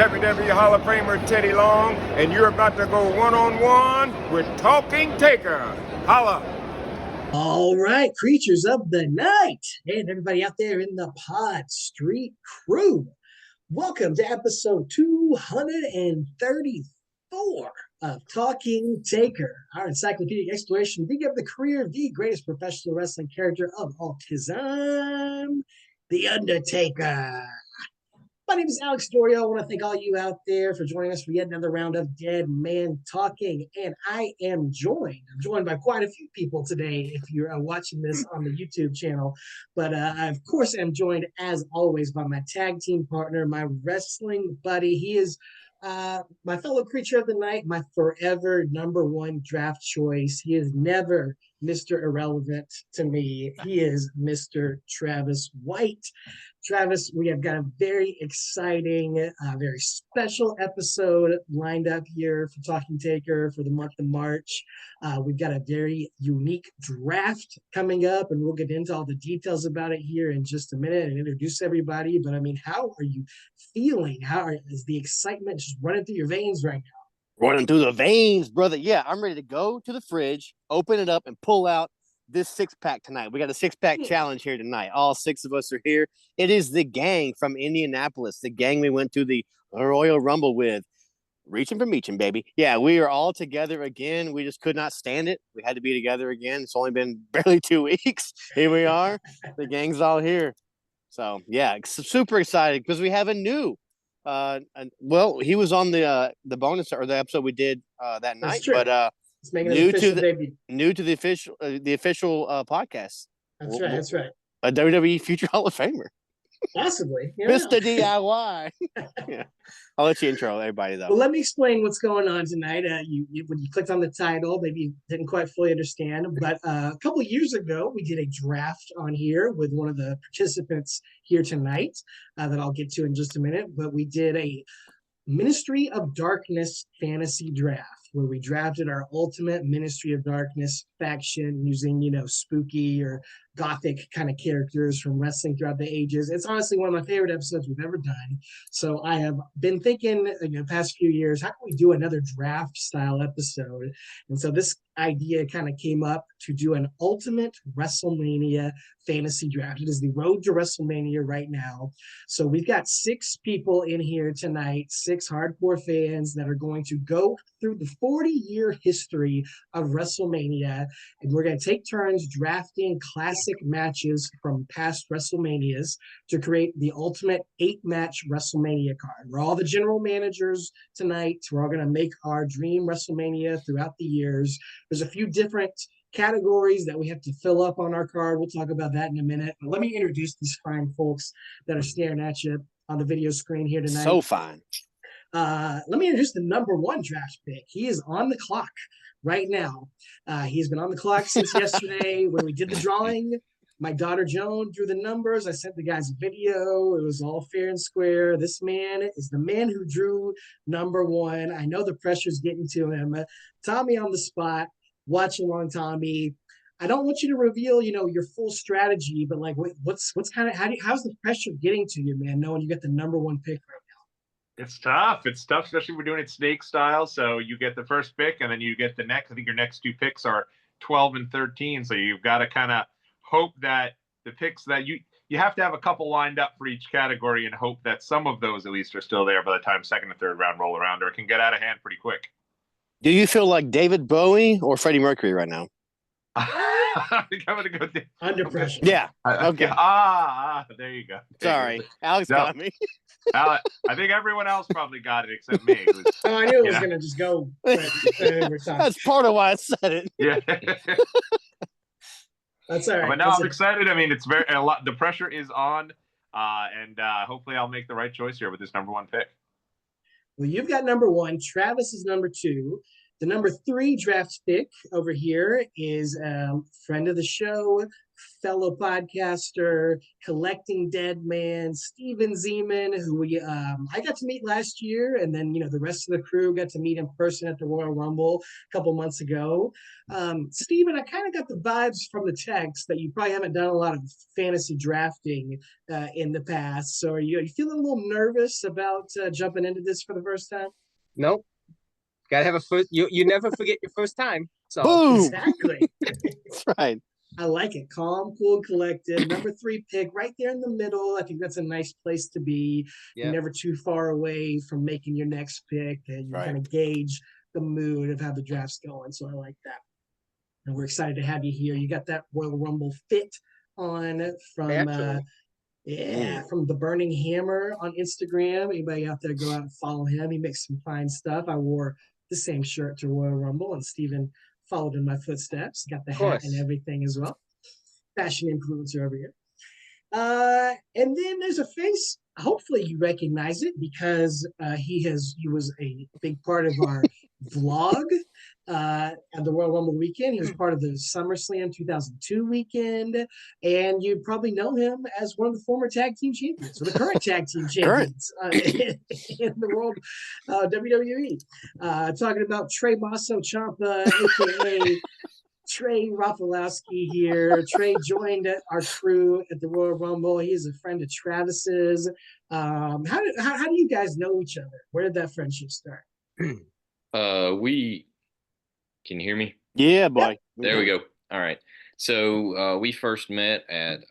WWE Hall of Famer Teddy Long, and you're about to go one-on-one with Talking Taker. Holla! All right, creatures of the night, and everybody out there in the Pod Street crew, welcome to episode 234 of Talking Taker, our encyclopedic exploration of the career of the greatest professional wrestling character of all time, The Undertaker. My name is Alex Dorio. I want to thank all you out there for joining us for yet another round of Dead Man Talking. And I am joined by quite a few people today if you're watching this on the YouTube channel. But I, of course, am joined, as always, by my tag team partner, my wrestling buddy. He is my fellow creature of the night, my forever number one draft choice. He is never Mr. Irrelevant to me. He is Mr. Travis White. Travis, we have got a very exciting, very special episode lined up here for Talking Taker for the month of March. We've got a very unique draft coming up, and we'll get into all the details about it here in just a minute and introduce everybody. But I mean, how are you feeling? Is the excitement just running through your veins right now? Running through the veins, brother. Yeah, I'm ready to go to the fridge, open it up, and pull out this six-pack tonight. We got a six-pack challenge here tonight. All six of us are here. It is the gang from Indianapolis, the gang we went to the Royal Rumble with. Reaching for Meaching, baby. Yeah, we are all together again. We just could not stand it. We had to be together again. It's only been barely 2 weeks. Here we are. The gang's all here. So, yeah, super excited because we have a new well, he was on the bonus or the episode we did that night, but new to the official podcast. That's right. A WWE future Hall of Famer, possibly. Mr. DIY. Yeah, I'll let you intro everybody though. Well, let me explain what's going on tonight. You when you clicked on the title, maybe you didn't quite fully understand, but a couple of years ago, we did a draft on here with one of the participants here tonight that I'll get to in just a minute. But we did a Ministry of Darkness fantasy draft where we drafted our ultimate Ministry of Darkness faction using, spooky or gothic kind of characters from wrestling throughout the ages. It's honestly one of my favorite episodes we've ever done. So I have been thinking in the past few years, how can we do another draft style episode? And so this idea kind of came up to do an ultimate WrestleMania fantasy draft. It is the road to WrestleMania right now. So we've got 6 people in here tonight, 6 hardcore fans that are going to go through the 40-year history of WrestleMania. And we're going to take turns drafting classic matches from past WrestleManias to create the ultimate 8-match WrestleMania card. We're all the general managers tonight. We're all going to make our dream WrestleMania throughout the years. There's a few different categories that we have to fill up on our card. We'll talk about that in a minute. But let me introduce these fine folks that are staring at you on the video screen here tonight. So fine. Let me introduce the number 1 draft pick. He is on the clock right now. He's been on the clock since yesterday when we did the drawing. My daughter Joan drew the numbers. I sent the guys a video. It was all fair and square. This man is the man who drew number 1. I know the pressure's getting to him. Tommy on the spot. Watch along, Tommy. I don't want you to reveal, your full strategy, but like, what's kind of how's the pressure getting to you, man? Knowing you got the number 1 pick right now. It's tough. Especially if we're doing it snake style. So you get the first pick, and then you get the next. I think your next 2 picks are 12 and 13. So you've got to kind of hope that the picks that you have to have a couple lined up for each category, and hope that some of those at least are still there by the time second and third round roll around, or it can get out of hand pretty quick. Do you feel like David Bowie or Freddie Mercury right now? I think I'm going to go under pressure. Yeah. Okay. There you go. Sorry. Alex got me. I think everyone else probably got it except me. I knew it was going to just go. That's part of why I said it. Yeah. That's all right. But now I'm excited. I mean, it's a lot. The pressure is on, and hopefully I'll make the right choice here with this number 1 pick. Well, you've got number 1. Travis is number 2. The number 3 draft pick over here is a friend of the show, fellow podcaster, collecting dead man, Steven Zeman, who I got to meet last year, and then the rest of the crew got to meet in person at the Royal Rumble a couple months ago. Steven, I kind of got the vibes from the text that you probably haven't done a lot of fantasy drafting in the past. So are you feeling a little nervous about jumping into this for the first time? Nope. Gotta have a first. You never forget your first time. So Boom. Exactly. That's right. I like it. Calm, cool, and collected. Number 3 pick right there in the middle. I think that's a nice place to be. Yeah. You're never too far away from making your next pick, and you Right. kind of gauge the mood of how the draft's going. So I like that. And we're excited to have you here. You got that Royal Rumble fit on from from the Burning Hammer on Instagram. Anybody out there, go out and follow him. He makes some fine stuff. I wore the same shirt to Royal Rumble, and Steven followed in my footsteps. Got the hat and everything as well. Fashion influencer over here. And then there's a face. Hopefully you recognize it because he was a big part of our vlog at the Royal Rumble weekend. He was part of the SummerSlam 2002 weekend, and you probably know him as one of the former tag team champions, or the current tag team champions in the world WWE. Talking about Trey Masso Ciampa, aka Trey Rafalowski here. Trey joined our crew at the Royal Rumble. He is a friend of Travis's. How do you guys know each other? Where did that friendship start? Can you hear me? Yeah, boy. There we go. All right. So we first met at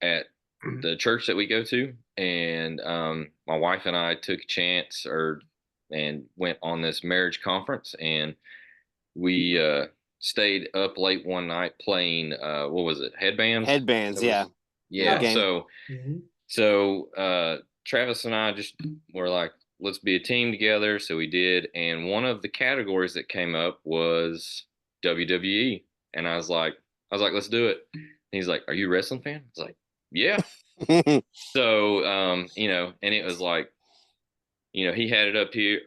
the church that we go to, and my wife and I took a chance and went on this marriage conference, and we stayed up late one night playing what was it? Headbands. Yeah. Yeah. So Travis and I just were like, let's be a team together. So we did. And one of the categories that came up was WWE. And I was like, let's do it. And he's like, are you a wrestling fan? I was like, yeah. So, and it was like, he had it up here,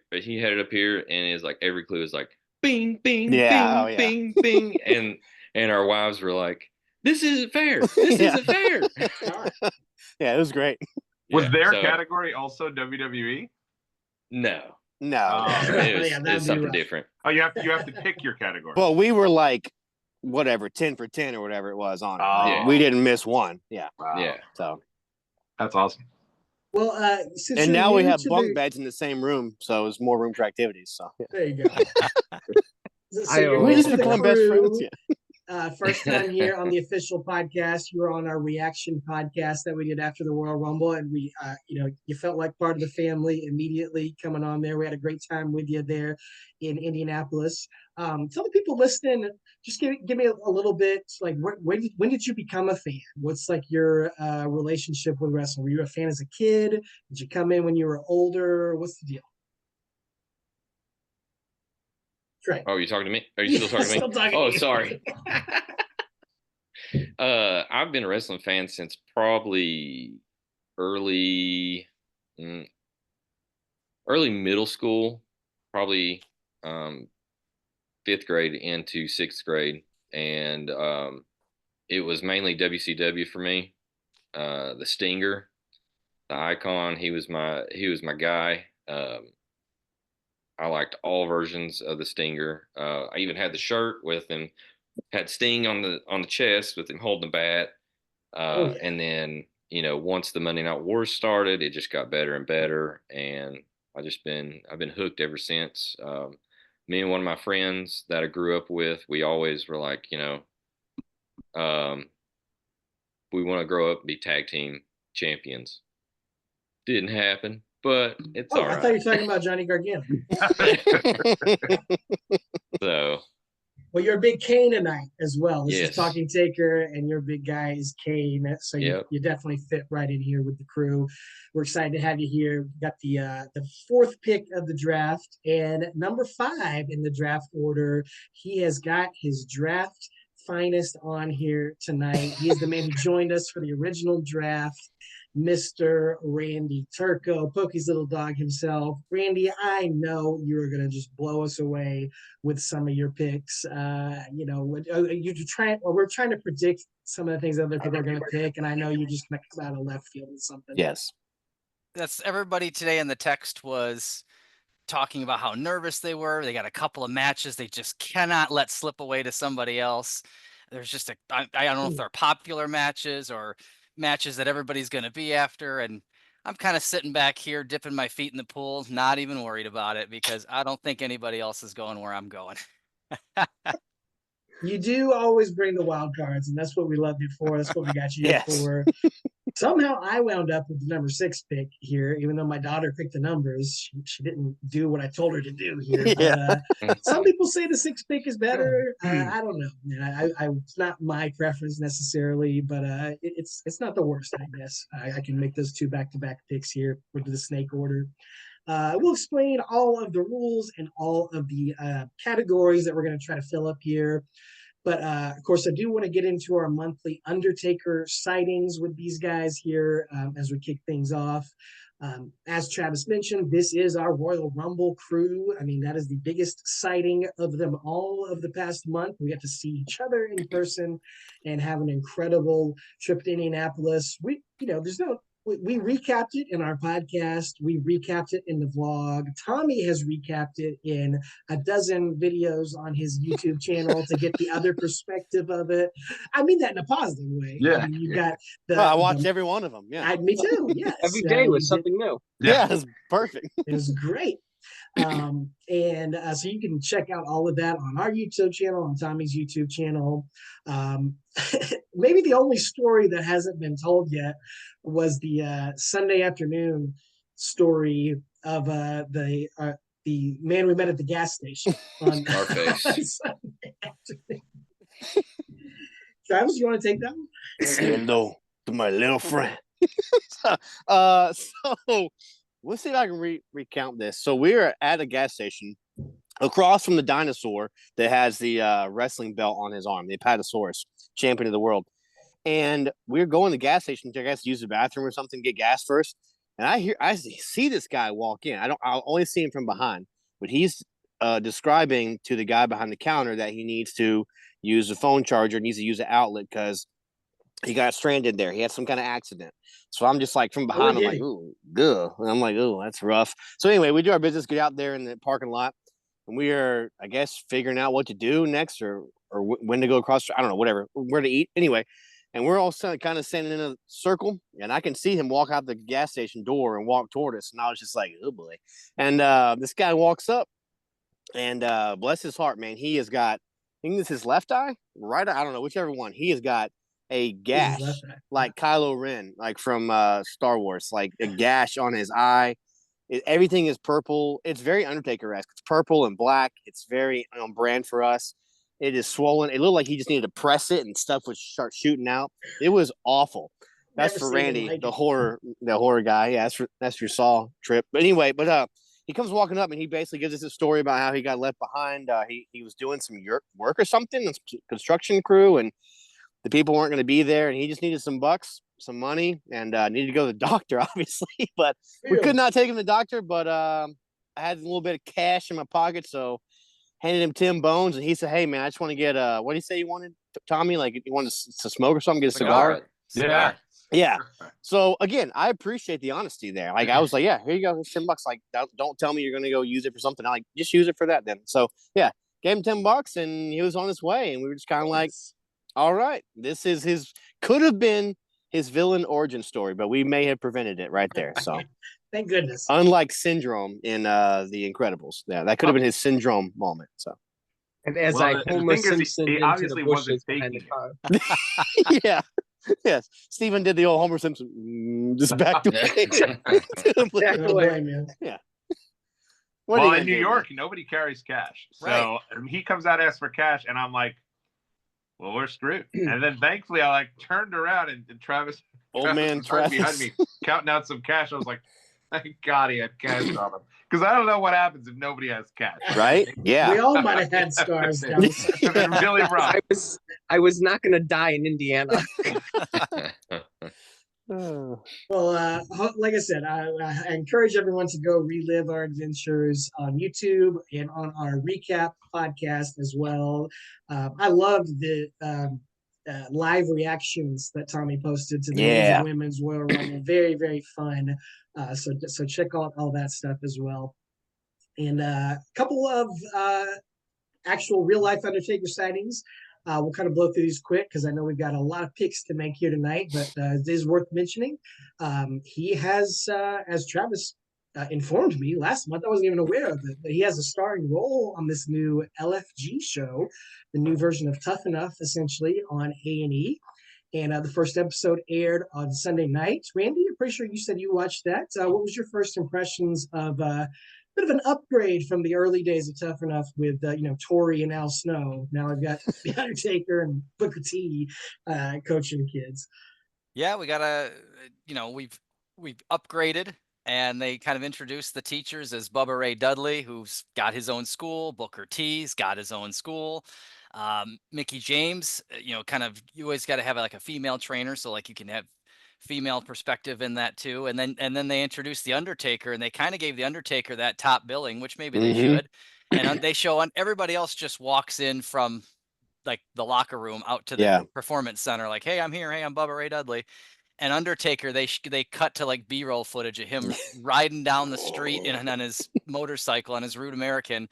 and it's like every clue is like, bing, bing, bing, bing. And our wives were like, this isn't fair. This isn't fair. Yeah, it was great. Was their category also WWE? No. It's something different. Oh, you have to pick your category. Well, we were like, whatever, 10 for 10 or whatever it was on it. Yeah. We didn't miss one. Yeah. Wow. Yeah. So that's awesome. Well, and now we have bunk beds in the same room, so it's more room for activities. So there you go. We just become best friends. Yeah. First time here on the official podcast. You were on our reaction podcast that we did after the Royal Rumble, and we, you felt like part of the family immediately coming on there. We had a great time with you there in Indianapolis. Tell the people listening, just give me a little bit, like when did you become a fan? What's like your relationship with wrestling? Were you a fan as a kid? Did you come in when you were older? What's the deal? Right. Oh, you talking to me? Are you still talking to me? Oh, sorry. I've been a wrestling fan since probably early middle school, probably 5th grade into 6th grade, and it was mainly WCW for me. The Stinger, the Icon, he was my guy. I liked all versions of the Stinger. I even had the shirt with him, had Sting on the chest with him holding the bat. And then, once the Monday Night Wars started, it just got better and better. And I've been hooked ever since. Me and one of my friends that I grew up with, we always were like, we want to grow up and be tag team champions. Didn't happen. But it's all right. I thought you were talking about Johnny Gargano. So. Well, you're a big Canaanite as well. This Yes. is Talking Taker, and your big guy is Kane. So you definitely fit right in here with the crew. We're excited to have you here. We got the 4th pick of the draft, and number 5 in the draft order. He has got his draft finest on here tonight. He is the man who joined us for the original draft. Mr. Randy Turco, Pokey's little dog himself. Randy, I know you're gonna just blow us away with some of your picks. We're trying to predict some of the things other people are gonna pick, and I know you're just gonna come out of left field with something. Yes. That's everybody today in the text was talking about how nervous they were. They got a couple of matches they just cannot let slip away to somebody else. There's just I don't know if they're popular matches or matches that everybody's going to be after. And I'm kind of sitting back here, dipping my feet in the pool, not even worried about it because I don't think anybody else is going where I'm going. You do always bring the wild cards, and that's what we love you for. That's what we got you Yes. for. Somehow I wound up with the number 6 pick here, even though my daughter picked the numbers. She didn't do what I told her to do here. Yeah. But, some people say the 6 pick is better. I don't know. It's not my preference necessarily, but it's not the worst, I guess. I can make those 2 back-to-back picks here with the snake order. We'll explain all of the rules and all of the categories that we're going to try to fill up here. But of course, I do want to get into our monthly Undertaker sightings with these guys here as we kick things off. As Travis mentioned, this is our Royal Rumble crew. I mean, that is the biggest sighting of them all of the past month. We got to see each other in person and have an incredible trip to Indianapolis. We recapped it in our podcast. We recapped it in the vlog. Tommy has recapped it in a dozen videos on his YouTube channel to get the other perspective of it. I mean that in a positive way. Yeah. I mean, you got I watched every one of them. Yeah. me too. Yes. Every day was something new. Yeah, it's perfect. It was great. So you can check out all of that on our YouTube channel, on Tommy's YouTube channel. Maybe the only story that hasn't been told yet was the Sunday afternoon story of the man we met at the gas station on Scarface. Sunday afternoon. Travis, you want to take that one? Say hello to my little friend. So let's see if I can recount this. So we're at a gas station across from the dinosaur that has the wrestling belt on his arm, the Apatosaurus, champion of the world. And we're going to the gas station to, I guess, use the bathroom or something, get gas first. And I see this guy walk in. I'll only see him from behind, but he's describing to the guy behind the counter that he needs to use the phone charger, needs to use the outlet because he got stranded there. He had some kind of accident. So I'm just like from behind, I'm like, ooh, good. And I'm like, ooh, that's rough. So anyway, we do our business, get out there in the parking lot, and we are, I guess, figuring out what to do next or when to go across. I don't know, whatever, where to eat. Anyway, and we're all kind of standing in a circle, and I can see him walk out the gas station door and walk toward us. And I was just like, oh boy. And this guy walks up, and bless his heart, man, he has got, I think this is his left eye, right eye, I don't know, whichever one. He has got a gash like Kylo Ren, like from Star Wars, like a gash on his eye. Everything is purple. It's very Undertaker-esque. It's purple and black. It's very on brand for us. It is swollen. It looked like he just needed to press it and stuff would start shooting out. It was awful. That's for Randy, the horror guy. Yeah, that's your Saw trip. But anyway, he comes walking up and he basically gives us a story about how he got left behind. He was doing some work or something, construction crew, and the people weren't going to be there, and he just needed some bucks, some money, and needed to go to the doctor, obviously. But we could not take him to the doctor, but I had a little bit of cash in my pocket, so handed him 10 bones, and he said, hey, man, I just want to get what did he say he wanted, Tommy? Like, he wanted to smoke or something, get a cigar? Yeah. Yeah. So, again, I appreciate the honesty there. Like, I was like, yeah, here you go, here's $10. Like, don't tell me you're going to go use it for something. I'm like, just use it for that then. So, yeah, gave him $10, and he was on his way, and we were just kind of like, all right, this is could have been his villain origin story, but we may have prevented it right there. So thank goodness. Unlike Syndrome in The Incredibles. Yeah, that could have been his Syndrome moment. So and as Homer Simpson he obviously wasn't behind taking the car. yeah. Yes. Steven did the old Homer Simpson just back to Yeah. Well, in New York, nobody carries cash. So he comes out, asks for cash, and I'm like, well, we're screwed. And then thankfully I turned around and Travis was right behind me counting out some cash. I was like, thank God he had cash on him. Because I don't know what happens if nobody has cash. Right? Yeah. We all might have had scars. It's been really rough. I was not going to die in Indiana. Well, like I said, I encourage everyone to go relive our adventures on YouTube and on our recap podcast as well. I loved the live reactions that Tommy posted to the men's Yeah. and women's Royal Rumble. Very, very fun. So check out all that stuff as well. And a couple of actual real life Undertaker sightings. We'll kind of blow through these quick because I know we've got a lot of picks to make here tonight, but it is worth mentioning. He has, as Travis informed me last month, I wasn't even aware of it, but he has a starring role on this new LFG show, the new version of Tough Enough, essentially on A&E. And the first episode aired on Sunday night. Randy, I'm pretty sure you said you watched that. What was your first impressions of bit of an upgrade from the early days of Tough Enough with Tori and Al Snow. Now I've got the Undertaker and Booker T coaching kids. Yeah, we gotta, we've upgraded, and they kind of introduced the teachers as Bubba Ray Dudley, who's got his own school. Booker T's got his own school. Mickey James, kind of, you always got to have like a female trainer, so like you can have female perspective in that too. And then they introduced the Undertaker, and they kind of gave the Undertaker that top billing, which maybe they should. And they show on everybody else just walks in from like the locker room out to the performance center, like, hey, I'm here. Hey, I'm Bubba Ray Dudley. And Undertaker, they cut to like B-roll footage of him riding down the street on his motorcycle, on his Rude American,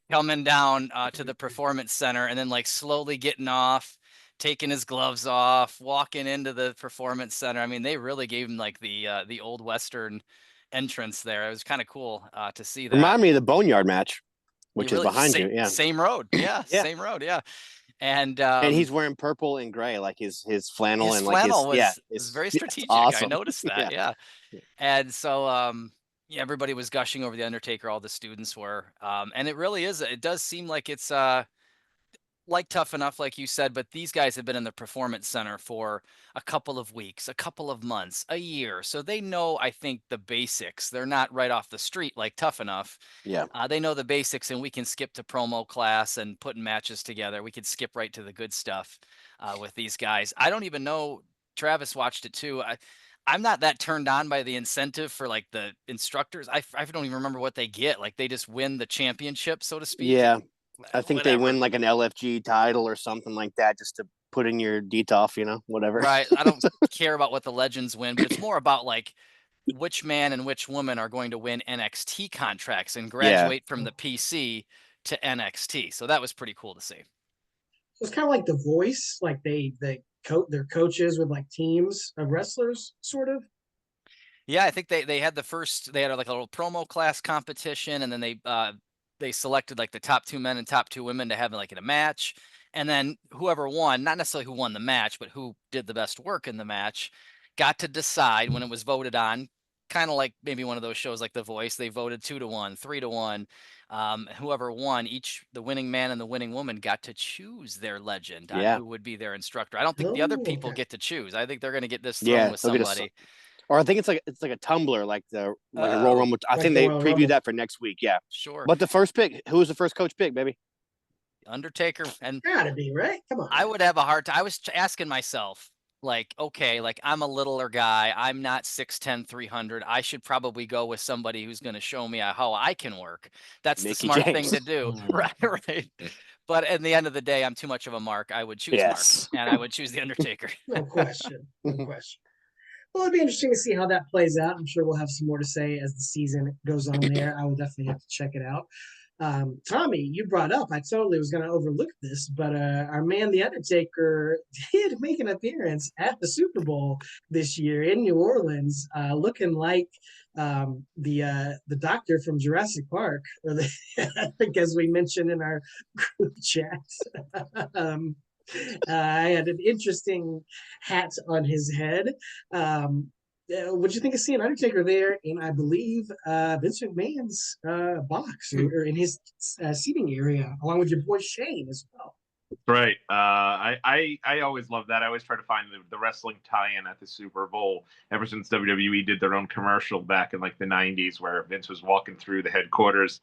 coming down to the performance center, and then like slowly getting off, taking his gloves off, walking into the performance center. I mean, they really gave him like the old Western entrance there. It was kind of cool to see that. Remind me of the Boneyard match, which is really, behind you. Yeah. Same road. Yeah. Yeah. Same road. Yeah. And he's wearing purple and gray, like his flannel, his and flannel like was very strategic. Awesome. I noticed that. Yeah. And so everybody was gushing over the Undertaker, all the students were. And it really is, it does seem like it's like Tough Enough, like you said, but these guys have been in the performance center for a couple of weeks, a couple of months, a year. So they know, I think, the basics. They're not right off the street like Tough Enough. Yeah. They know the basics, and we can skip to promo class and putting matches together. We could skip right to the good stuff with these guys. I don't even know, Travis watched it too. I'm not that turned on by the incentive for like the instructors. I don't even remember what they get. Like they just win the championship, so to speak. Yeah. I think Whatever. they win like an LFG title or something like that, just to put in your DTOF, whatever. Right. I don't care about what the legends win, but it's more about like which man and which woman are going to win NXT contracts and graduate from the PC to NXT. So that was pretty cool to see. It's kind of like The Voice, like they're coaches with like teams of wrestlers, sort of. Yeah, I think they had they had like a little promo class competition, and then they selected like the top 2 men and top 2 women to have like in a match. And then whoever won, not necessarily who won the match, but who did the best work in the match, got to decide when it was voted on, kind of like maybe one of those shows like The Voice. They voted 2-1, 3-1. Whoever won, the winning man and the winning woman got to choose their legend on who would be their instructor. I don't think the other people get to choose. I think they're going to get this thrown with somebody. Or I think it's like a tumbler, like a Royal Rumble. I think they previewed that for next week. Yeah, sure. But the first pick, who was the first coach pick, baby? Undertaker. And gotta be right. Come on. I would have a hard time. I was asking myself, like, okay, like I'm a littler guy. I'm not 6'10", 300. I should probably go with somebody who's going to show me how I can work. That's the smart thing to do. Right. But at the end of the day, I'm too much of a mark. I would choose Mark, and I would choose the Undertaker. No question. No question. Well, it'd be interesting to see how that plays out. I'm sure we'll have some more to say as the season goes on there. I will definitely have to check it out. Tommy, you brought up, I totally was going to overlook this, but our man, The Undertaker, did make an appearance at the Super Bowl this year in New Orleans, looking like the doctor from Jurassic Park, or I think as we mentioned in our group chat. I had an interesting hat on his head. What'd you think of seeing Undertaker there in, I believe, Vince McMahon's box or in his seating area, along with your boy Shane as well? Right. I always love that. I always try to find the wrestling tie-in at the Super Bowl. Ever since WWE did their own commercial back in like the 90s, where Vince was walking through the headquarters.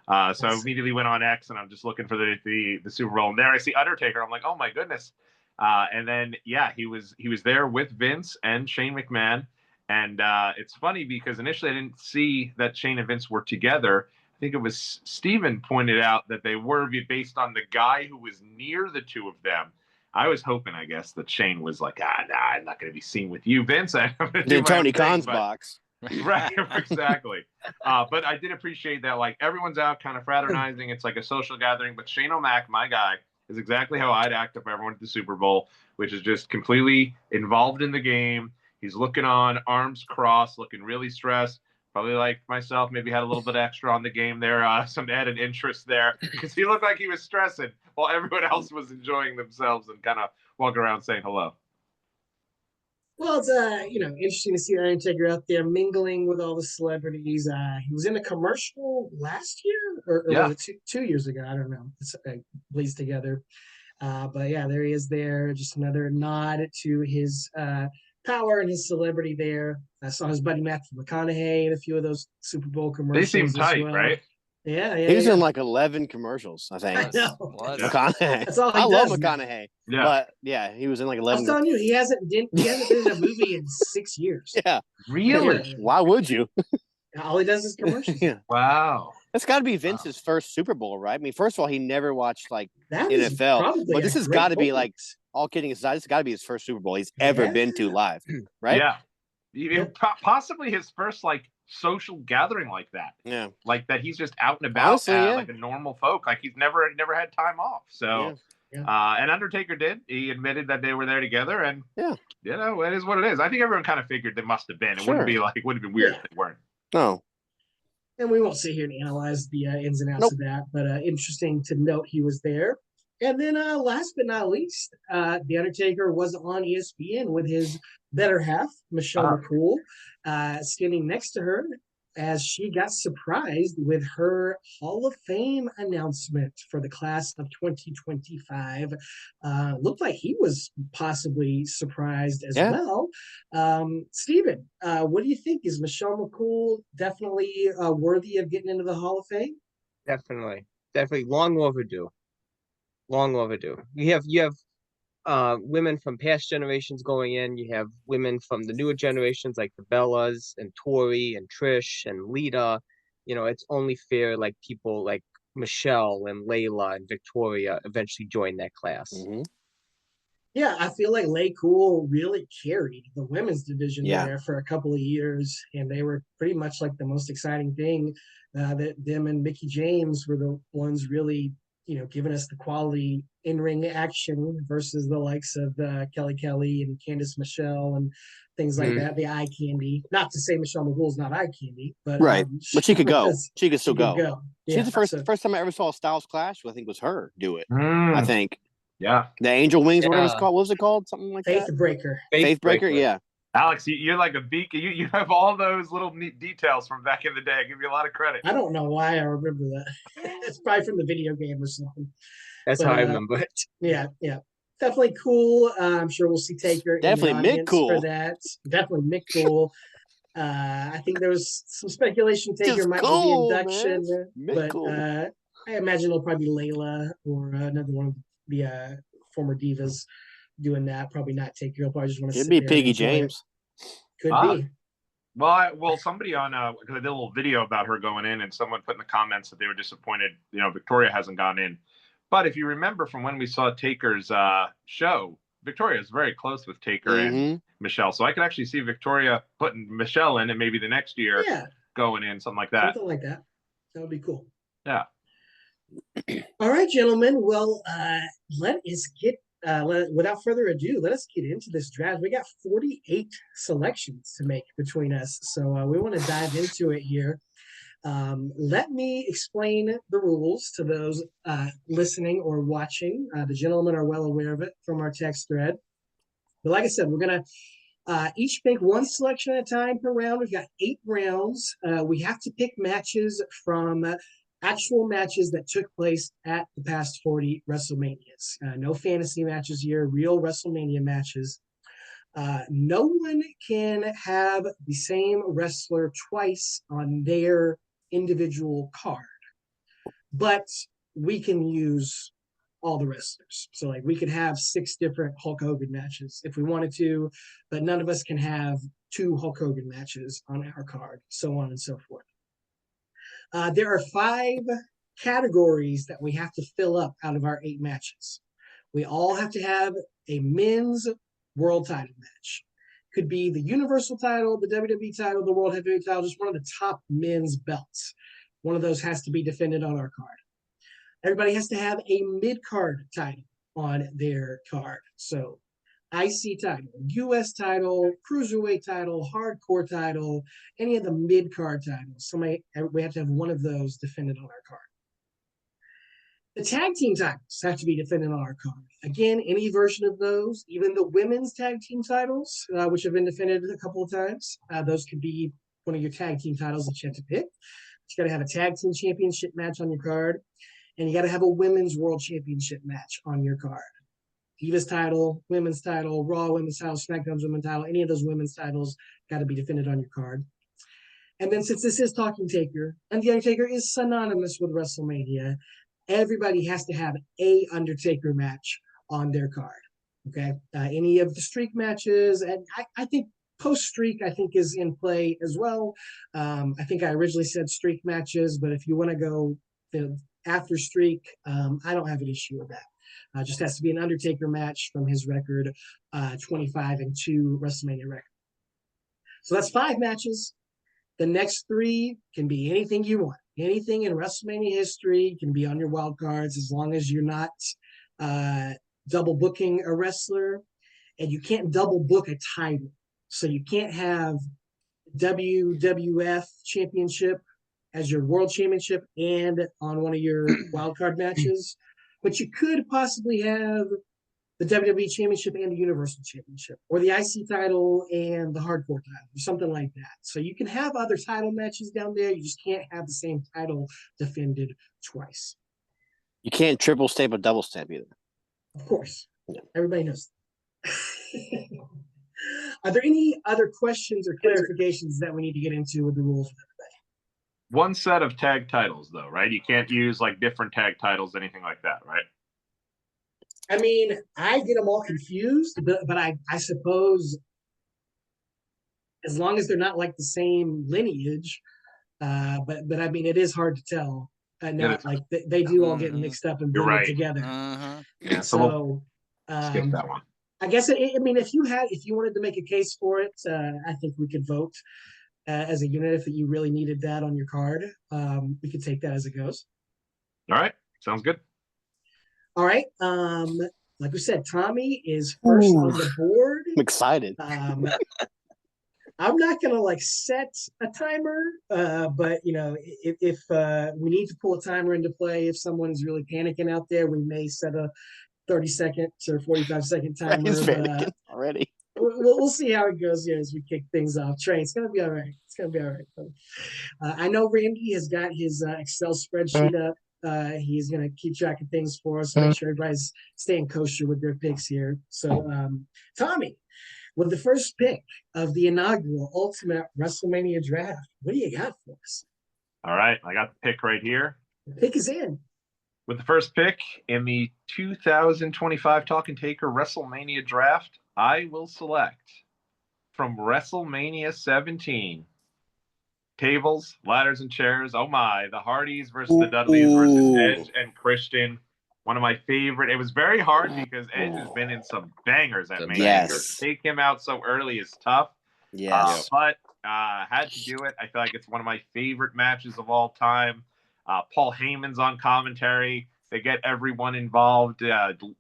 So I immediately went on X, and I'm just looking for the Super Bowl. And there I see Undertaker. I'm like, oh my goodness. And then, yeah, he was there with Vince and Shane McMahon. And it's funny because initially I didn't see that Shane and Vince were together. I think it was Steven pointed out that they were based on the guy who was near the two of them. I was hoping, I guess, that Shane was like, nah, I'm not going to be seen with you, Vince. I'm going to do In my Tony own thing, Khan's but- box. Right, exactly. But I did appreciate that. Like, everyone's out kind of fraternizing. It's like a social gathering. But Shane O'Mac, my guy, is exactly how I'd act if I ever went to the Super Bowl, which is just completely involved in the game. He's looking on, arms crossed, looking really stressed. Probably like myself, maybe had a little bit extra on the game there, some added interest there, because he looked like he was stressing while everyone else was enjoying themselves and kind of walking around saying hello. Well, it's interesting to see the Undertaker out there mingling with all the celebrities. He was in a commercial last year, or Yeah. was it 2 years ago? I don't know. It's bleeds together. But yeah, there he is there. Just another nod to his power and his celebrity there. I saw his buddy Matthew McConaughey in a few of those Super Bowl They commercials seem as tight, well. right? Yeah, He was yeah. in like 11 commercials, I I think. know. What? McConaughey. That's all he I love does now. McConaughey. Yeah. But yeah, he was in like I was 11. telling you, he hasn't been in a movie in 6 years. Yeah. Really? Why would you? All he does is commercials. Yeah. Wow. That's got to be Vince's first Super Bowl, right? I mean, first of all, he never watched like That is NFL, probably but a this has great got to be point. like, all kidding aside, this has got to be his first Super Bowl he's ever Yeah. been to live, right? Yeah. Yeah. Possibly his first like social gathering like that. Yeah. Like that he's just out and about Honestly, yeah. like a normal folk. Like he's never had time off. So and Undertaker did. He admitted that they were there together, and Yeah. you know, it is what it is. I think everyone kind of figured they must have been. It wouldn't Sure. be weird Yeah. if they weren't. No. And we won't sit here and analyze the ins and outs Nope. of that, but interesting to note he was there. And then last but not least, The Undertaker was on ESPN with his better half, Michelle McCool, standing next to her as she got surprised with her Hall of Fame announcement for the class of 2025. Looked like he was possibly surprised as Yeah. well. Steven, what do you think? Is Michelle McCool definitely worthy of getting into the Hall of Fame? Definitely. Long overdue. Long overdue. You have women from past generations going in. You have women from the newer generations like the Bellas and Tori and Trish and Lita. You know, it's only fair like people like Michelle and Layla and Victoria eventually join that class. Mhm. Yeah, I feel like Lay Cool really carried the women's division Yeah. there for a couple of years, and they were pretty much like the most exciting thing. That them and Mickey James were the ones really, giving us the quality in-ring action versus the likes of Kelly and Candice Michelle and things like that. The eye candy. Not to say Michelle McCool's not eye candy, but Right. But she could go. was. She could still She could go. Yeah, She's the so- first time I ever saw a Styles Clash, I think was her do it. Mm. I think. Yeah. The Angel Wings, whatever it's Yeah. called. What was it called? Something like Faith that? Breaker. Faith Breaker? Yeah. Alex, you're like a beacon. You have all those little neat details from back in the day. I give you a lot of credit. I don't know why I remember that. It's probably from the video game or something. That's But, how I remember it. Yeah. Definitely cool. I'm sure we'll see Taker Definitely in the Mick audience cool. for that. Definitely Mick Cool. I think there was some speculation Taker Just might cool, be the induction, man. Mick but cool. I imagine it'll probably be Layla or another one of the former divas doing that. Probably not Taker. He'll probably just want to It'd sit be there and Piggy enjoy it. James. Could Ah. be. Well, somebody on because I did a little video about her going in, and someone put in the comments that they were disappointed. Victoria hasn't gone in. But if you remember from when we saw Taker's show, Victoria is very close with Taker and Mhm. Michelle. So I could actually see Victoria putting Michelle in, and maybe the next year Yeah. going in, something like that. Something like that. That would be cool. Yeah. All right, gentlemen. Well, let us get without further ado, let us get into this draft. We got 48 selections to make between us, so we want to dive into it here. Let me explain the rules to those listening or watching. The gentlemen are well aware of it from our text thread. But like I said, we're going to each pick one selection at a time per round. We've got 8 rounds. We have to pick matches from actual matches that took place at the past 40 WrestleManias. No fantasy matches here, real WrestleMania matches. No one can have the same wrestler twice on their individual card, but we can use all the wrestlers. So like we could have 6 different Hulk Hogan matches if we wanted to, but none of us can have 2 Hulk Hogan matches on our card, so on and so forth. There are 5 categories that we have to fill up out of our 8 matches. We all have to have a men's world title match. Could be the Universal title, the WWE title, the World Heavyweight title, just one of the top men's belts. One of those has to be defended on our card. Everybody has to have a mid-card title on their card. So IC title, US title, Cruiserweight title, Hardcore title, any of the mid-card titles. We have to have one of those defended on our card. The tag team titles have to be defended on our card. Again, any version of those, even the women's tag team titles, which have been defended a couple of times, those could be one of your tag team titles that you have to pick. You got to have a tag team championship match on your card, and you got to have a women's world championship match on your card. Divas title, women's title, Raw women's title, SmackDown's women's title, any of those women's titles got to be defended on your card. And then since this is Talking Taker, and The Undertaker is synonymous with WrestleMania, everybody has to have a Undertaker match on their card. Okay, any of the streak matches, and I think post-streak, I think, is in play as well. I think I originally said streak matches, but if you want to go after streak, I don't have an issue with that. Just has to be an Undertaker match from his record, 25-2 WrestleMania record. So that's 5 matches. The next 3 can be anything you want. Anything in WrestleMania history can be on your wild cards, as long as you're not double booking a wrestler, and you can't double book a title. So you can't have WWF Championship as your World Championship and on one of your wild card matches, but you could possibly have the WWE Championship and the Universal Championship, or the IC title and the Hardcore title, or something like that. So you can have other title matches down there. You just can't have the same title defended twice. You can't triple stamp or double stamp either. Of course. Yeah. Everybody knows that. Are there any other questions or clarifications that we need to get into with the rules of everybody? One set of tag titles, though, right? You can't use like different tag titles, anything like that, right? I mean, I get them all confused, but I suppose as long as they're not like the same lineage, but I mean, it is hard to tell. Now, like they do all get mixed up and blended together. Yeah, so skip that one. I guess I mean, if you wanted to make a case for it, I think we could vote as a unit if you really needed that on your card. We could take that as it goes. All right, sounds good. All right. Like we said, Tommy is first on the board. I'm excited. I'm not gonna like set a timer, but you know, if we need to pull a timer into play, if someone's really panicking out there, we may set a 30-second or 45-second timer. Already. We'll see how it goes here as we kick things off. Trey, it's gonna be all right. It's gonna be all right. I know Randy has got his Excel spreadsheet up. He's going to keep track of things for us, make sure everybody's staying kosher with their picks here. So, Tommy, with the first pick of the inaugural Ultimate WrestleMania Draft, what do you got for us? All right, I got the pick right here. The pick is in. With the first pick in the 2025 Talking Taker WrestleMania Draft, I will select from WrestleMania 17. Tables, ladders, and chairs. Oh my, the Hardys versus the Dudleys versus Edge and Christian. One of my favorite. It was very hard because Edge has been in some bangers at Mania. Yes. To take him out so early is tough. Yes. But had to do it. I feel like it's one of my favorite matches of all time. Paul Heyman's on commentary. They get everyone involved.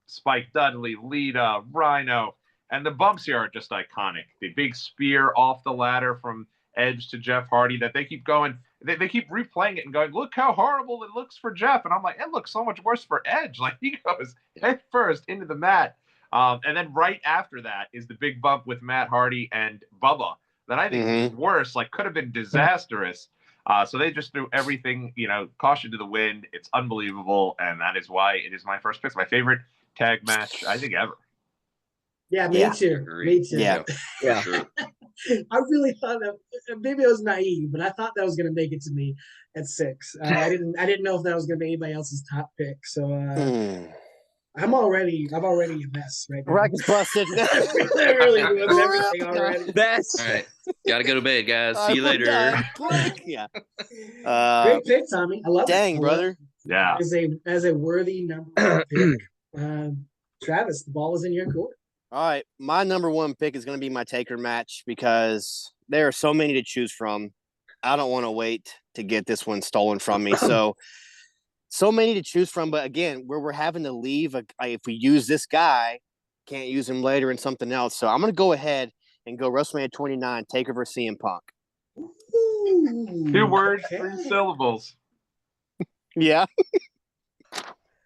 Spike Dudley, Lita, Rhino. And the bumps here are just iconic. The big spear off the ladder from Edge to Jeff Hardy that they keep going. They keep replaying it and going, look how horrible it looks for Jeff. And I'm like, it looks so much worse for Edge. Like he goes head first into the mat. And then right after that is the big bump with Matt Hardy and Bubba that I think is worse, like could have been disastrous. So they just threw everything, caution to the wind. It's unbelievable. And that is why it is my first pick. It's my favorite tag match, I think, ever. Yeah, me too. Me too. Yeah. For sure. I really thought that maybe I was naive, but I thought that was going to make it to me at 6. I didn't know if that was going to be anybody else's top pick. So I'm already a mess right now. Rack is busted. I really ruined everything already. That's All right. Gotta go to bed, guys. See you We're later. done. Click. Yeah. Great pick, Tommy. I love it. Dang, I love brother. it. Yeah. As a worthy number one pick. Travis, the ball is in your court. All right. My number one pick is going to be my Taker match because there are so many to choose from. I don't want to wait to get this one stolen from me. So many to choose from. But again, where we're having to leave, if we use this guy, can't use him later in something else. So I'm going to go ahead and go WrestleMania 29, Taker versus CM Punk. Ooh, 2 words, okay. 3 syllables. Yeah.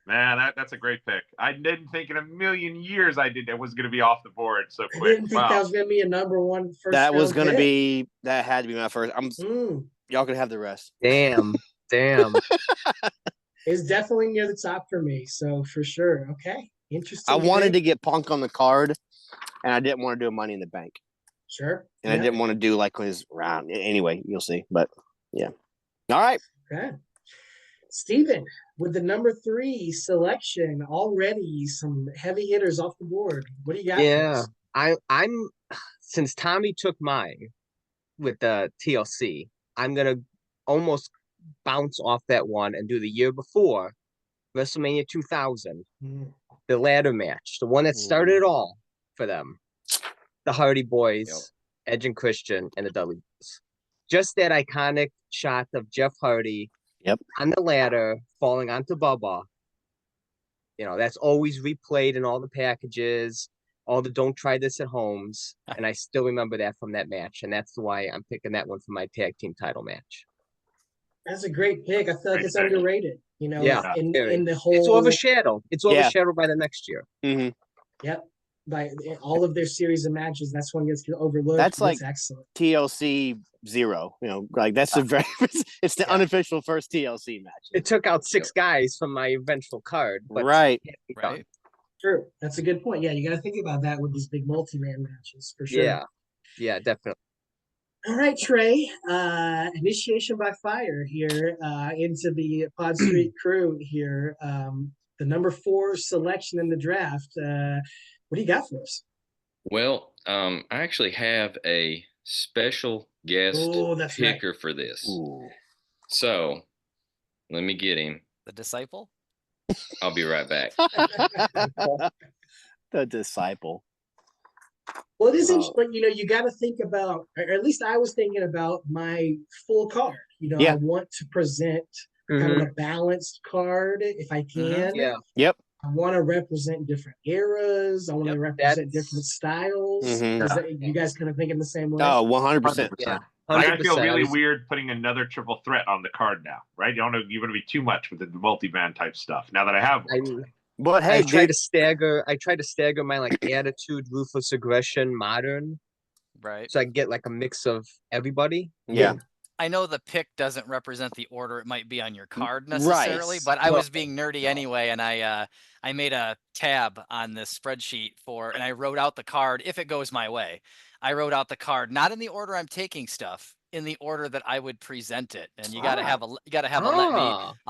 Man, that's a great pick. I didn't think in a million years it was going to be off the board so I quick. didn't think that was going to be a number one first. That was round going to pick. be, that had to be my first. Y'all can have the rest. damn. It's definitely near the top for me. So for sure. Okay. Interesting. I wanted to get Punk on the card, and I didn't want to do a Money in the Bank. Sure. And I didn't want to do like his round. Anyway, you'll see. But yeah. All right. Okay. Steven, with the number 3 selection, already some heavy hitters off the board. What do you got? Yeah. I'm since Tommy took mine with the TLC, I'm gonna almost bounce off that one and do the year before, WrestleMania 2000, the ladder match, the one that started it all for them. The Hardy Boys, Edge and Christian, and the Dudley Boys. Just that iconic shot of Jeff Hardy on the ladder, falling onto Bubba. You know, that's always replayed in all the packages, all the don't try this at homes. And I still remember that from that match. And that's why I'm picking that one for my tag team title match. That's a great pick. I feel like it's underrated. You know, in the whole. It's overshadowed. It's overshadowed by the next year. Mm-hmm. Yep. By all of their series of matches, that's one gets overlooked. That's like excellent. TLC 0. You know, like that's it's the unofficial first TLC match. It took out 6 guys from my eventual card. But right. True. That's a good point. Yeah, you got to think about that with these big multi-man matches for sure. Yeah, definitely. All right, Trey. Initiation by fire here into the Pod Street crew here. The number 4 selection in the draft. What do you got for us? Well, I actually have a special guest picker for this. Ooh. So let me get him. The disciple? I'll be right back. The disciple. Well, it isn't, but you got to think about, or at least I was thinking about my full card. I want to present kind of a balanced card if I can. Yep. I want to represent different eras. I want to represent different styles. You guys kind of thinking the same way? Oh, 100%. Yeah. I feel really weird putting another triple threat on the card now, right? You don't know you're going to be too much with the multi-band type stuff. Now that I have one. But hey, I try to stagger my like attitude, ruthless aggression, modern. Right. So I can get like a mix of everybody. Yeah. I know the pick doesn't represent the order it might be on your card necessarily, but I was being nerdy anyway, and I made a tab on this spreadsheet and I wrote out the card if it goes my way. I wrote out the card not in the order I'm taking stuff, in the order that I would present it, and you got to have a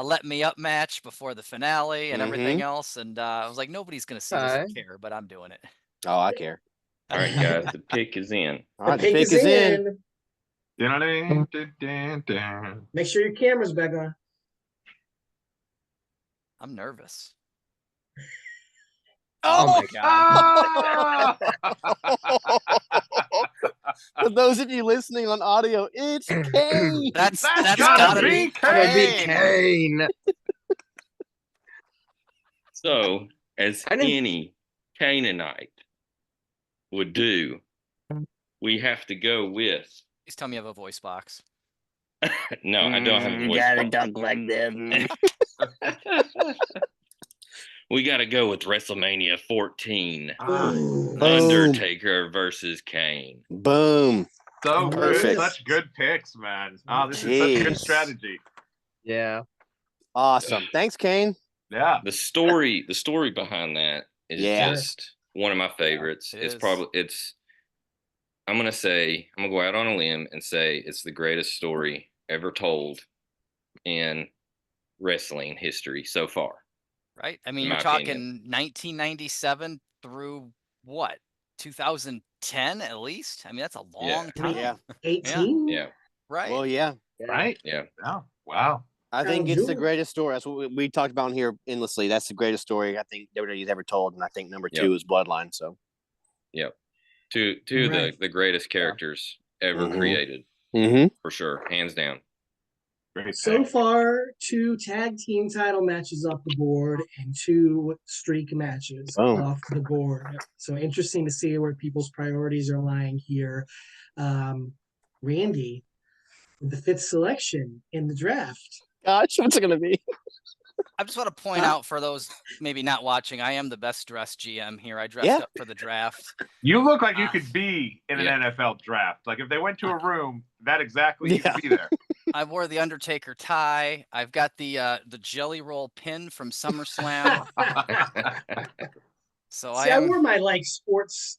let me up match before the finale and everything else. And I was like, nobody's gonna see this and care, but I'm doing it. Oh, I care. All right, guys, the pick is in. All right, the pick is in. Make sure your camera's back on. I'm nervous. Oh my God. For those of you listening on audio, it's Kane. That's gotta be Kane. So, as any Canaanite would do, we have to go with. Please tell me you have a voice box. No, I don't have a voice box. You gotta talk like this. We got to go with WrestleMania 14. Boom. Undertaker versus Kane. Boom. So Perfect. good. Such good picks, man. Oh, this is such a good strategy. Yeah. Awesome. Thanks, Kane. Yeah. The story behind that is just one of my favorites. I'm going to go out on a limb and say it's the greatest story ever told in wrestling history so far. Right? I mean, in you're my talking opinion. 1997 through what? 2010 at least? I mean, that's a long time. Yeah. 18. Yeah. Right. Well, yeah. Right? Yeah. Oh, wow. I think Crown it's the Jewel. greatest story. That's what we talked about in here endlessly. That's the greatest story I think WWE's ever told, and I think number Yep. 2 is Bloodline. So, Yep. Two of Right. the greatest characters ever Mhm. created, mm-hmm. for sure, hands down. Great So pick. far, 2 tag team title matches off the board and 2 streak matches Oh. off the board. So interesting to see where people's priorities are lying here. Randy, with the 5th selection in the draft. Gosh, what's it gonna be? I just want to point out for those maybe not watching, I am the best dressed GM here. I dressed up for the draft. You look like you could be in an Yeah. NFL draft. Like if they went to a room, that exactly you could be there. I wore the Undertaker tie. I've got the Jelly Roll pin from SummerSlam. So See, I wore my sports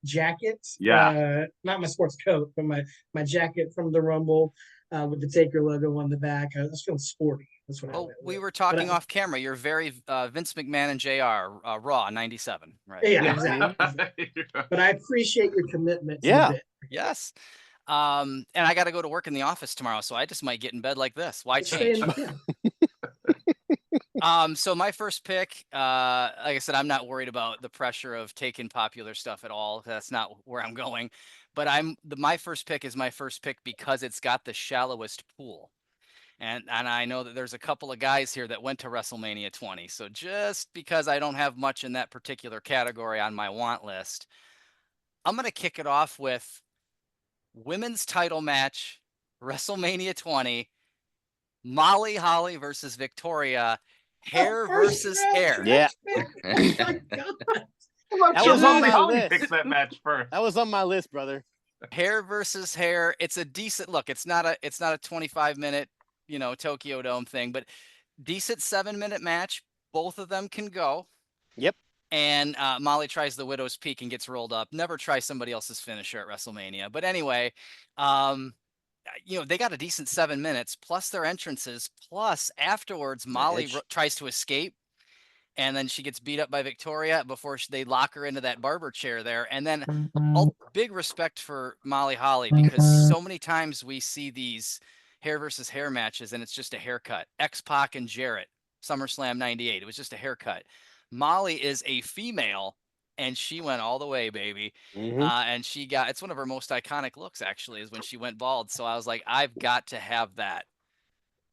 jacket. Yeah. Not my sports coat, but my jacket from the Rumble with the Taker logo on the back. I was feeling sporty. That's what I Well, went we with. were talking off camera. You're very Vince McMahon and JR, Raw 97, right? Yeah, exactly. But I appreciate your commitment to the bit. Yes. And I got to go to work in the office tomorrow, so I just might get in bed like this. Why change? So my first pick, like I said, I'm not worried about the pressure of taking popular stuff at all. That's not where I'm going. But my first pick is my first pick because it's got the shallowest pool. And I know that there's a couple of guys here that went to WrestleMania 20. So just because I don't have much in that particular category on my want list, I'm going to kick it off with women's title match, WrestleMania 20, Molly Holly versus Victoria, hair versus hair. Yeah. Oh my God. That was on my list. Picks that match first. That was on my list, brother. Hair versus hair. It's a decent look. It's not a 25-minute, Tokyo Dome thing, but decent 7-minute match. Both of them can go. Yep. And Molly tries the Widow's Peak and gets rolled up. Never try somebody else's finisher at WrestleMania. But anyway, they got a decent 7 minutes plus their entrances. Plus afterwards, Molly tries to escape. And then she gets beat up by Victoria before they lock her into that barber chair there. And then big respect for Molly Holly, because so many times we see these hair versus hair matches and it's just a haircut. X-Pac and Jarrett, SummerSlam 98. It was just a haircut. Molly is a female and she went all the way, baby. Mm-hmm. And it's one of her most iconic looks, actually, is when she went bald. So I was like, I've got to have that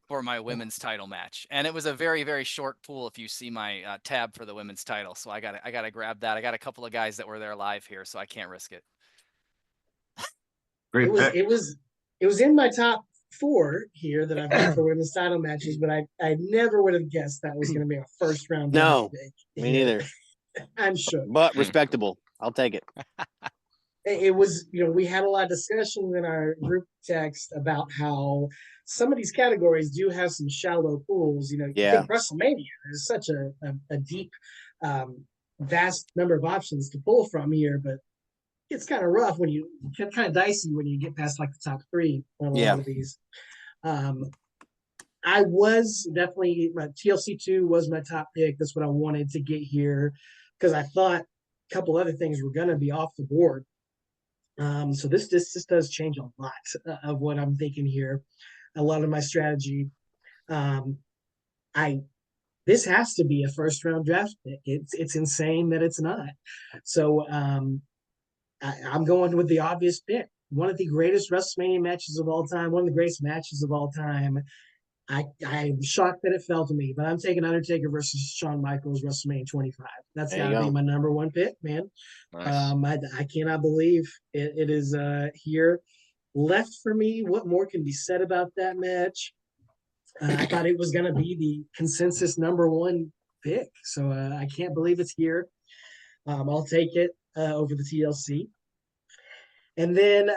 for my women's title match. And it was a very, very short pool if you see my tab for the women's title. So I got to grab that. I got a couple of guys that were there live here, so I can't risk it. Great pick. It was in my top 4 here that I've got for women's title matches, but I never would have guessed that was going to be a first round. No, pick. me neither. I'm sure. But respectable. I'll take it. It was, we had a lot of discussion in our group text about how some of these categories do have some shallow pools. You think WrestleMania is such a deep, vast number of options to pull from here, but it's kind of rough when you kind of dicey when you get past like the top 3 on a lot of these. I was definitely, my TLC 2 was my top pick. That's what I wanted to get here because I thought a couple other things were going to be off the board. So this does change a lot of what I'm thinking here. A lot of my strategy. This has to be a first round draft pick. It's insane that it's not. So I'm going with the obvious pick. One of the greatest WrestleMania matches of all time. One of the greatest matches of all time. I'm shocked that it fell to me, but I'm taking Undertaker versus Shawn Michaels WrestleMania 25. That's got to be my number 1 pick, man. Nice. I cannot believe it is here. Left for me, what more can be said about that match? I thought it was going to be the consensus number 1 pick, so I can't believe it's here. I'll take it over the TLC. And then,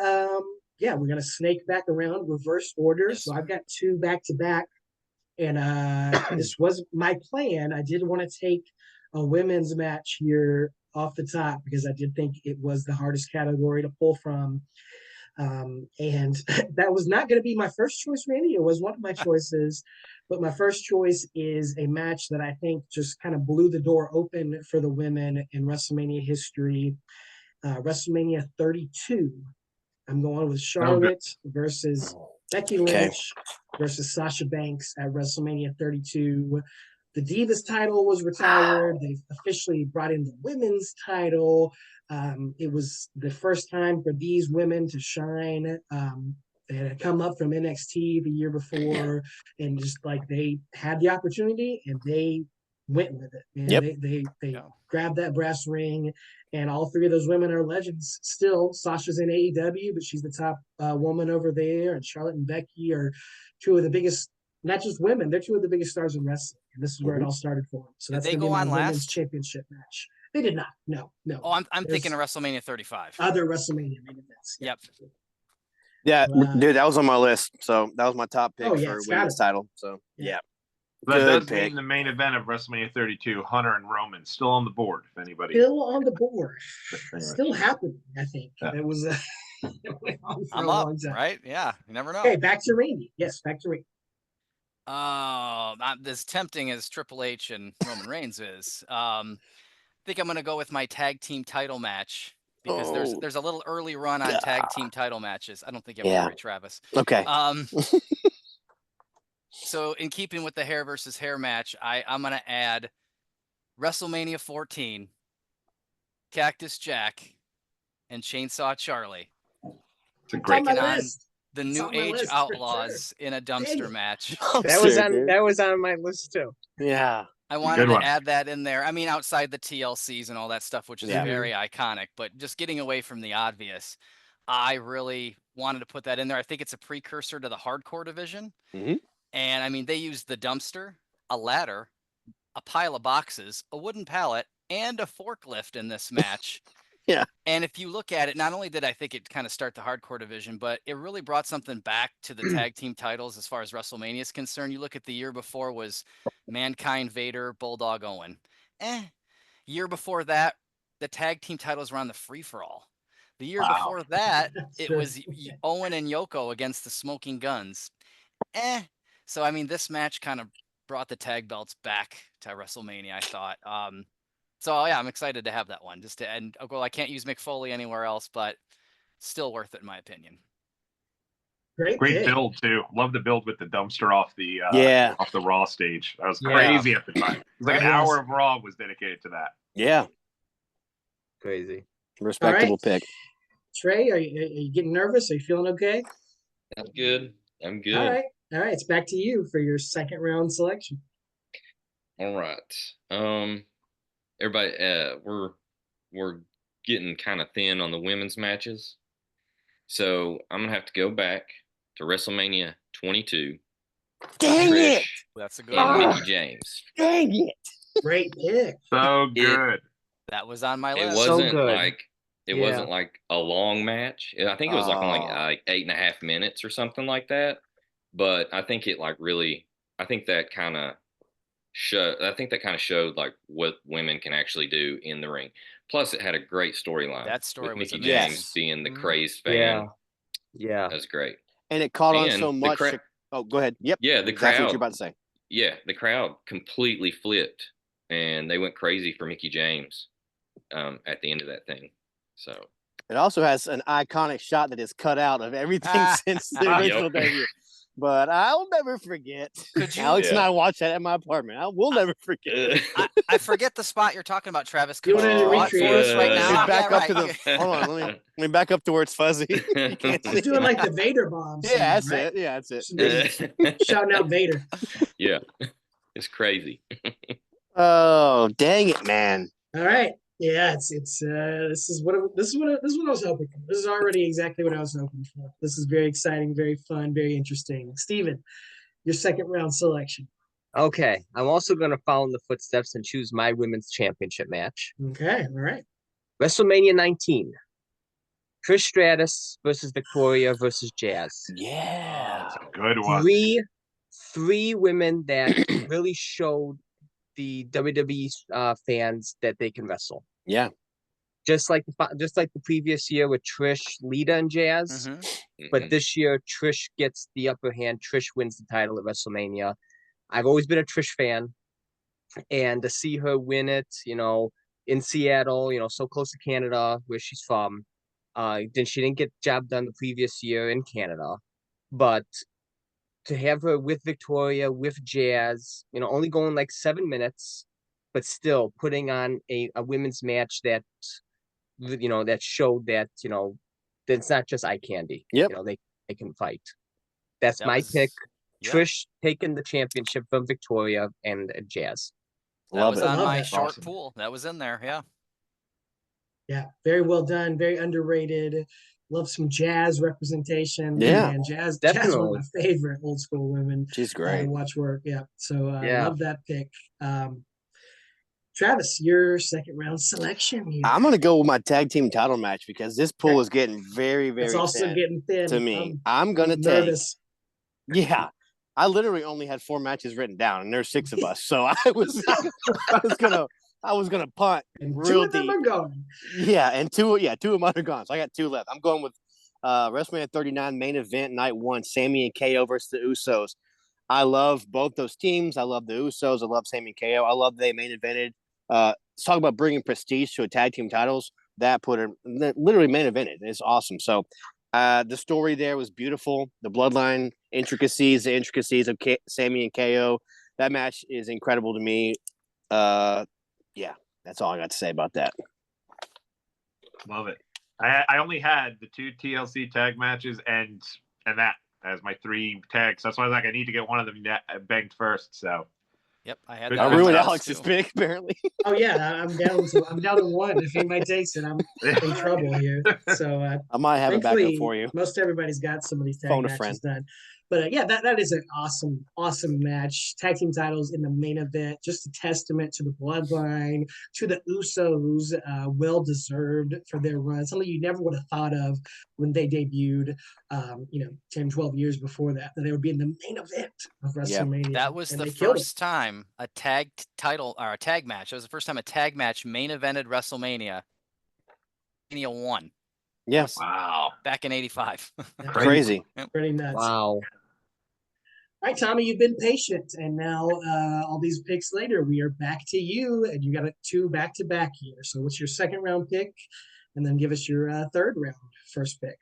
we're going to snake back around reverse order. Yes, so I've got 2 back-to-back, and this was my plan. I did want to take a women's match here off the top because I did think it was the hardest category to pull from. And that was not going to be my first choice, Randy. It was one of my choices, but my first choice is a match that I think just kind of blew the door open for the women in WrestleMania history. WrestleMania 32. I'm going with Charlotte versus Becky Lynch versus Sasha Banks at WrestleMania 32. The Divas title was retired. They officially brought in the women's title. It was the first time for these women to shine. They had come up from NXT the year before, and just like they had the opportunity and they went with it. And Yep. they grabbed that brass ring, and all three of those women are legends still. Sasha's in AEW, but she's the top woman over there, and Charlotte and Becky are two of the biggest, not just women, they're two of the biggest stars in wrestling. And this is where it all started for them. So Did that's they going to go be my on women's last? championship match. They did not. No. Oh, I'm thinking of WrestleMania 35. Other WrestleMania main events. Yep. Yeah, Wow. dude, that was on my list. So that was my top pick Oh, yeah, for it's women's gotta title. So yeah. That Good does pick. mean the main event of WrestleMania 32, Hunter and Roman, still on the board. If anybody, Still on the board. Still happening, I think. Yeah. It was it went on for I'm a up, long time. right? Yeah, you never know. Okay, back to Randy. Yes, back to Randy. As tempting as Triple H and Roman Reigns is, I think I'm going to go with my tag team title match because there's a little early run on tag team title matches. I don't think you have to worry, Travis. Okay. So in keeping with the hair versus hair match, I'm going to add WrestleMania 14, Cactus Jack, and Chainsaw Charlie it's a great. taking on the It's New on my Age list, for Outlaws in a dumpster it. match. That was on my list too. Yeah. I wanted Good to one. add that in there. I mean, outside the TLCs and all that stuff, which is Yeah. very iconic, but just getting away from the obvious, I really wanted to put that in there. I think it's a precursor to the hardcore division. Mhm. And I mean, they used the dumpster, a ladder, a pile of boxes, a wooden pallet, and a forklift in this match. Yeah. And if you look at it, not only did I think it kind of start the hardcore division, but it really brought something back to the tag team titles as far as WrestleMania is concerned. You look at the year before was Mankind, Vader, Bulldog, Owen. Year before that, the tag team titles were on the free-for-all. The year before that, it was Owen and Yoko against the Smoking Guns. So, I mean, this match kind of brought the tag belts back to WrestleMania, I thought. So, yeah, I'm excited to have that one. I can't use Mick Foley anywhere else, but still worth it in my opinion. Great Great build too. Love the build with the dumpster off the Raw stage. That was crazy at the time. It was like an hour of Raw was dedicated to that. Yeah. Crazy. Respectable pick. Trey, are you getting nervous? Are you feeling okay? I'm good. I'm good. All right. It's back to you for your second round selection. All right. Everybody, we're getting kind of thin on the women's matches, so I'm gonna have to go back to WrestleMania 22. Dang Trish it! That's a good and one. Mickie James. Dang it! Great pick. So good. That was on my It list. wasn't good. like wasn't like a long match. I think it was like only Oh. like 8.5 minutes or something like that. But I think it like really. I think that kind of showed like what women can actually do in the ring. Plus, it had a great storyline. That story with was Mickie amazing. James being the Mhm. crazed fan. Yeah. That was great. And it caught on And so the much. cra- Go ahead. Yep. Yeah, the Exactly what crowd. you're about to say. Yeah, the crowd completely flipped, and they went crazy for Mickie James at the end of that thing. So It also has an iconic shot that is cut out of everything since the original debut. But I'll never forget. Could you- Alex and I watched that at my apartment. We'll never forget. I forget the spot you're talking about, Travis. You Could wanna you draw it recreate for us it? right Let now? me Let me back Yeah, up to right. the. Hold on. Let me back up to where it's fuzzy. You can't I was doing like the Vader bomb. Yeah, scene, that's right? it. Yeah, that's it. Shouting out Vader. Yeah, it's crazy. Oh, dang it, man. All right. Yeah, this is what I was hoping for. This is already exactly what I was hoping for. This is very exciting, very fun, very interesting. Steven, your second round selection. Okay. I'm also going to follow in the footsteps and choose my women's championship match. Okay, all right. WrestleMania 19. Trish Stratus versus Victoria versus Jazz. Yeah. That's a good one. Three women that really showed the WWE fans that they can wrestle. Yeah. just like the previous year with Trish, Lita, and Jazz. Mhm. But Mhm. this year, Trish gets the upper hand. Trish wins the title at WrestleMania. I've always been a Trish fan, and to see her win it, in Seattle, so close to Canada, where she's from. Then she didn't get the job done the previous year in Canada, but to have her with Victoria, with Jazz, only going like 7 minutes, but still putting on a women's match that that showed that that it's not just eye candy. Yep. They can fight. That's That my pick. was yeah. Trish taking the championship from Victoria and Jazz. That Love was it. I on love my that. short Awesome. pool. That was in there. Yeah. Yeah, very well done. Very underrated. Love some Jazz representation. Yeah, And Jazz, one of definitely. my favorite old school women. She's To great. watch work. Yeah. So Yeah. love that pick. Travis, your second round selection here. I'm gonna go with my tag team title match because this pool is getting very, It's very also thin getting thin to me. I'm gonna take. nervous. Yeah, I literally only had 4 matches written down, and there's 6 of us, so I was gonna punt And real two of them deep. are gone. Yeah, and 2 of mine are gone, so I got 2 left. I'm going with WrestleMania 39 main event night 1, Sammy and KO versus the Usos. I love both those teams. I love the Usos. I love Sammy and KO. I love they main evented. Let's talk about bringing prestige to a tag team titles. That put it literally main evented. It's awesome. So the story there was beautiful. The bloodline intricacies, the intricacies of Sammy and KO. That match is incredible to me. Yeah, that's all I got to say about that. Love it. I only had the 2 TLC tag matches and that as my 3 tags. That's why I was like, I need to get one of them banked first. So Yep. I had Good that I job, ruined Travis, Alex's pick, apparently. Oh yeah, I'm down to 1. If anybody takes it, I'm in trouble here. So I might have a backup thankfully, for you. most everybody's got some of these tag Phone a matches friend. done. But yeah, that is an awesome match. Tag team titles in the main event, just a testament to the bloodline, to the Usos, well deserved for their run. Something you never would have thought of when they debuted, 10, 12 years before that they would be in the main event of WrestleMania. That was and the they killed it. first time a tag title or a tag match. It was the first time a tag match main evented WrestleMania. Mania 1. Yes. wow. Back in '85. Crazy. Pretty nuts. Wow. All right, Tommy, you've been patient, and now all these picks later, we are back to you, and you got 2 back-to-back here. So what's your second round pick? And then give us your third round first pick.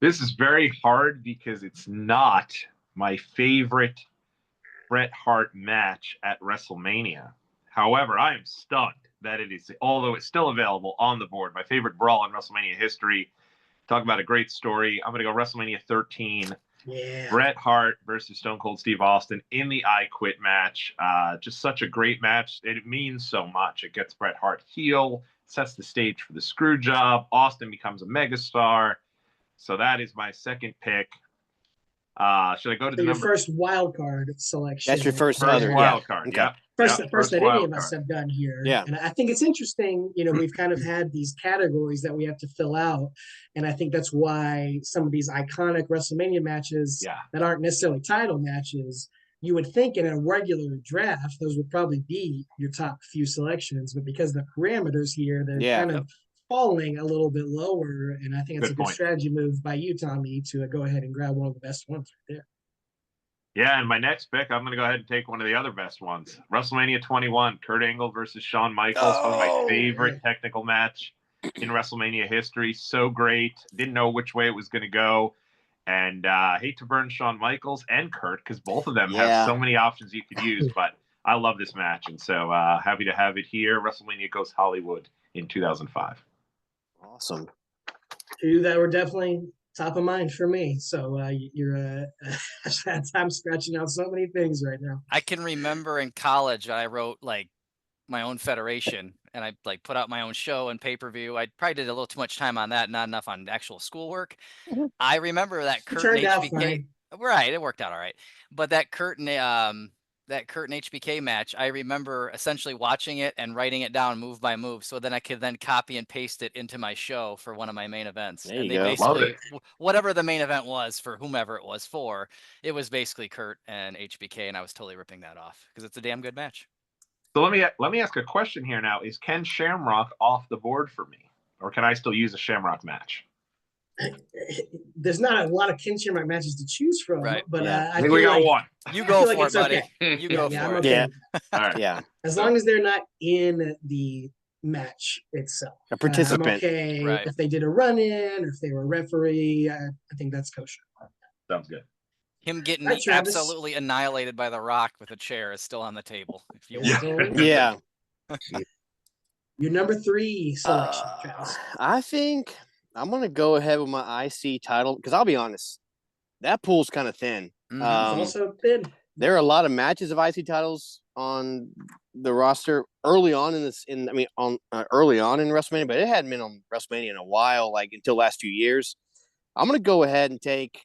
This is very hard because it's not my favorite Bret Hart match at WrestleMania. However, I am stunned that it is, although it's still available on the board, my favorite brawl in WrestleMania history. Talk about a great story. I'm going to go WrestleMania 13. Yeah. Bret Hart versus Stone Cold Steve Austin in the I Quit match. Just such a great match. It means so much. It gets Bret Hart heel, sets the stage for the screw job. Austin becomes a megastar. So that is my second pick. Should I go to So the your number? first wild card selection. That's your first First other wild card. Okay. Yeah. First, Yeah, first that wild any of us card. have done here. Yeah. And I think it's interesting, we've kind of had these categories that we have to fill out. And I think that's why some of these iconic WrestleMania matches Yeah. that aren't necessarily title matches, you would think in a regular draft, those would probably be your top few selections. But because the parameters here, they're Yeah. kind of falling a little bit lower. And I think it's Good a good point. strategy move by you, Tommy, to go ahead and grab one of the best ones right there. Yeah, and my next pick, I'm going to go ahead and take one of the other best ones. WrestleMania 21, Kurt Angle versus Shawn Michaels. One of my favorite technical match in WrestleMania history. So great. Didn't know which way it was going to go. And hate to burn Shawn Michaels and Kurt because both of them have so many options you could use. But I love this match. And so happy to have it here. WrestleMania Goes Hollywood in 2005. Awesome. 2 that were definitely top of mind for me. So you're I'm scratching out so many things right now. I can remember in college I wrote like my own federation and I like put out my own show and pay-per-view. I probably did a little too much time on that, not enough on actual schoolwork. I remember that Kurt and Turned out HBK. fine. Right, it worked out all right. But that Kurt and HBK match, I remember essentially watching it and writing it down move by move, so then I could then copy and paste it into my show for one of my main events. There And you they go. Love basically, it. whatever the main event was for whomever it was for, it was basically Kurt and HBK, and I was totally ripping that off because it's a damn good match. So let me ask a question here now. Is Ken Shamrock off the board for me, or can I still use a Shamrock match? There's not a lot of Ken Shamrock matches to choose from, Right. but Yeah. I I think feel we got like one. You I go feel like for it, it's buddy. okay. You Yeah, go yeah, for I'm it. okay. Yeah. with that. All right. Yeah. As long as they're not in the match itself. A I'm participant. okay Right. if they did a run-in, or if they were a referee. I think that's kosher. Sounds good. Him getting Right, Travis. absolutely annihilated by The Rock with a chair is still on the table. If you It's want. still Yeah. your number 3 selection, Travis. I think I'm gonna go ahead with my IC title because I'll be honest, that pool's kind of thin. Mhm. It's also thin. There are a lot of matches of IC titles on the roster early on early on in WrestleMania, but it hadn't been on WrestleMania in a while, like until last few years. I'm gonna go ahead and take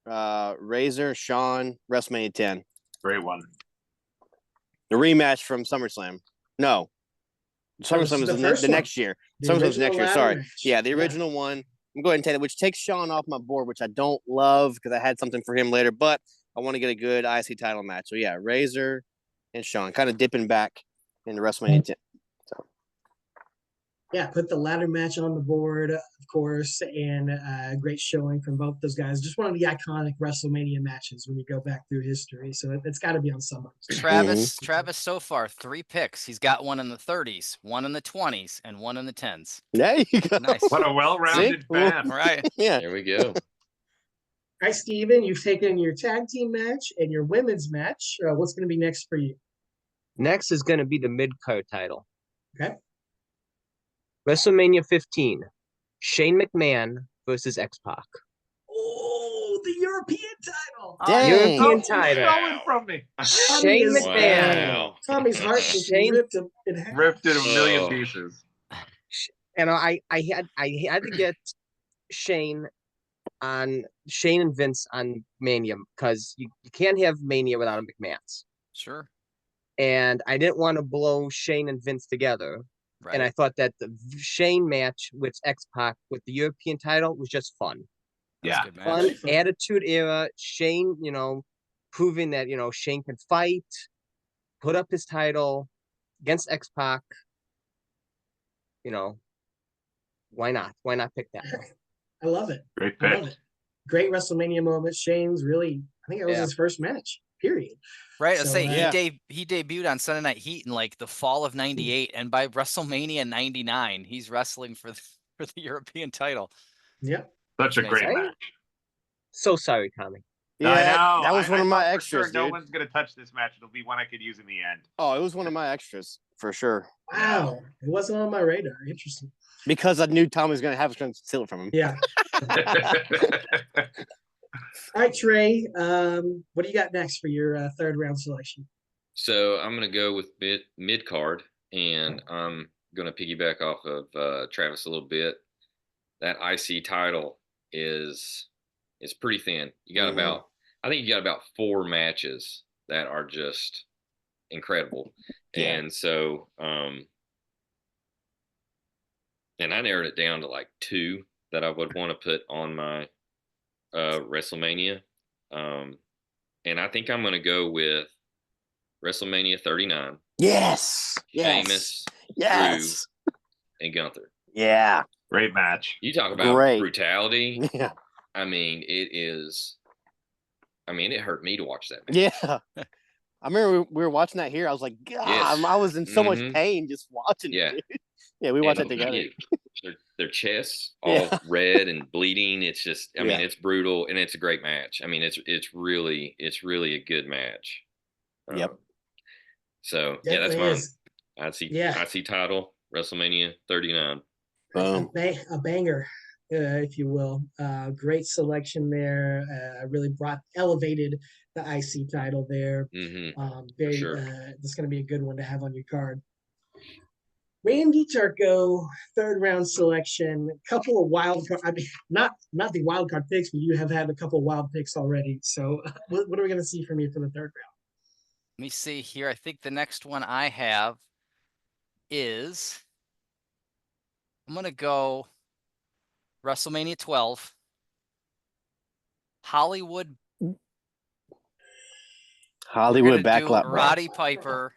Razor Shawn WrestleMania 10, Great one. the rematch from SummerSlam. No, SummerSlam was the the first one. next year. The SummerSlam was original next year. ladder Sorry, match. yeah, the original one. I'm going to take it, which takes Shawn off my board, which I don't love because I had something for him later, but I want to get a good IC title match. So yeah, Razor and Shawn, kind of dipping back into WrestleMania 10. So Yeah, put the ladder match on the board, of course, and a great showing from both those guys. Just one of the iconic WrestleMania matches when you go back through history. So it's got to be on somebody's. Travis so far 3 picks. He's got one in the 30s, one in the 20s, and one in the 10s. there you go. Nice. What a well-rounded See? fan. Right. Yeah. There we go. All right, Steven, you've taken your tag team match and your women's match. What's going to be next for you? Next is going to be the mid-card title. Okay. WrestleMania 15. Shane McMahon versus X-Pac. Oh, the European title. Dang. European He's title. stolen from me. Shane is- McMahon. Wow. Tommy's heart just Shane- ripped in half. Ripped in a million Oh. pieces. And I had to get Shane and Vince on Mania because you can't have Mania without a McMahon's. Sure. And I didn't want to blow Shane and Vince together. Right. And I thought that the Shane match with X-Pac with the European title was just fun. That's Yeah. a good match. Fun, Very fun. attitude era. Shane, proving that, Shane can fight, put up his title against X-Pac. Why not? Why not pick that one? I love it. Great I pick. love it. Great WrestleMania moment. Shane's really, I think it was Yeah. his first match, period. Right. I So, say yeah. he debuted on Sunday Night Heat in like the fall of '98, and by WrestleMania '99, he's wrestling for the European title. Yep. Such a great Right? match. So sorry, Tommy. Yeah, I know. that was one I of my thought for sure extras, no dude. one's going to touch this match. It'll be one I could use in the end. Oh, it was one of my extras for sure Wow. It wasn't on my radar. Interesting. because I knew Tom was going to steal it from him. Yeah. All right, Trey. What do you got next for your third round selection? So I'm gonna go with mid card, and I'm gonna piggyback off of Travis a little bit. That IC title is pretty thin. You got Mhm. I think you got about 4 matches that are just incredible, Yeah. and so and I narrowed it down to like 2 that I would want to put on my WrestleMania, and I think I'm gonna go with WrestleMania 39, Yes. Yes. Sheamus, Yes. and Gunther. Yeah. Great match. You talk about Great. brutality. Yeah. I mean, it hurt me to watch that match. Yeah. I remember we were watching that here. I was like, God, Yes. I was in so much Mhm. pain just watching Yeah. it. Dude. Yeah, we watched And that together. their chests all Yeah. red and bleeding. It's just, I mean, Yeah. it's brutal and it's a great match. I mean, it's really a good match. Yep. So yeah, that's Definitely mine. is. I see title WrestleMania 39. Boom. A banger, if you will. Great selection there. Really elevated the IC title there. Mm-hmm. Very. sure. That's going to be a good one to have on your card. Randy Turco, third round selection. Couple of wild card. I mean, not the wild card picks, but you have had a couple of wild picks already. So, what are we going to see from you for the third round? Let me see here. I think the next one I have is I'm gonna go WrestleMania 12. Hollywood Hollywood we're gonna do backlot. Roddy Piper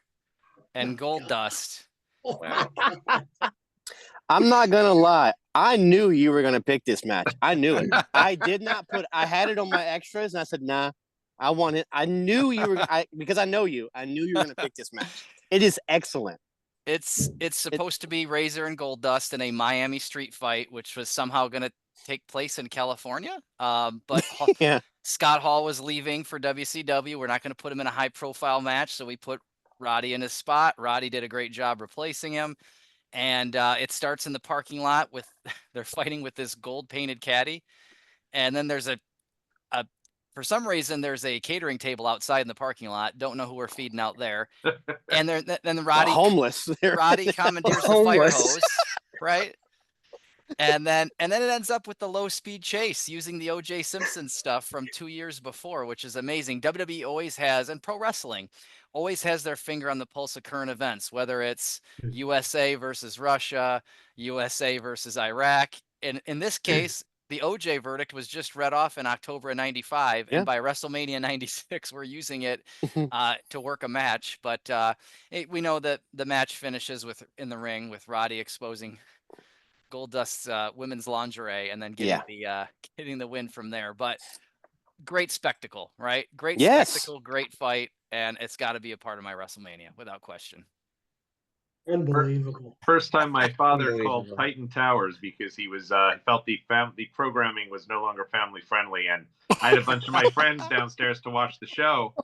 and Gold Dust. Wow. I'm not gonna lie. I knew you were gonna pick this match. I knew it. I did not put. I had it on my extras, and I said, "Nah, I want it." I knew you were. Because I know you. I knew you were gonna pick this match. It is excellent. It's supposed to be Razor and Gold Dust in a Miami street fight, which was somehow going to take place in California. But Yeah. Scott Hall was leaving for WCW. We're not going to put him in a high-profile match, so we put Roddy in his spot. Roddy did a great job replacing him, and it starts in the parking lot with they're fighting with this gold-painted caddy, and then there's a for some reason there's a catering table outside in the parking lot. Don't know who we're feeding out there. And then The Roddy homeless. Roddy commandeers the fire hose, right? And then it ends up with the low speed chase using the OJ Simpson stuff from 2 years before, which is amazing. WWE always has, and pro wrestling always has their finger on the pulse of current events, whether it's USA versus Russia, USA versus Iraq. And in this case, the OJ verdict was just read off in October of '95, Yeah. and by WrestleMania '96, we're using it to work a match. But we know that the match finishes with in the ring with Roddy exposing Goldust's women's lingerie and then getting the win from there. But great spectacle, right? Great spectacle, great fight, and it's got to be a part of my WrestleMania without question. Unbelievable. First time my father called Unbelievable. Titan Towers because he was felt the programming was no longer family friendly, and I had a bunch of my friends downstairs to watch the show.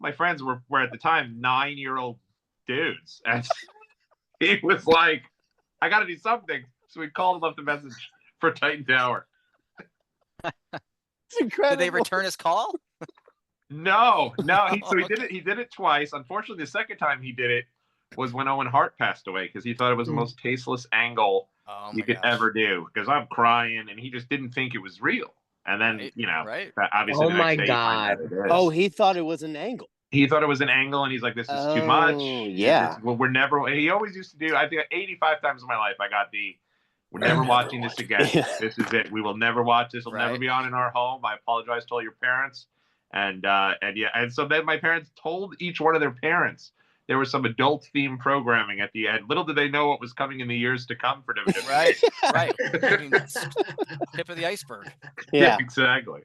My friends were at the time 9-year-old dudes, and he was like, "I got to do something." So we called and left a message for Titan Tower. It's incredible. Did they return his call? No. So he did it twice. Unfortunately, the second time he did it was when Owen Hart passed away because he thought it was the most tasteless angle you could ever do. Because I'm crying, and he just didn't think it was real. And then obviously, Oh the my next day you find out it is. Oh, he thought it was an angle. He thought it was an angle, and he's like, "This is too much." Yeah. We're never. He always used to do. I think 85 times in my life, I got the. We're never watching this again. This is it. We will never watch this. Will never be on in our home. I apologize to all your parents. And so then my parents told each one of their parents there was some adult themed programming at the end. Little did they know what was coming in the years to come for WWE. Right. I mean, that's tip of the iceberg. Yeah, exactly.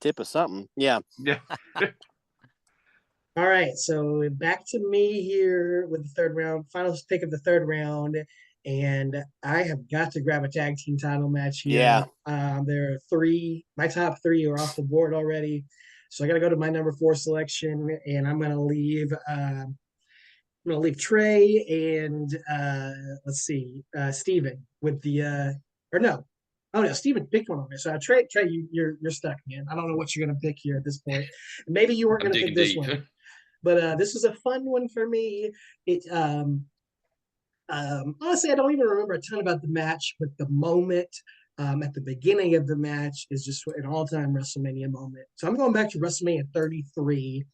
Tip of something. Yeah. Yeah. All right, so back to me here with the third round, final pick of the third round, and I have got to grab a tag team title match here. Yeah. There are three. My top three are off the board already, so I got to go to my number 4 selection, and I'm going to leave. Trey and let's see, Steven with the or no. Oh no, Steven picked one of them. So Trey, you're stuck, man. I don't know what you're gonna pick here at this point. Maybe you weren't I'm gonna pick digging this deep. one. But this is a fun one for me. It honestly, I don't even remember a ton about the match, but the moment at the beginning of the match is just an all-time WrestleMania moment. So I'm going back to WrestleMania 33.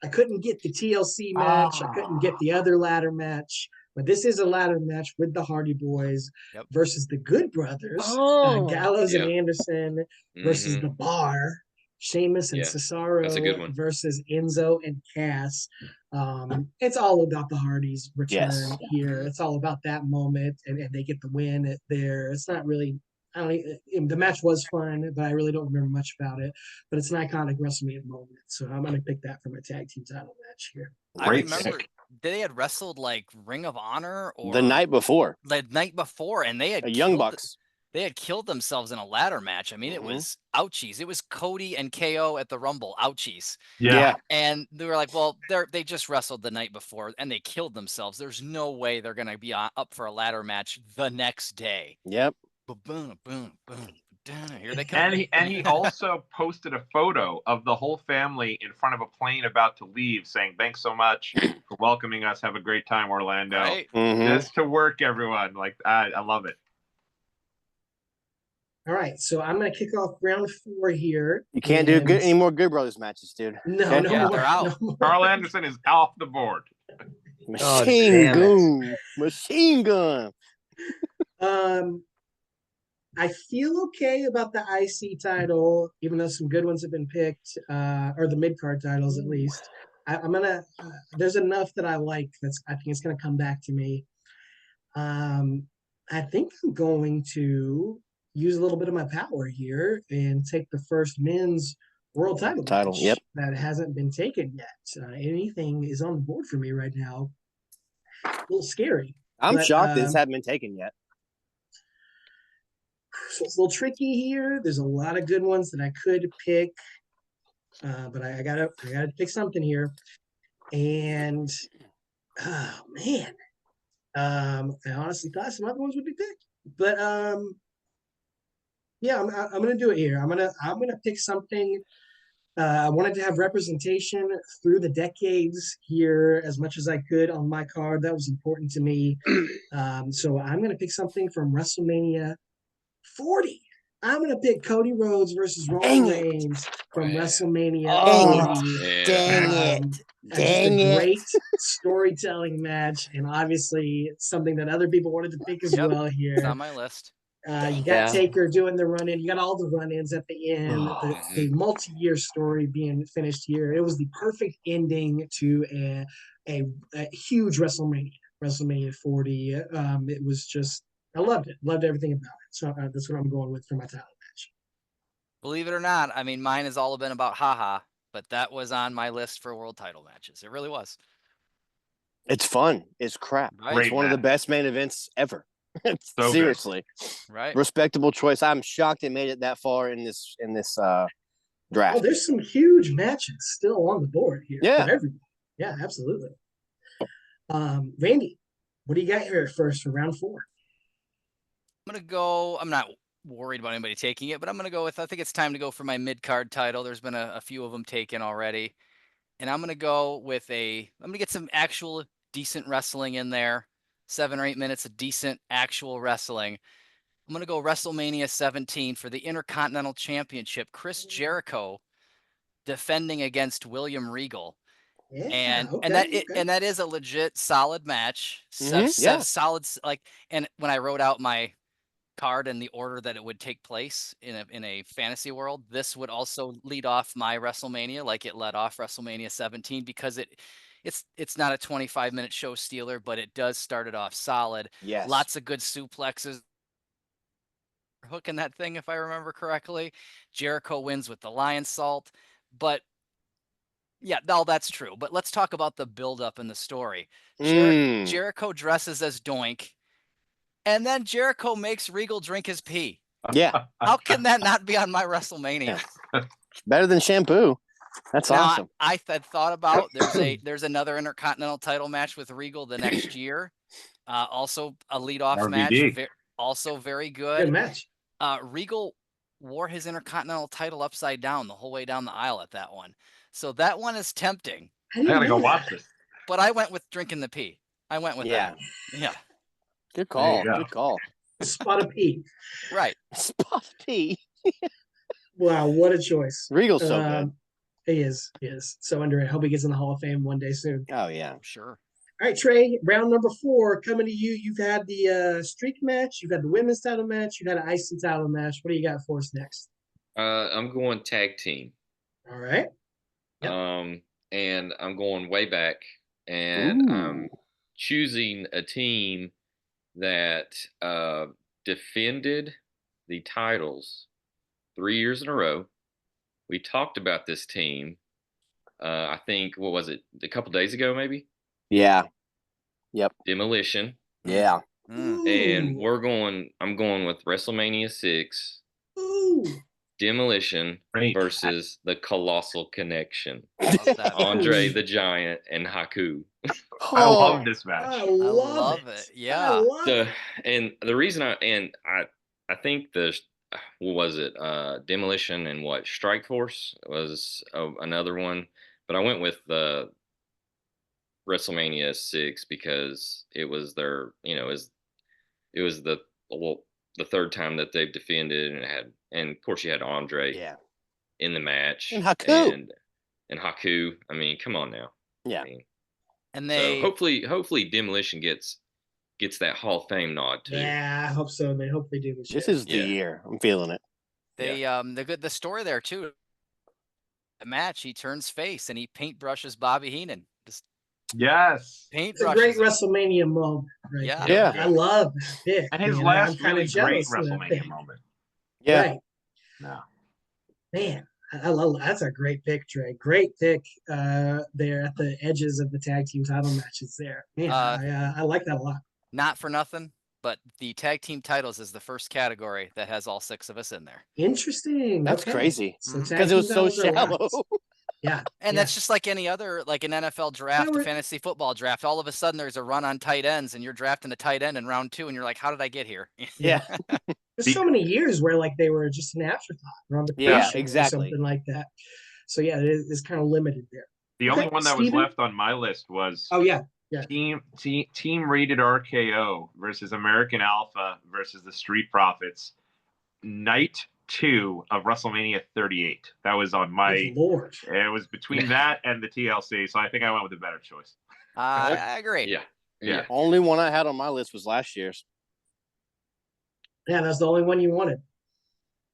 I couldn't get the TLC match. I couldn't get the other ladder match. But this is a ladder match with the Hardy Boys versus the Good Brothers, Gallows and Anderson versus the Bar, Sheamus and Cesaro that's a good one. versus Enzo and Cass. It's all about the Hardys' return here. It's all about that moment, and they get the win there. It's not really. The match was fun, but I really don't remember much about it. But it's an iconic WrestleMania moment, so I'm going to pick that for my tag team title match here. I remember they had wrestled like Ring of Honor or the night before, and they had Young Bucks. They had killed themselves in a ladder match. I mean, it was ouchies. It was Cody and KO at the Rumble, ouchies. Yeah. And they were like, well, they just wrestled the night before and they killed themselves. There's no way they're going to be up for a ladder match the next day. Yep. Boom, boom, boom. Here they come. And he also posted a photo of the whole family in front of a plane about to leave, saying, "Thanks so much for welcoming us. Have a great time, Orlando." Right? Just to work, everyone. Like I love it. All right, so I'm going to kick off round 4 here. You can't do any more Good Brothers matches, dude. No, okay? no more. They're out. No more. Carl Anderson is off the board. Machine gun. I feel okay about the IC title, even though some good ones have been picked, or the mid-card titles at least. I'm gonna. There's enough that I like. I think it's gonna come back to me. I think I'm going to use a little bit of my power here and take the first men's world title match Yep. that hasn't been taken yet. Anything is on the board for me right now. A little scary. I'm but, shocked this hasn't been taken yet. So it's a little tricky here. There's a lot of good ones that I could pick, but I gotta pick something here. And oh man, I honestly thought some other ones would be picked, but yeah, I'm gonna do it here. I'm gonna pick something. I wanted to have representation through the decades here as much as I could on my card. That was important to me. So I'm gonna pick something from WrestleMania 40. I'm gonna pick Cody Rhodes versus Roman Reigns from Yeah. WrestleMania 40. Yeah. Dang it. Just a Dang it. great storytelling match, and obviously something that other people wanted to pick as Yep. well It's here. on my list. You got Yeah. Taker doing the run in. You got all the run ins at the end. The multi-year story being finished here. It was the perfect ending to a huge WrestleMania 40. It was just, I loved it. Loved everything about it. So that's what I'm going with for my title match. Believe it or not, I mean, mine has all been about haha, but that was on my list for world title matches. It really was. It's fun. It's crap. Right. It's one of the match. best main events ever. So Seriously. Right. Respectable choice. I'm shocked it made it that far in this draft. Oh, there's some huge matches still on the board here Yeah. for everybody. Yeah, absolutely. Randy, what do you got here first for round 4? I'm not worried about anybody taking it, but I'm going to go with, I think it's time to go for my mid-card title. There's been a few of them taken already. And I'm going to go with I'm going to get some actual decent wrestling in there. 7 or 8 minutes of decent actual wrestling. I'm going to go WrestleMania 17 for the Intercontinental Championship. Chris Jericho defending against William Regal. Yeah, And that is a legit solid match. Yeah. Solid, like, and when I wrote out my card in the order that it would take place in a fantasy world, this would also lead off my WrestleMania, like it led off WrestleMania 17, because it's not a 25-minute show stealer, but it does start it off solid. Yes. Lots of good suplexes. Hooking that thing, if I remember correctly. Jericho wins with the lion salt, but yeah, no, that's true. But let's talk about the buildup in the story. Jericho dresses as Doink, and then Jericho makes Regal drink his pee. Yeah. How can that not be on my WrestleMania? Better than shampoo. That's Now, awesome. I had thought about there's another Intercontinental title match with Regal the next year. Also a leadoff match. Also very good good. match. Regal wore his Intercontinental title upside down the whole way down the aisle at that one. So that one is tempting. I gotta go watch this. But I went with drinking the pee. I went with that. Yeah. Good call. There you go. Good call. Spot of pee. Right. Spot P. Wow, what a choice. Regal's so good. He is so underrated. Hope he gets in the Hall of Fame one day soon. Oh yeah. Sure. All right, Trey, round number 4 coming to you. You've had the streak match, you've had the women's title match, you've had an IC title match. What do you got for us next? I'm going tag team. All right. Yep. And I'm going way back, and I'm Ooh. choosing a team that defended the titles 3 years in a row. We talked about this team. I think, what was it, a couple days ago, maybe? Yeah. Yep. Demolition. Yeah. And I'm going with WrestleMania 6. Ooh. Demolition Great. versus the Colossal Connection. Love that Andre match. the Giant and Haku. I love this match. I I love, love it. it. Yeah. And the reason I think what was it? Demolition and what? Strike Force was another one, but I went with the WrestleMania 6 because it was their, it was the third time that they've defended, and of course you had Andre in the match And Haku. and Haku. I mean, come on now. Yeah. I mean, And so hopefully Demolition gets that Hall of Fame nod too. Yeah, I hope so, man. Hope they do this This year. is the year. I'm feeling it. the story there too. match, he turns face and he paintbrushes Bobby Heenan. Just Yes. It's a great paintbrushes him. WrestleMania moment. Right Yeah. there. Yeah. I love that pick. And his man. last I'm kind really of great jealous of that WrestleMania pick. moment. Yeah. Right. No. Man, I love that's a great pick, Trey. Great pick there at the edges of the tag team title matches there. Man, I like that a lot. Not for nothing, but the tag team titles is the first category that has all 6 of us in there. Interesting. That's Okay. crazy. So Mhm. tag Because it was team so titles are locked. shallow. Yeah. And yeah. that's just like any other, like an NFL draft, we're- a fantasy football draft. All of a sudden, there's a run on tight ends, and you're drafting a tight end in round 2, and you're like, "How did I get here?" Yeah. There's so many years where like they were just an afterthought or on the Yeah, pre-show or exactly. something like that. So yeah, it's kind of limited there. The Okay, only one that was Steven? left on my list was Oh yeah, Team Rated RKO versus American Alpha versus the Street Profits. Night 2 of WrestleMania 38. That was on my. Good Lord. It was between that and the TLC, so I think I went with a better choice. I agree. Yeah. Yeah. Yeah. Only one I had on my list was last year's. Yeah, that's the only one you wanted.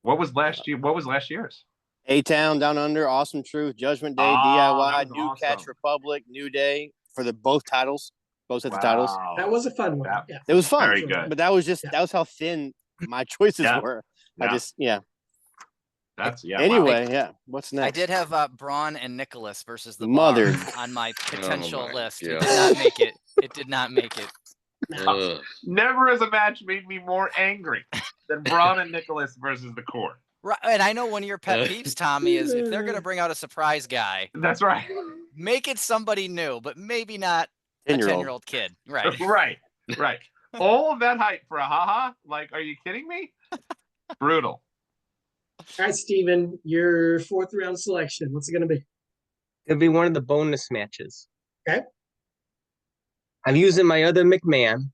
What was last year? What was last year's? A-Town, Down Under, Awesome Truth, Judgment Day, Oh, DIY, that was New Catch awesome. Republic, New Day for the both titles, both sets of titles. Wow. That was a fun one. That- Yeah. It was fun, Very good. but that was Yeah. that was how thin my choices Yeah. were. Yeah. That's wow. Anyway, yeah. What's next? I did have Braun and Nicholas versus the Mother. Bar on my potential my list. It God. did not make it. It did not make it. Ugh. Never has a match made me more angry than Braun and Nicholas versus the Core. Right, and I know one of your pet peeves, Tommy, is if they're gonna bring out a surprise guy, That's right. make it somebody new, but maybe not a 10-year-old. 10-year-old kid. Right. Right. All of that hype for a haha? Like, are you kidding me? Brutal. All right, Steven, your 4th round selection. What's it going to be? It'll be one of the bonus matches. Okay. I'm using my other McMahon,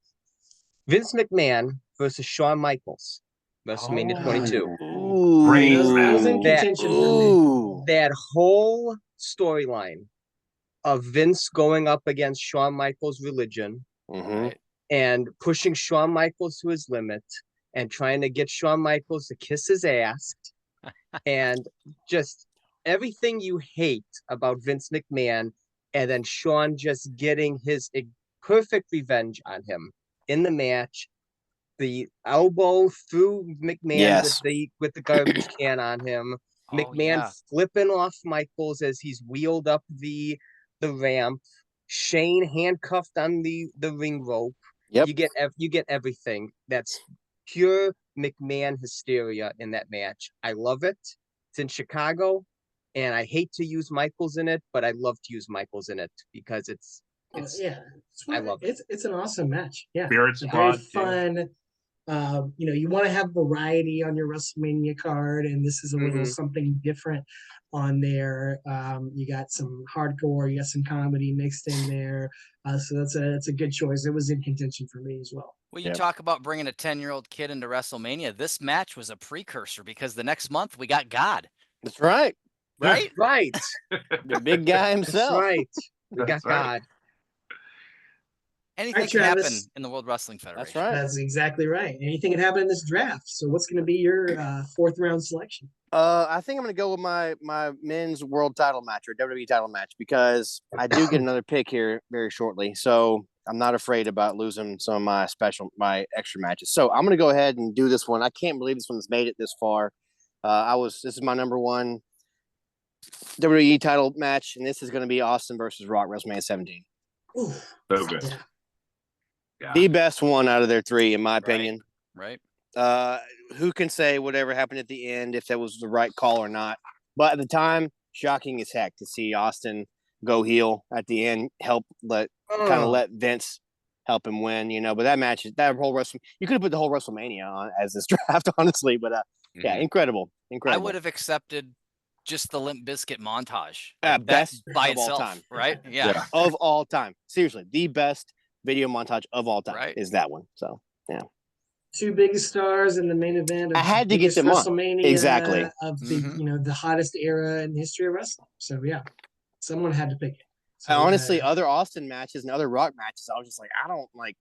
Vince McMahon versus Shawn Michaels, WrestleMania Oh. 22. Ooh. Great That was in That- contention for me. Ooh. That whole storyline of Vince going up against Shawn Michaels' religion Mhm. and pushing Shawn Michaels to his limit and trying to get Shawn Michaels to kiss his ass and just everything you hate about Vince McMahon, and then Shawn just getting his perfect revenge on him in the match. The elbow through McMahon Yes. with the garbage can on him. Oh, McMahon yeah. flipping off Michaels as he's wheeled up the ramp. Shane handcuffed on the ring rope. Yep. You get everything. That's pure McMahon hysteria in that match. I love it. It's in Chicago, and I hate to use Michaels in it, but I love to use Michaels in it because it's Yeah, I love it. It's an awesome match. Yeah, Spirit it's very Squad, too. fun. You want to have variety on your WrestleMania card, and this is a little Mhm. something different on there. You got some hardcore, you got some comedy mixed in there, so that's a good choice. It was in contention for me as well. Well, you Yep. talk about bringing a 10-year-old kid into WrestleMania. This match was a precursor because the next month we got God, That's right. right? right. The big guy That's himself. right. We got That's right. God. Anything Right, can happen Travis. in the World Wrestling Federation. That's right. That's exactly right. Anything can happen in this draft. So, what's going to be your 4th round selection? I think I'm going to go with my men's world title match or WWE title match because I do get another pick here very shortly. So I'm not afraid about losing some of my extra matches. So I'm going to go ahead and do this one. I can't believe this one's made it this far. This is my number 1 WWE title match, and this is going to be Austin versus Rock, WrestleMania 17. Ooh, So good. yeah. Yeah. The best one out of their 3, in my Right. opinion. Right. Who can say whatever happened at the end, if that was the right call or not? But at the time, shocking as heck to see Austin go heel at the end, kind of let Vince help him win, But that match, that whole you could have put the whole WrestleMania on as this draft, honestly. But yeah, Mhm. incredible. I would have accepted just the Limp Bizkit montage. That Best by of all itself, time. right? Yeah. Of all time. Seriously, the best video montage of all time Right. is that one. So, 2 biggest stars in the main event of I had to the get biggest them on. WrestleMania Exactly. of the Mhm. the hottest era in the history of wrestling. So yeah, someone had to pick it. So, honestly, other Austin matches and other Rock matches, I was just like, I don't like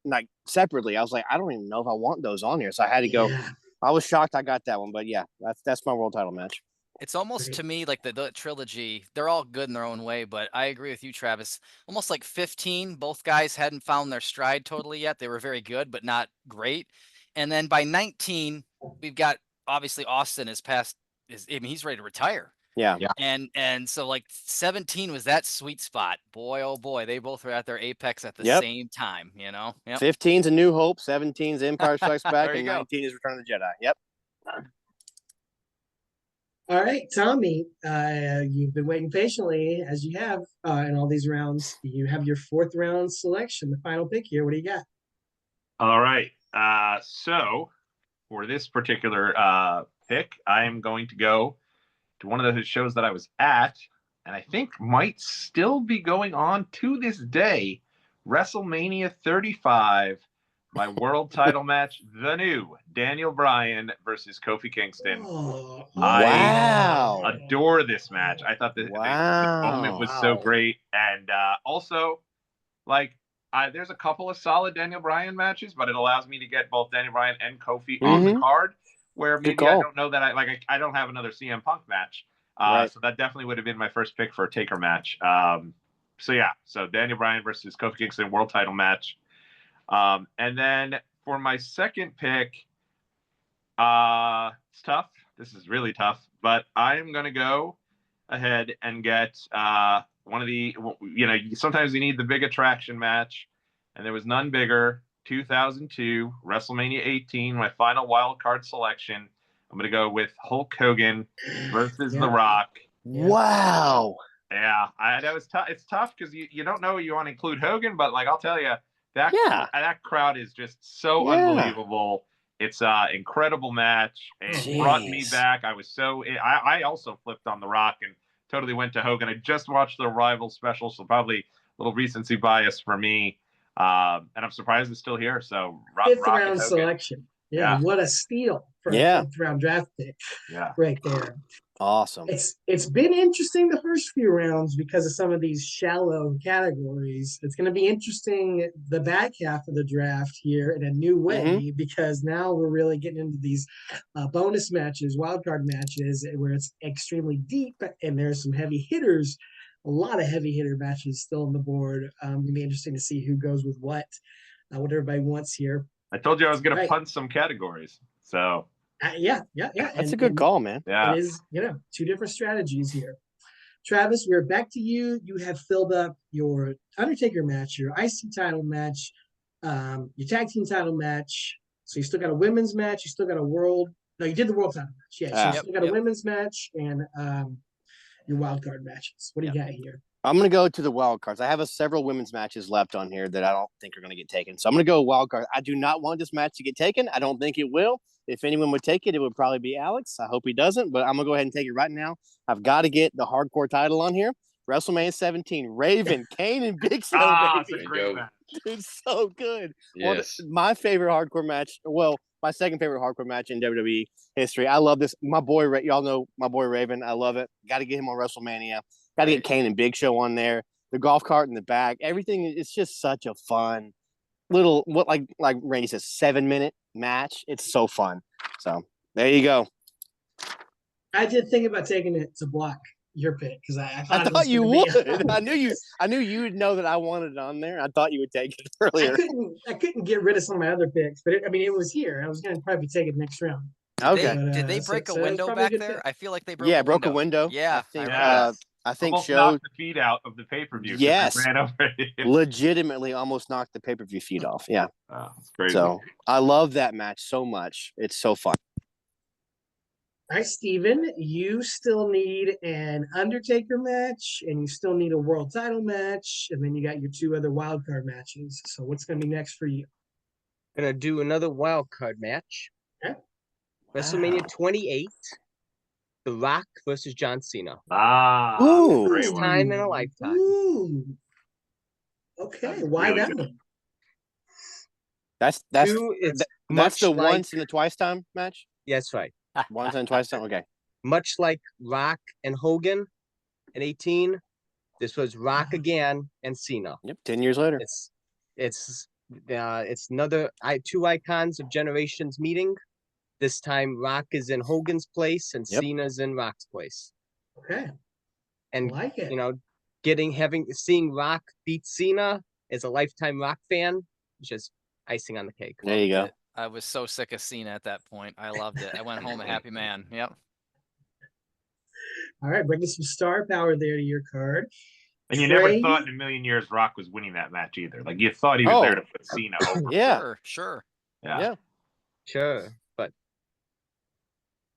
separately. I was like, I don't even know if I want those on here. So I had to go. yeah. I was shocked I got that one, but yeah, that's my world title match. It's almost Great. to me like the trilogy, they're all good in their own way, but I agree with you, Travis. Almost like 15, both guys hadn't found their stride totally yet. They were very good, but not great. And then by 19, we've got obviously Austin is past I mean, he's ready to retire. Yeah. Yeah. And so like 17 was that sweet spot. Boy, oh boy, they both were at their apex at the Yep. same time, you know? Yep. 15's A New Hope, 17's Empire Strikes Back, There you and go. 19 is Return of the Jedi. Yep. All right, Tommy, you've been waiting patiently as you have in all these rounds. You have your fourth round selection, the final pick here. What do you got? All right. So for this particular pick, I am going to go to one of those shows that I was at, and I think might still be going on to this day, WrestleMania 35, my world title match, the new Daniel Bryan versus Kofi Kingston. Oh, Wow. Adore this match. I thought the moment was so Wow. great, and also, like, there's a couple of solid Daniel Bryan matches, but it allows me to get both Daniel Bryan and Kofi on the card. Where maybe I don't know that I don't have another CM Punk match. Right. So that definitely would have been my first pick for a Taker match. So Daniel Bryan versus Kofi Kingston world title match. And then for my second pick, it's tough. This is really tough, but I am going to go ahead and get one of the, sometimes you need the big attraction match, and there was none bigger. 2002 WrestleMania 18, my final wild card selection. I'm going to go with Hulk Hogan versus The Rock. Wow. Yeah, that was tough. It's tough because you don't know you want to include Hogan, but like I'll tell you, that crowd is just so unbelievable. It's an incredible match. It brought me back. I also flipped on The Rock and totally went to Hogan. I just watched the Rival special, so probably a little recency bias for me. And I'm surprised it's still here. So fifth round selection. Yeah, what a steal for a fifth round draft pick. Yeah, right there. Awesome. It's been interesting the first few rounds because of some of these shallow categories. It's going to be interesting the back half of the draft here in a new way because now we're really getting into these bonus matches, wildcard matches, where it's extremely deep and there's some heavy hitters. A lot of heavy hitter matches still on the board. It'll be interesting to see who goes with what everybody wants here. I told you I was going to punt some categories. So yeah. That's a good call, man. Yeah. It is, two different strategies here. Travis, we're back to you. You have filled up your Undertaker match, your IC title match, your tag team title match. So you still got a women's match. You still got a world. No, you did the world title match. Yeah. So you still got a women's match and your wild card matches. What do you got here? I'm going to go to the wild cards. I have several women's matches left on here that I don't think are going to get taken. So I'm going to go wild card. I do not want this match to get taken. I don't think it will. If anyone would take it, it would probably be Alex. I hope he doesn't, but I'm going to go ahead and take it right now. I've got to get the hardcore title on here. WrestleMania 17, Raven, Kane, and Big Show. It's a great match. It's so good. Yes. My favorite hardcore match, my second favorite hardcore match in WWE history. I love this. My boy, y'all know my boy Raven. I love it. Got to get him on WrestleMania. Got to get Kane and Big Show on there. The golf cart in the back. Everything. It's just such a fun little, like Randy says, 7-minute match. It's so fun. So there you go. I did think about taking it to block your pick because I thought you would. I knew you would know that I wanted it on there. I thought you would take it earlier. I couldn't get rid of some of my other picks, but it was here. I was going to probably take it next round. Okay. Did they break a window back there? I feel like they broke. Broke a window. Yeah, I think almost Show knocked the feed out of the pay-per-view. Yes, ran over it. Legitimately almost knocked the pay-per-view feed off. Yeah, that's crazy. So I love that match so much. It's so fun. All right, Steven, you still need an Undertaker match, and you still need a world title match, and then you got your two other wild card matches. So what's going to be next for you? Gonna do another wild card match. Okay. WrestleMania 28. The Rock versus John Cena. Ooh. First time in a lifetime. Ooh. Okay, why really that good. one? That's the once and the twice time match? Yes, right. Once and twice time? Okay. Much like Rock and Hogan in 18, this was Rock again and Cena. Yep, 10 years later. It's another two icons of generations meeting. This time, Rock is in Hogan's place and Yep. Cena's in Rock's place. Okay, I And like it. you know, seeing Rock beat Cena as a lifetime Rock fan is just icing on the cake. There you go. Loved it. I was so sick of Cena at that point. I loved it. I went home a happy man. Yep. All right, bringing some star power there to your card. And you never Trey? thought in a million years Rock was winning that match either. Like you thought he was there to put Cena over. Yeah. Sure. Yeah. Sure, but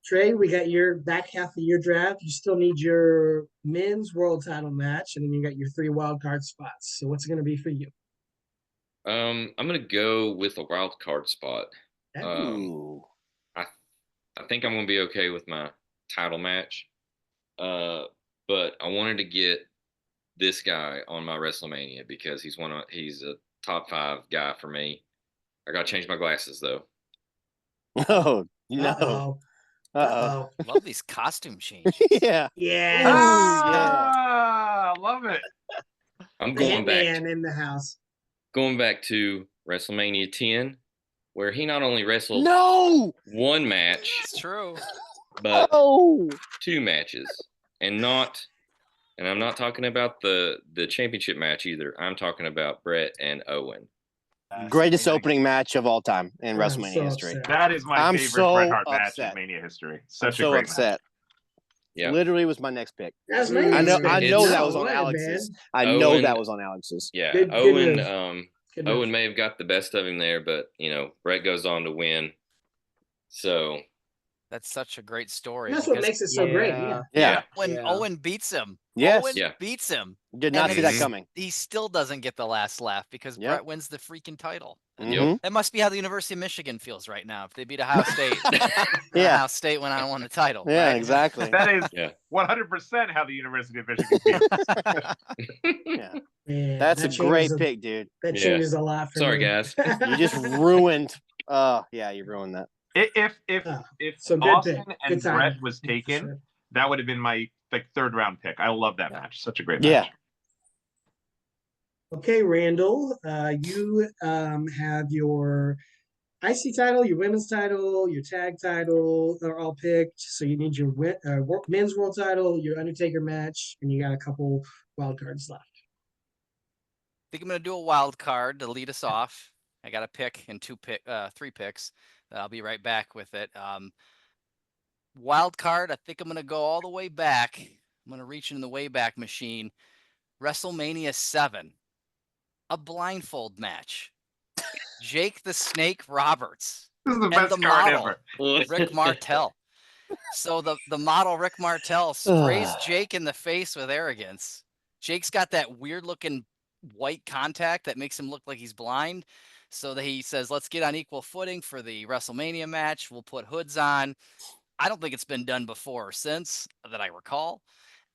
Trey, we got your back half of your draft. You still need your men's world title match, and then you got your 3 wild card spots. So what's it going to be for you? I'm gonna go with a wild card spot. Ooh. I think I'm gonna be okay with my title match. But I wanted to get this guy on my WrestleMania because he's a top 5 guy for me. I gotta change my glasses though. Oh no. Uh-oh. Uh-oh. Love these costume changes. Yeah. Yes. Ah, love it. I'm The going back Hitman in the house. to WrestleMania 10, where he not only wrestled No. one match, It's true. but Oh. 2 matches. And I'm not talking about the championship match either. I'm talking about Brett and Owen. Greatest opening match of all time in I'm WrestleMania so history. upset. That is my I'm favorite so Bret Hart match upset. in Mania history. I'm Such a so great upset. match. Yeah. Literally was my next pick. That's Mm. I know It's- that was on Go ahead, Alex's. man. I know Owen- that was on Alex's. Yeah, Good Owen. move. Good Owen move. may have got the best of him there, but Brett goes on to win. So That's such a great story. That's what because makes it so great. Yeah. Yeah. when Yeah. Owen beats him, Yes. Owen Yeah. beats him. Did not And see that he's- coming. He still doesn't get the last laugh because Yep. Brett wins the freaking title. And Mhm. that must be how the University of Michigan feels right now if they beat Ohio State. Yeah. Ohio State went on and won the title. Yeah, right? exactly. That is Yeah. 100% how the University of Michigan feels. Yeah. Man, That's that a great changes pick, dude. That Yeah. changes a lot for Sorry, me. guys. You just ruined. Oh, yeah, you ruined that. If So good Austin pick. and Good timing. Brett was For taken, sure. that would have been my 3rd round pick. I love that match. Such a great Yeah. match. Okay, Randall, you have your IC title, your women's title, your tag title are all picked. So you need your men's world title, your Undertaker match, and you got a couple wild cards left. I think I'm gonna do a wild card to lead us off. I got a pick and 3 picks. I'll be right back with it. Wild card. I think I'm gonna go all the way back. I'm gonna reach in the Wayback Machine. WrestleMania 7, a blindfold match. Jake the Snake Roberts This is the and best the card model ever. Rick Martel. So the model Rick Martel sprays Jake in the face with arrogance. Jake's got that weird looking white contact that makes him look like he's blind. So that he says, let's get on equal footing for the WrestleMania match. We'll put hoods on. I don't think it's been done before or since that I recall.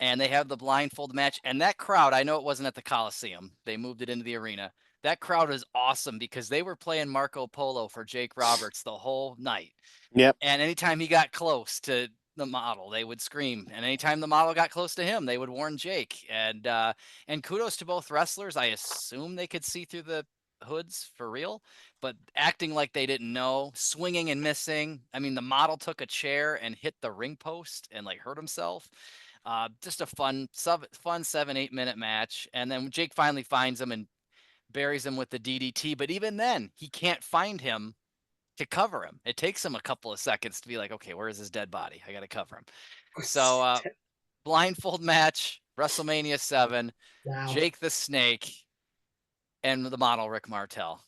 And they have the blindfold match. And that crowd, I know it wasn't at the Coliseum. They moved it into the arena. That crowd is awesome because they were playing Marco Polo for Jake Roberts the whole night. Yep. And anytime he got close to the model, they would scream. And anytime the model got close to him, they would warn Jake. And kudos to both wrestlers. I assume they could see through the hoods for real, but acting like they didn't know, swinging and missing. I mean, the model took a chair and hit the ring post and like hurt himself. Just a fun 7-8 minute match. And then Jake finally finds him and buries him with the DDT. But even then, he can't find him to cover him. It takes him a couple of seconds to be like, okay, where is his dead body? I got to cover him. So blindfold match, WrestleMania 7, Wow. Jake the Snake, and the model Rick Martel.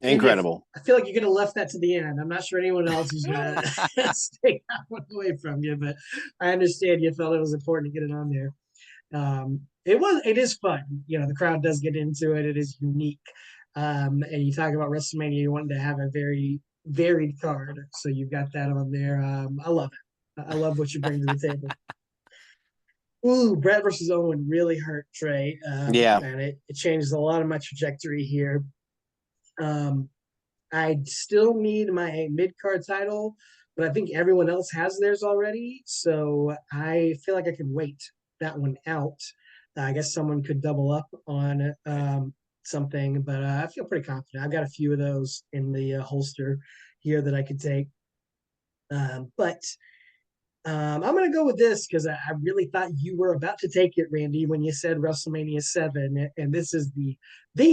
Incredible. I feel like you could have left that to the end. I'm not sure anyone else is going to take that one away from you, but I understand you felt it was important to get it on there. It is fun. The crowd does get into it. It is unique. And you talk about WrestleMania, you wanted to have a very varied card. So you've got that on there. I love it. I love what you bring to the table. Ooh, Brett versus Owen really hurt Trey. Yeah. And it changes a lot of my trajectory here. I still need my mid-card title, but I think everyone else has theirs already. So I feel like I can wait that one out. I guess someone could double up on something, but I feel pretty confident. I've got a few of those in the holster here that I could take. But I'm going to go with this because I really thought you were about to take it, Randy, when you said WrestleMania 7. And this is the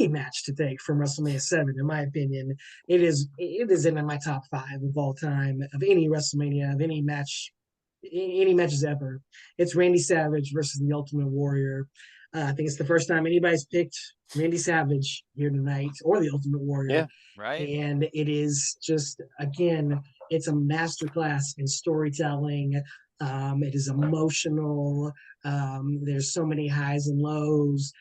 match to take from WrestleMania 7, in my opinion. It is in my top 5 of all time, of any WrestleMania, of any matches ever. It's Randy Savage versus the Ultimate Warrior. I think it's the first time anybody's picked Randy Savage here tonight, or the Ultimate Warrior. Yeah. Right. And it is just, again, it's a masterclass in storytelling. It is emotional. There's so many highs and lows.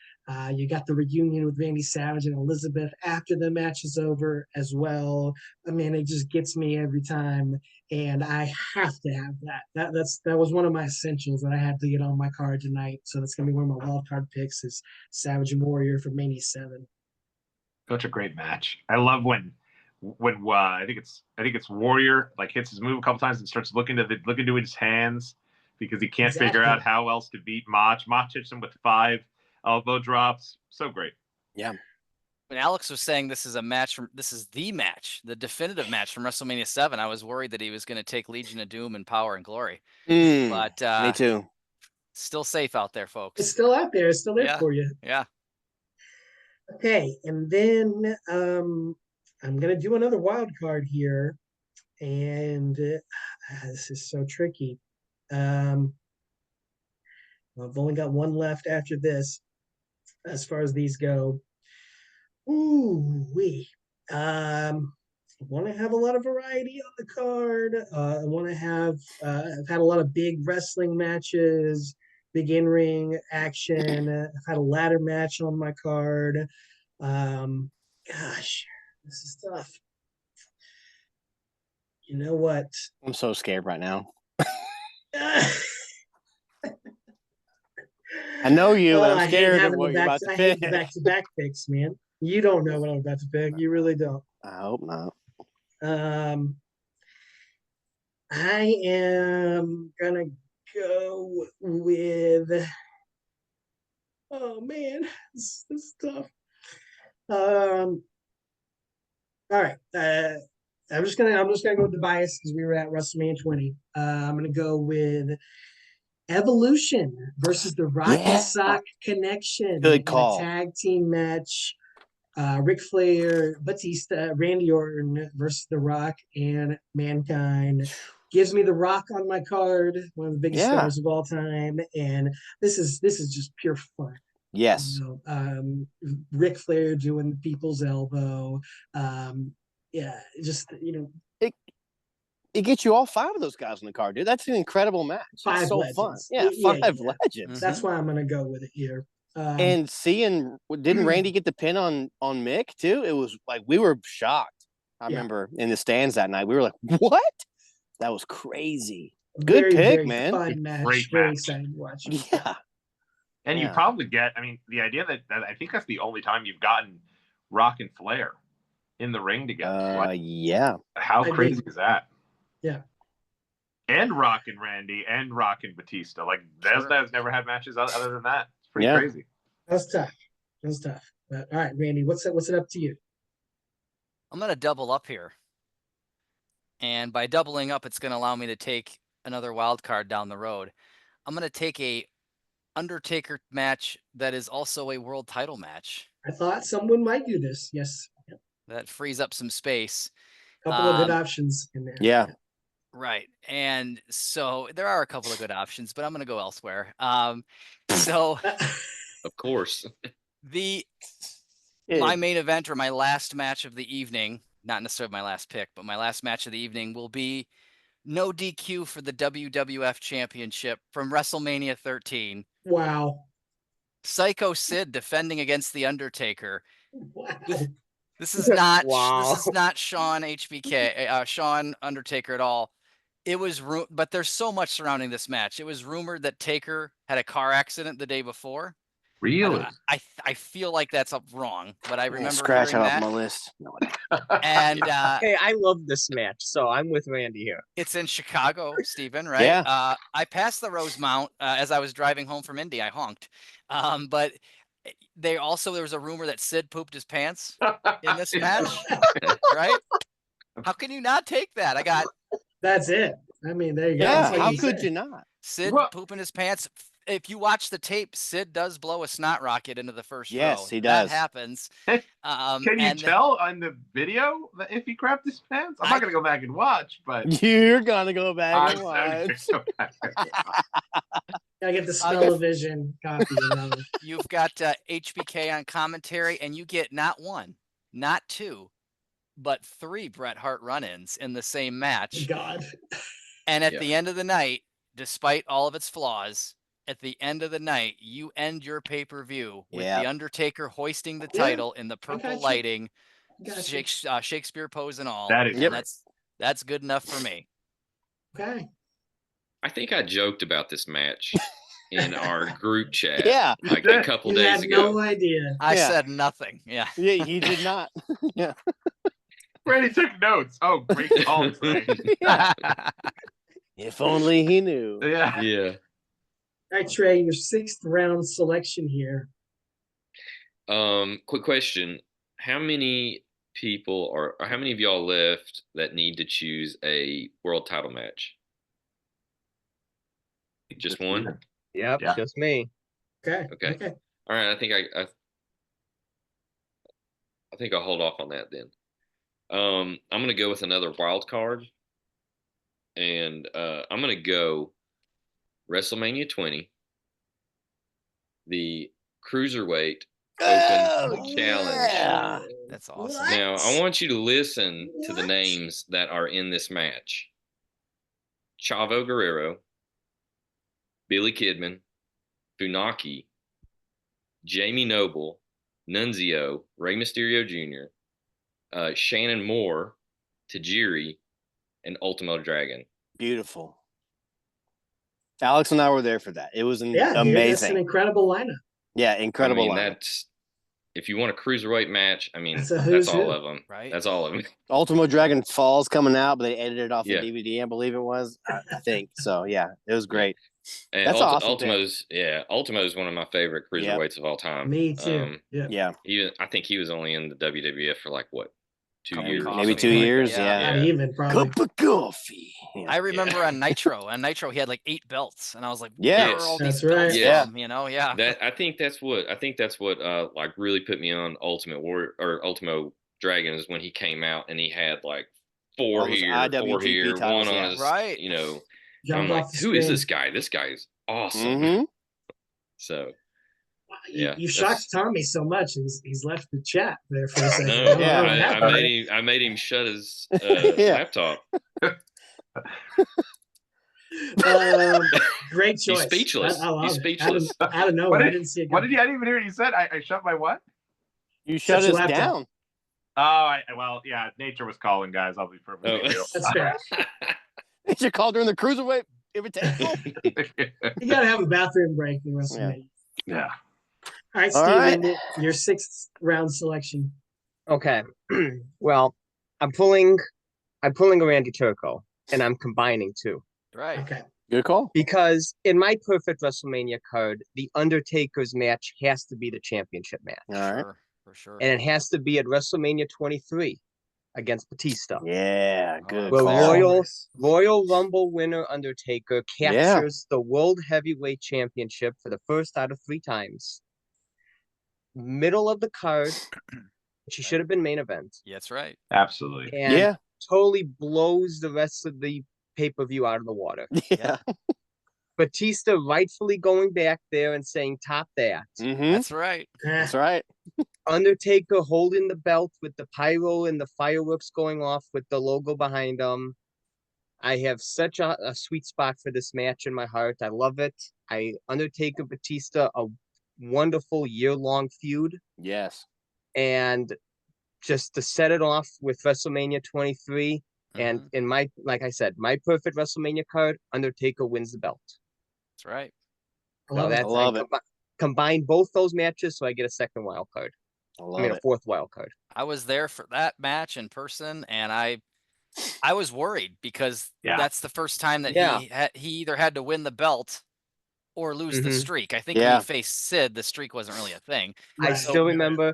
You got the reunion with Randy Savage and Elizabeth after the match is over as well. I mean, it just gets me every time, and I have to have that. That was one of my essentials that I had to get on my card tonight. So that's gonna be one of my wild card picks is Savage and Warrior for Mania 7. Such a great match. I love when I think it's Warrior like hits his move a couple times and starts looking to his hands because he can't figure out how else to beat Mach. Mach hits him with 5 elbow drops. So great. Yeah. When Alex was saying this is the definitive match from WrestleMania 7, I was worried that he was going to take Legion of Doom and Power and Glory. But Me too. Still safe out there, folks. It's still out there. It's still there for you. Yeah. Okay, and then I'm gonna do another wild card here, and this is so tricky. I've only got one left after this, as far as these go. Ooh wee. I want to have a lot of variety on the card. I want to have. I've had a lot of big wrestling matches, big in-ring action. I've had a ladder match on my card. Gosh, this is tough. You know what? I'm so scared right now. I know you, but I'm scared of what you're about to pick. Back-to-back picks, man. You don't know what I'm about to pick. You really don't. I hope not. I am gonna go with. Oh man, this is tough. All right. I'm just gonna go with the bias because we were at WrestleMania 20. I'm gonna go with Evolution versus the Rock and Sock Connection. Good call. In a tag team match. Ric Flair, Batista, Randy Orton versus The Rock and Mankind. Gives me The Rock on my card, one of the biggest stars of all time, and this is just pure fun. Yes. You know, Ric Flair doing the people's elbow. Just it gets you all 5 of those guys on the card, dude. That's an incredible match. 5 it's so legends. fun. Yeah, 5 legends. That's why I'm gonna go with it here. And didn't Randy get the pin on Mick too? It was like we were shocked. I remember in the stands that night. We were like, "What? That was crazy." Good pick, man. Fun match. Great Very match. exciting to watch. Yeah. And you probably get, the idea that I think that's the only time you've gotten Rock and Flair in the ring together. Yeah. How crazy is that? Yeah. And Rock and Randy and Rock and Batista. Like, Desna's never had matches other than that. It's pretty crazy. That's tough. But, all right, Randy, what's it up to you? I'm going to double up here. And by doubling up, it's going to allow me to take another wild card down the road. I'm going to take a Undertaker match that is also a world title match. I thought someone might do this. Yes. That frees up some space. Couple of good options in there. Yeah. Right. And so there are a couple of good options, but I'm going to go elsewhere. So Of course. My main event, or my last match of the evening, not necessarily my last pick, but my last match of the evening will be no DQ for the WWF Championship from WrestleMania 13. Wow. Psycho Sid defending against The Undertaker. Wow. This is not Wow. This is not Sean Sean Undertaker at all. It was but there's so much surrounding this match. It was rumored that Taker had a car accident the day before. Really? I feel like that's wrong, but I remember scratch hearing it off that. my list. No, And Hey, I love this match, so I'm with Randy here. it's in Chicago, Stephen, right? Yeah. I passed the Rosemount as I was driving home from Indy. I honked. But there was a rumor that Sid pooped his pants in this match, right? How can you not take that? I got That's it. I mean, there you go. Yeah, That's like how you could said. you not? Sid Well- pooping his pants. If you watch the tape, Sid does blow a snot rocket into the first row. Yes, he That does. happens. Can you and tell on the video that if he crapped his pants? I'm not gonna go back and watch, but You're gonna go back I'm and so gonna watch. go back and watch. Gotta get the smell-o-vision copy. You know? You've got HBK on commentary, and you get not one, not two, but 3 Bret Hart run-ins in the same match. God. And at Yeah. the end of the night, despite all of its flaws, at the end of the night, you end your pay-per-view with Yeah. The Undertaker hoisting the Yeah, title in the purple you. lighting, Got you. Shakespeare pose and all. That is and great. that's good enough for me. Okay. I think I joked about this match in our group chat Yeah, like did. a couple You days had ago. no idea. I Yeah. said nothing. Yeah. yeah, he did not. Yeah, Randy took notes. Oh, great call today. yeah. If only he knew. Yeah. Yeah. All right, Trey, your 6th round selection here. Quick question. How many people or how many of y'all left that need to choose a world title match? Just one? Yep, Yeah. just me. Okay. Okay. All right, I think I think I'll hold off on that then. I'm gonna go with another wild card, and I'm gonna go WrestleMania 20, the Cruiserweight Open Challenge. Yeah. That's awesome. What? Now, I want you to listen to the What? names that are in this match: Chavo Guerrero, Billy Kidman, Funaki, Jamie Noble, Nunzio, Rey Mysterio Jr., Shannon Moore, Tajiri, and Ultimo Dragon. Beautiful. Alex and I were there for that. It was Yeah, dude, that's an amazing. incredible lineup. Yeah, incredible. I mean, lineup. that's if you want a cruiserweight match. I mean, That's a that's who's all who. of them. Right. That's all of them. Ultimo Dragon Falls coming out, but they edited off Yeah. the DVD, I believe it was. I think so. Yeah, it was great. And That's awesome, Ultimo's Ultimo's one of my favorite cruiserweights of all time. Me too. Yeah. Yeah, I think he was only in the WWF for like what, 2 Couple years, coffee, maybe 2 like that. years. Yeah. Yeah. Not even probably. Cup of coffee. Yeah. I remember on Nitro. On Nitro, he had like 8 belts, and I was like, Yeah. "Where are all That's these belts right. from?" You know, yeah. That I think that's what like really put me on Ultimate Warrior or Ultimo Dragon is when he came out and he had like All four those here, IWGP four here, titles, one on yeah. his, Right. you know. Jumped I'm like, off the who is screen. this guy? This guy is awesome. Mhm. So Wow, Yeah, you that's- shocked Tommy so much. He's left the chat there for a second. no, I don't know Yeah. what I happened. made him shut his Yeah. laptop. Great choice. He's speechless. I love He's it. speechless. Out of nowhere. I didn't see it. What did you? I didn't even hear what you said. I shut my what? You shut your us laptop. down. Oh, well, yeah. Nature was calling, guys. I'll be perfectly Oh. real. That's fair. It's your call during the cruiserweight invitation. You gotta have a bathroom break in WrestleMania. Yeah. All right, All Steven, your 6th round selection. Okay. Well, I'm pulling a Randy Turco, and I'm combining two. Right. Okay. Good call. Because in my perfect WrestleMania card, the Undertaker's match has to be the championship match. All right. Sure, for sure. And it has to be at WrestleMania 23 against Batista. Yeah, good Well, call. Royal Rumble winner Undertaker captures the World Heavyweight Championship for the first out of 3 times. Middle of the card, she should have been main event. Yeah, that's right. Absolutely. And Yeah, totally blows the rest of the pay-per-view out of the water. yeah. Batista rightfully going back there and saying, top that. Mm-hmm. That's right. That's right. Undertaker holding the belt with the pyro and the fireworks going off with the logo behind him. I have such a sweet spot for this match in my heart. I love it. Undertaker Batista, a wonderful year-long feud. Yes. And just to set it off with WrestleMania 23, and Mhm. in like I said, my perfect WrestleMania card, Undertaker wins the belt. That's right. I love it. I love it. Combine both those matches so I get a second wild card. I I love mean, a it. 4th wild card. I was there for that match in person, and I was worried because Yeah. that's the first time that Yeah. he either had to win the belt or lose the Mhm. streak. I think when Yeah. he faced Sid, the streak wasn't really a thing. I Right. still remember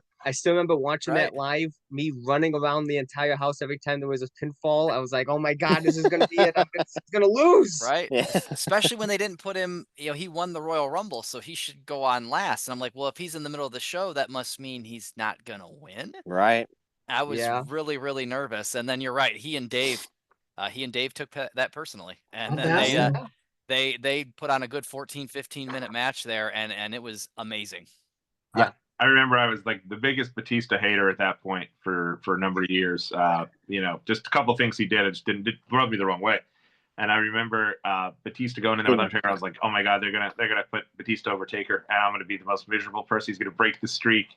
watching Right. that live, me running around the entire house every time there was a pinfall. I was like, oh my God, this is gonna be it. He's gonna lose. Right. Yeah. Especially when they didn't put him, he won the Royal Rumble, so he should go on last. And I'm like, well, if he's in the middle of the show, that must mean he's not gonna win. Right. I was Yeah. really, really nervous. And then you're right. He and Dave took that personally. And Not then bad. they put on a good 14, 15-minute match there, and it was amazing. I remember I was like the biggest Batista hater at that point for a number of years. Just a couple things he did, it just didn't rub me the wrong way. And I remember Batista going in there with Undertaker. I was like, oh my God, they're gonna put Batista over Taker, and I'm gonna be the most miserable person. He's gonna break the streak.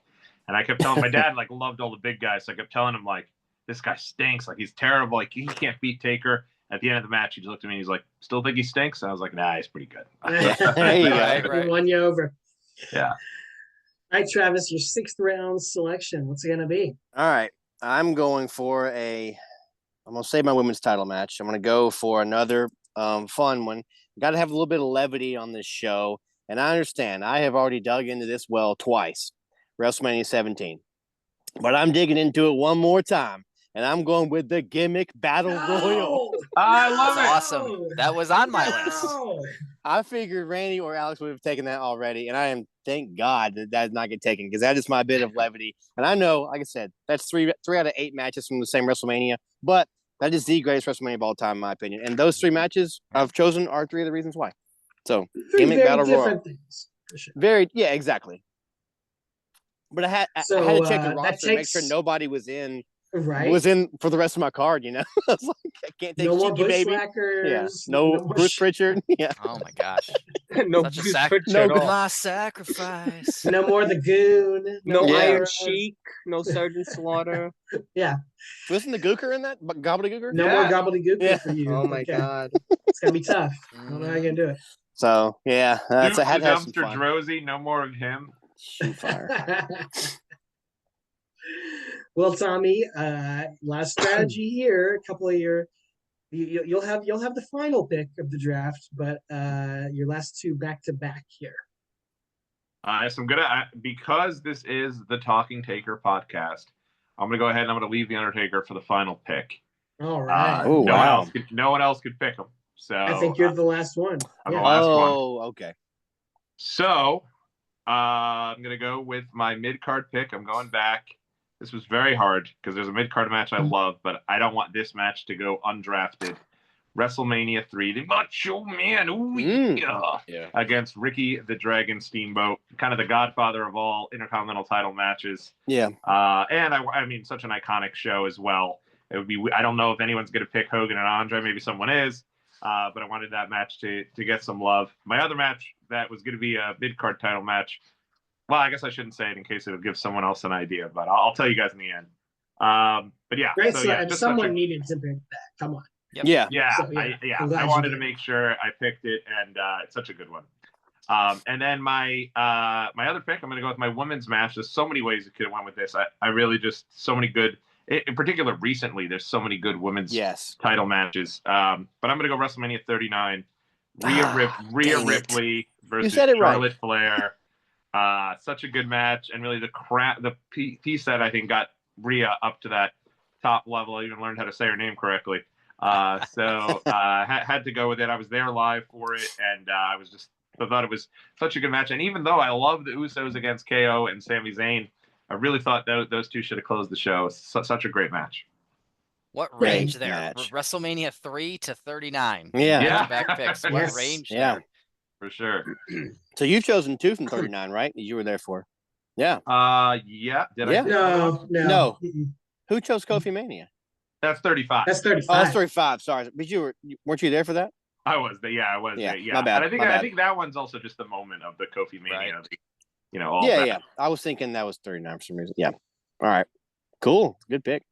And I kept telling my dad, like, loved all the big guys. So I kept telling him, like, this guy stinks. Like, he's terrible. Like, he can't beat Taker. At the end of the match, he just looked at me and he's like, still think he stinks? And I was like, nah, he's pretty good. There you go. Right. He won you over. Yeah. All right, Travis, your 6th round selection. What's it gonna be? All right. I'm going for I'm going to save my women's title match. I'm going to go for another fun one. Got to have a little bit of levity on this show. And I understand. I have already dug into this well twice. WrestleMania 17. But I'm digging into it one more time. And I'm going with the gimmick battle royal. I love That's it. awesome. That was on my list. No. I figured Randy or Alex would have taken that already. And I am, thank God, that did not get taken because that is my bit of levity. And I know, like I said, that's three out of 8 matches from the same WrestleMania. But that is the greatest WrestleMania of all time, in my opinion. And those 3 matches I've chosen are 3 of the reasons why. So, Three gimmick very battle royal. different things. For sure. Exactly. But I had to check the that roster and make sure takes- nobody was in Right. for the rest of my card. I was like, I can't take No more Cheeky Baby. bushwhackers. Yeah, no more Bruce Pritchard. Yeah, Oh my gosh. No Such a Bruce sac- Pritchard no at all. My sacrifice. No more the Goon. No Yeah. Iron more, Sheik. No Sergeant Slaughter. wasn't the Gooker in that? Gobbledygooker? No Yeah. more gobbledygook Yeah. for you. Oh my Okay. God. It's gonna be tough. I don't know how you're gonna do it. So yeah, Duke I had the to have some dumpster fun. Drozy, no more of him. Shoot fire. Well, Tommy, last strategy here. A couple of you'll have the final pick of the draft, but your last 2 back to back here. So I'm because this is the Talking Taker podcast, I'm gonna go ahead and I'm gonna leave the Undertaker for the final pick. All right. Oh, no wow. no one else could pick him. So I think you're the last one. I'm Yeah. the last one. Oh, okay. So I'm gonna go with my mid card pick. I'm going back. This was very hard because there's a mid card match I love, but I don't want this match to go undrafted. WrestleMania 3, the Macho Man, ooh, Yeah. against Ricky the Dragon Steamboat, kind of the godfather of all Intercontinental title matches. Yeah. And I mean, such an iconic show as well. It would be. I don't know if anyone's going to pick Hogan and Andre. Maybe someone is. But I wanted that match to get some love. My other match that was going to be a mid card title match. Well, I guess I shouldn't say it in case it would give someone else an idea, but I'll tell you guys in the end. But yeah, Great. so So, yeah, and just someone needed to pick that. Come on. Yep. Yeah. yeah, So, yeah, I'm glad I you wanted did. to make sure I picked it, and it's such a good one. And then my other pick, I'm going to go with my women's match. There's so many ways it could have went with this. I really just so many good, in particular recently. There's so many good women's Yes. title matches. But I'm going to go WrestleMania 39. Rhea dang it. Ripley versus said it right. Charlotte Flair. Such a good match, and really the piece that I think got Rhea up to that top level. I even learned how to say her name correctly. So had to go with it. I was there live for it, and I thought it was such a good match. And even though I love the Usos against KO and Sami Zayn, I really thought those two should have closed the show. Such a great match. What Great range there? match. WrestleMania 3 to 39. Yeah. Yeah. Back picks. What Yes. range Yeah. there? For sure. So you've chosen 2 from 39, right? You were there for. Yeah. Yeah. Did Yeah. I? No. No. Mm-mm. Who chose Kofi Mania? That's 35. That's Oh, 35. that's 35. Sorry, but weren't you there for that? I was. Yeah, I was. Yeah, Yeah. my bad, And my bad. I think that one's also just the moment of the Kofi Mania. Right. All Yeah, that. yeah. I was thinking that was 39 for some reason. Yeah. All right. Cool. Good pick.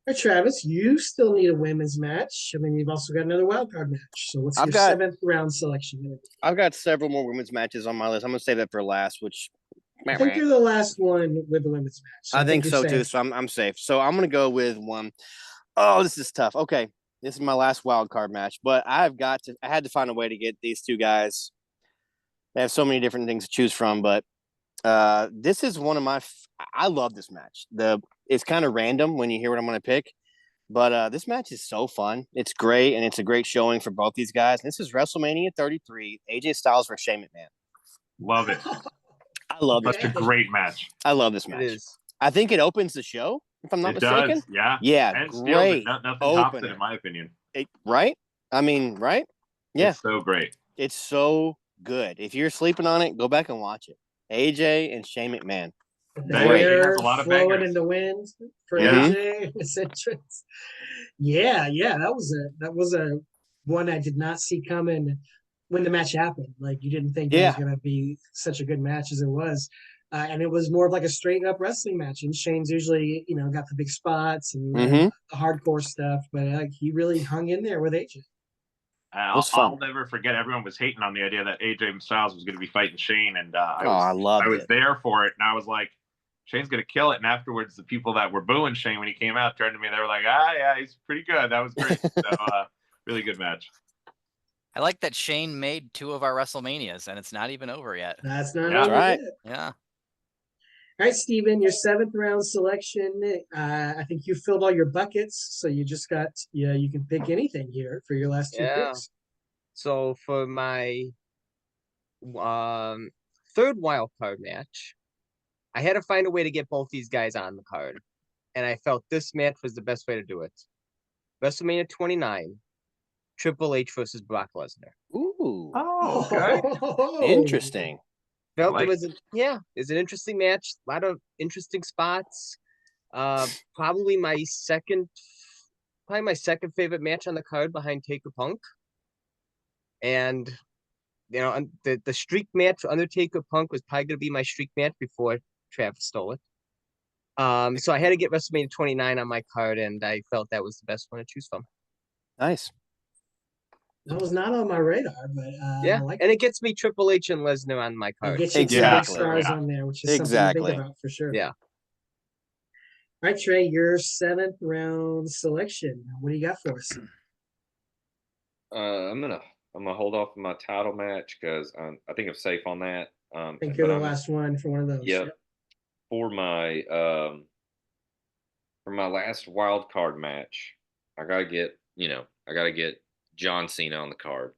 All right, Travis, you still need a women's match. I mean, you've also got another wild card match. So what's I've your got- 7th round selection gonna be? I've got several more women's matches on my list. I'm gonna save that for last, which I think you're the last one with the women's match. I think you're so too. safe. So I'm safe. So I'm gonna go with one. Oh, this is tough. Okay, this is my last wild card match, but I had to find a way to get these 2 guys They have so many different things to choose from, but this is one of my. I love this match. It's kind of random when you hear what I'm going to pick, but this match is so fun. It's great, and it's a great showing for both these guys. This is WrestleMania 33, AJ Styles versus Shane McMahon. Love it. I love this. Such a great match. I love this match. It is. I think it opens the show, if I'm not It mistaken. does. Yeah. Yeah, And steals great. it. Nothing tops it, opener. in my opinion. Right? I mean, right? Yeah. It's so great. It's so good. If you're sleeping on it, go back and watch it. AJ and Shane McMahon. The Great. hair Has a lot of flowing bangers. in the wind for Yeah. AJ in his entrance. Yeah, that was a one I did not see coming when the match happened. Like you didn't think that was Yeah. gonna be such a good match as it was. And it was more of like a straight up wrestling match. And Shane's usually, got the big spots and Mhm. the hardcore stuff, but he really hung in there with AJ. was fun. I'll never forget. Everyone was hating on the idea that AJ Styles was going to be fighting Shane, and I loved I was it. there for it, and I was like, Shane's going to kill it. And afterwards, the people that were booing Shane when he came out turned to me. They were like, yeah, he's pretty good. That was great. So, really good match. I like that Shane made 2 of our WrestleManias, and it's not even over yet. That's not Yeah. over Right. yet. Yeah. All right, Steven, your 7th round selection. I think you filled all your buckets, so you just got you can pick anything here for your last 2 Yeah. picks. So for my third wild card match, I had to find a way to get both these guys on the card, and I felt this match was the best way to do it. WrestleMania 29, Triple H versus Brock Lesnar. Ooh. Oh, okay. Interesting. Felt Like- it was it's an interesting match. A lot of interesting spots. Probably my second favorite match on the card behind Taker Punk. And the streak match for Undertaker Punk was probably gonna be my streak match before Travis stole it. So I had to get WrestleMania 29 on my card, and I felt that was the best one to choose from. Nice. That was not on my radar, but Yeah, I like and it gets me Triple H and Lesnar on my it. card. Gets you two big Exactly. stars Yeah. on there, which is something to Exactly. think about for sure. Yeah. All right, Trey, your 7th round selection. What do you got for us? I'm gonna hold off on my title match because I think I'm safe on that. I think you're but the I'm- last one for one of those. Yep. For my last wild card match, I gotta get John Cena on the card.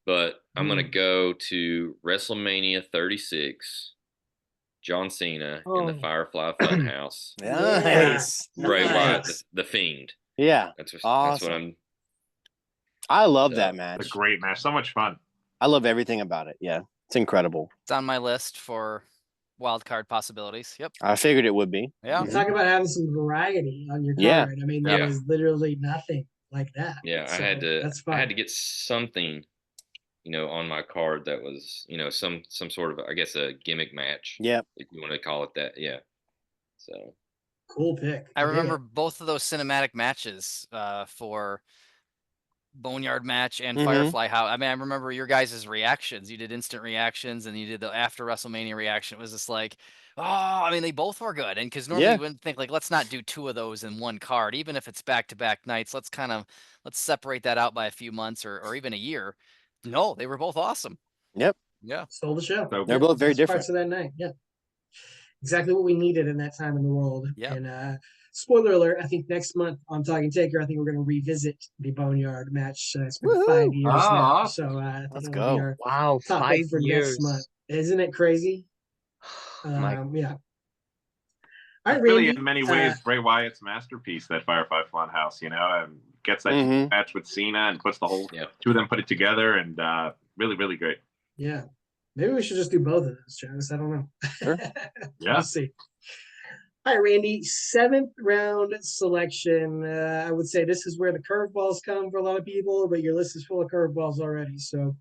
But I'm gonna go to WrestleMania 36, John Cena in the Oh. Firefly Funhouse. Nice. Bray Wyatt, Nice. the Fiend. Yeah. That's what Awesome. I'm. I love So, that It's match. a great match. So much fun. I love everything about it. Yeah. It's incredible. It's on my list for wild card possibilities. Yep. I figured it would be. Yeah. You talk about having some variety on your card. Yeah. I mean, there Yeah. was literally nothing like that. Yeah, So that's I fine. had to get something, on my card that was, some sort of, I guess, a gimmick match, Yep. if you want to call it that. Yeah. So Cool pick. I dig remember it. both of those cinematic matches for Boneyard match and Mhm. Firefly. I remember your guys' reactions. You did instant reactions and you did the after WrestleMania reaction. It was just like, they both were good. And because normally Yeah. you wouldn't think like, let's not do 2 of those in one card, even if it's back-to-back nights. Let's separate that out by a few months or even a year. No, they were both awesome. Yep. Yeah. Stole the show. So They're both very Best different. parts of that night. Yeah. Exactly what we needed in that time in the world. Yeah. And spoiler alert, I think next month on Talking Taker, I think we're going to revisit the Boneyard match. It's been Woohoo. 5 years Oh, now. awesome. So I think Let's it'll be go. our Wow, topic 5 for years. next month. Isn't it crazy? My Yeah. All right, It's really, Randy, in many ways, Bray Wyatt's masterpiece, that Firefly Funhouse, and gets that Mhm. match with Cena and puts the whole Yep. 2 of them put it together, and really, really great. yeah. Maybe we should just do both of those, Travis. I don't know. Sure. Yeah. We'll see. All right, Randy, 7th round selection. I would say this is where the curveballs come for a lot of people, but your list is full of curveballs already. So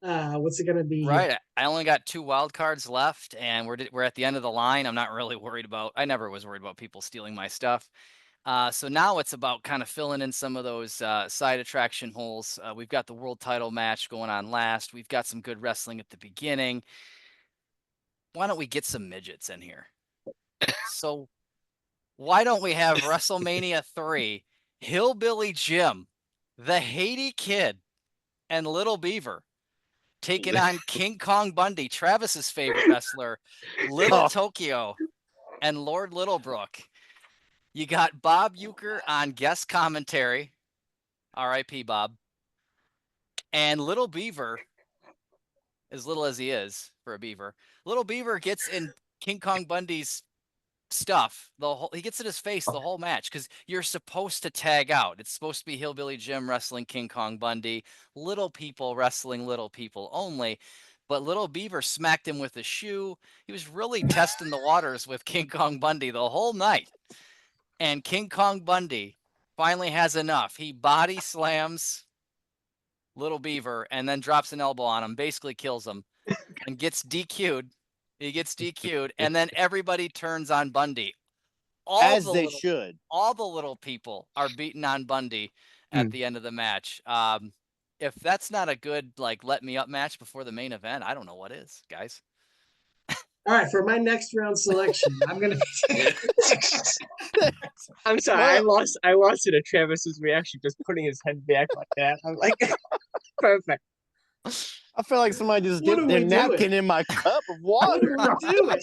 what's it going to be? Right. I only got 2 wild cards left, and we're at the end of the line. I'm not really worried about. I never was worried about people stealing my stuff. So now it's about kind of filling in some of those side attraction holes. We've got the world title match going on last. We've got some good wrestling at the beginning. Why don't we get some midgets in here? So why don't we have WrestleMania 3, Hillbilly Jim, the Haiti Kid, and Little Beaver taking on King Kong Bundy, Travis's favorite wrestler, Little Oh. Tokyo, and Lord Littlebrook. You got Bob Uecker on guest commentary. R.I.P. Bob. And Little Beaver, as little as he is for a beaver, Little Beaver gets in King Kong Bundy's stuff. He gets in his face the whole match because you're supposed to tag out. It's supposed to be Hillbilly Jim wrestling King Kong Bundy, little people wrestling little people only. But Little Beaver smacked him with a shoe. He was really testing the waters with King Kong Bundy the whole night. And King Kong Bundy finally has enough. He body slams Little Beaver and then drops an elbow on him, basically kills him, and gets DQ'd. He gets DQ'd, and then everybody turns on Bundy. As they should. All the little people are beating on Bundy at the end of the match. If that's not a good, like, let me up match before the main event, I don't know what is, guys. All right, for my next round selection, I'm gonna. I'm sorry, I lost it at Travis's reaction, just putting his head back like that. I'm like, perfect. I feel like somebody just What dipped are their we napkin doing? in my cup of What water. are we doing?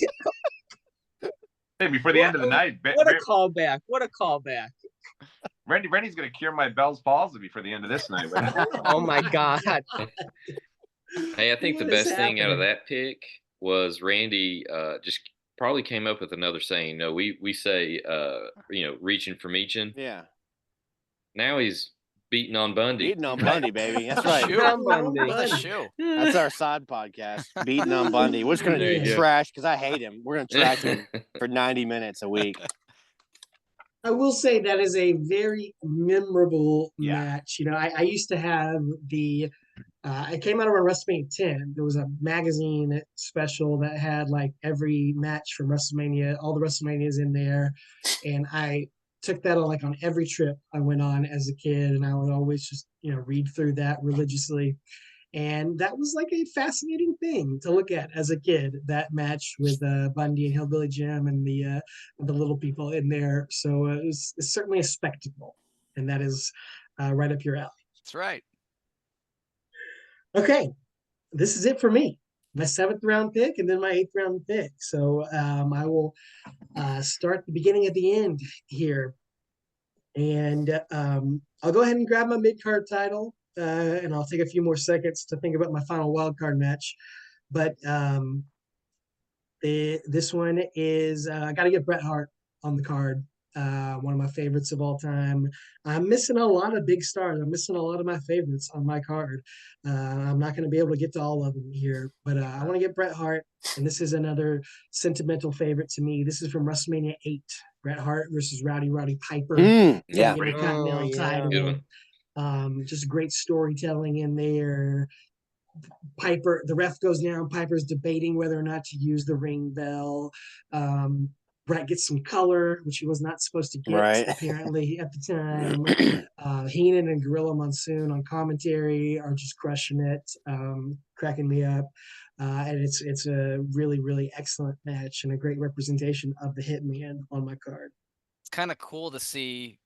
Hey, before the end of the night, What a callback! What a callback! Randy's going to cure my Bell's palsy before the end of this night. Oh my God! Hey, I think the What is best thing out of happening? that pick was Randy just probably came up with another saying. No, we say reaching for meaching. Yeah. Now he's beating on Bundy. Beating on Bundy, baby. That's right. Shoe. Down Bundy. With a shoe. That's our side podcast. Beating on Bundy. We're just going There to you go. trash because I hate him. We're going to trash him for 90 minutes a week. I will say that is a very memorable Yeah. match. You know, I used to have the. It came out around WrestleMania 10. There was a magazine special that had like every match from WrestleMania, all the WrestleManias in there, and I took that on every trip I went on as a kid, and I would always just read through that religiously. And that was like a fascinating thing to look at as a kid, that match with Bundy and Hillbilly Jim and the little people in there. So it's certainly a spectacle, and that is right up your alley. That's right. Okay, this is it for me. My 7th round pick and then my 8th round pick. So I will start the beginning at the end here. And I'll go ahead and grab my mid-card title. And I'll take a few more seconds to think about my final wild card match. But this one is I got to get Bret Hart on the card. One of my favorites of all time. I'm missing a lot of big stars. I'm missing a lot of my favorites on my card. I'm not going to be able to get to all of them here, but I want to get Bret Hart, and this is another sentimental favorite to me. This is from WrestleMania 8. Bret Hart versus Roddy Piper. Yeah. For the Continental title. Good one. Just great storytelling in there. Piper, the ref goes down. Piper's debating whether or not to use the ring bell. Bret gets some color, which he was not supposed to get, apparently, at the time. Heenan and Gorilla Monsoon on commentary are just crushing it, cracking me up. And it's a really, really excellent match and a great representation of the Hitman on my card. It's kind of cool to see.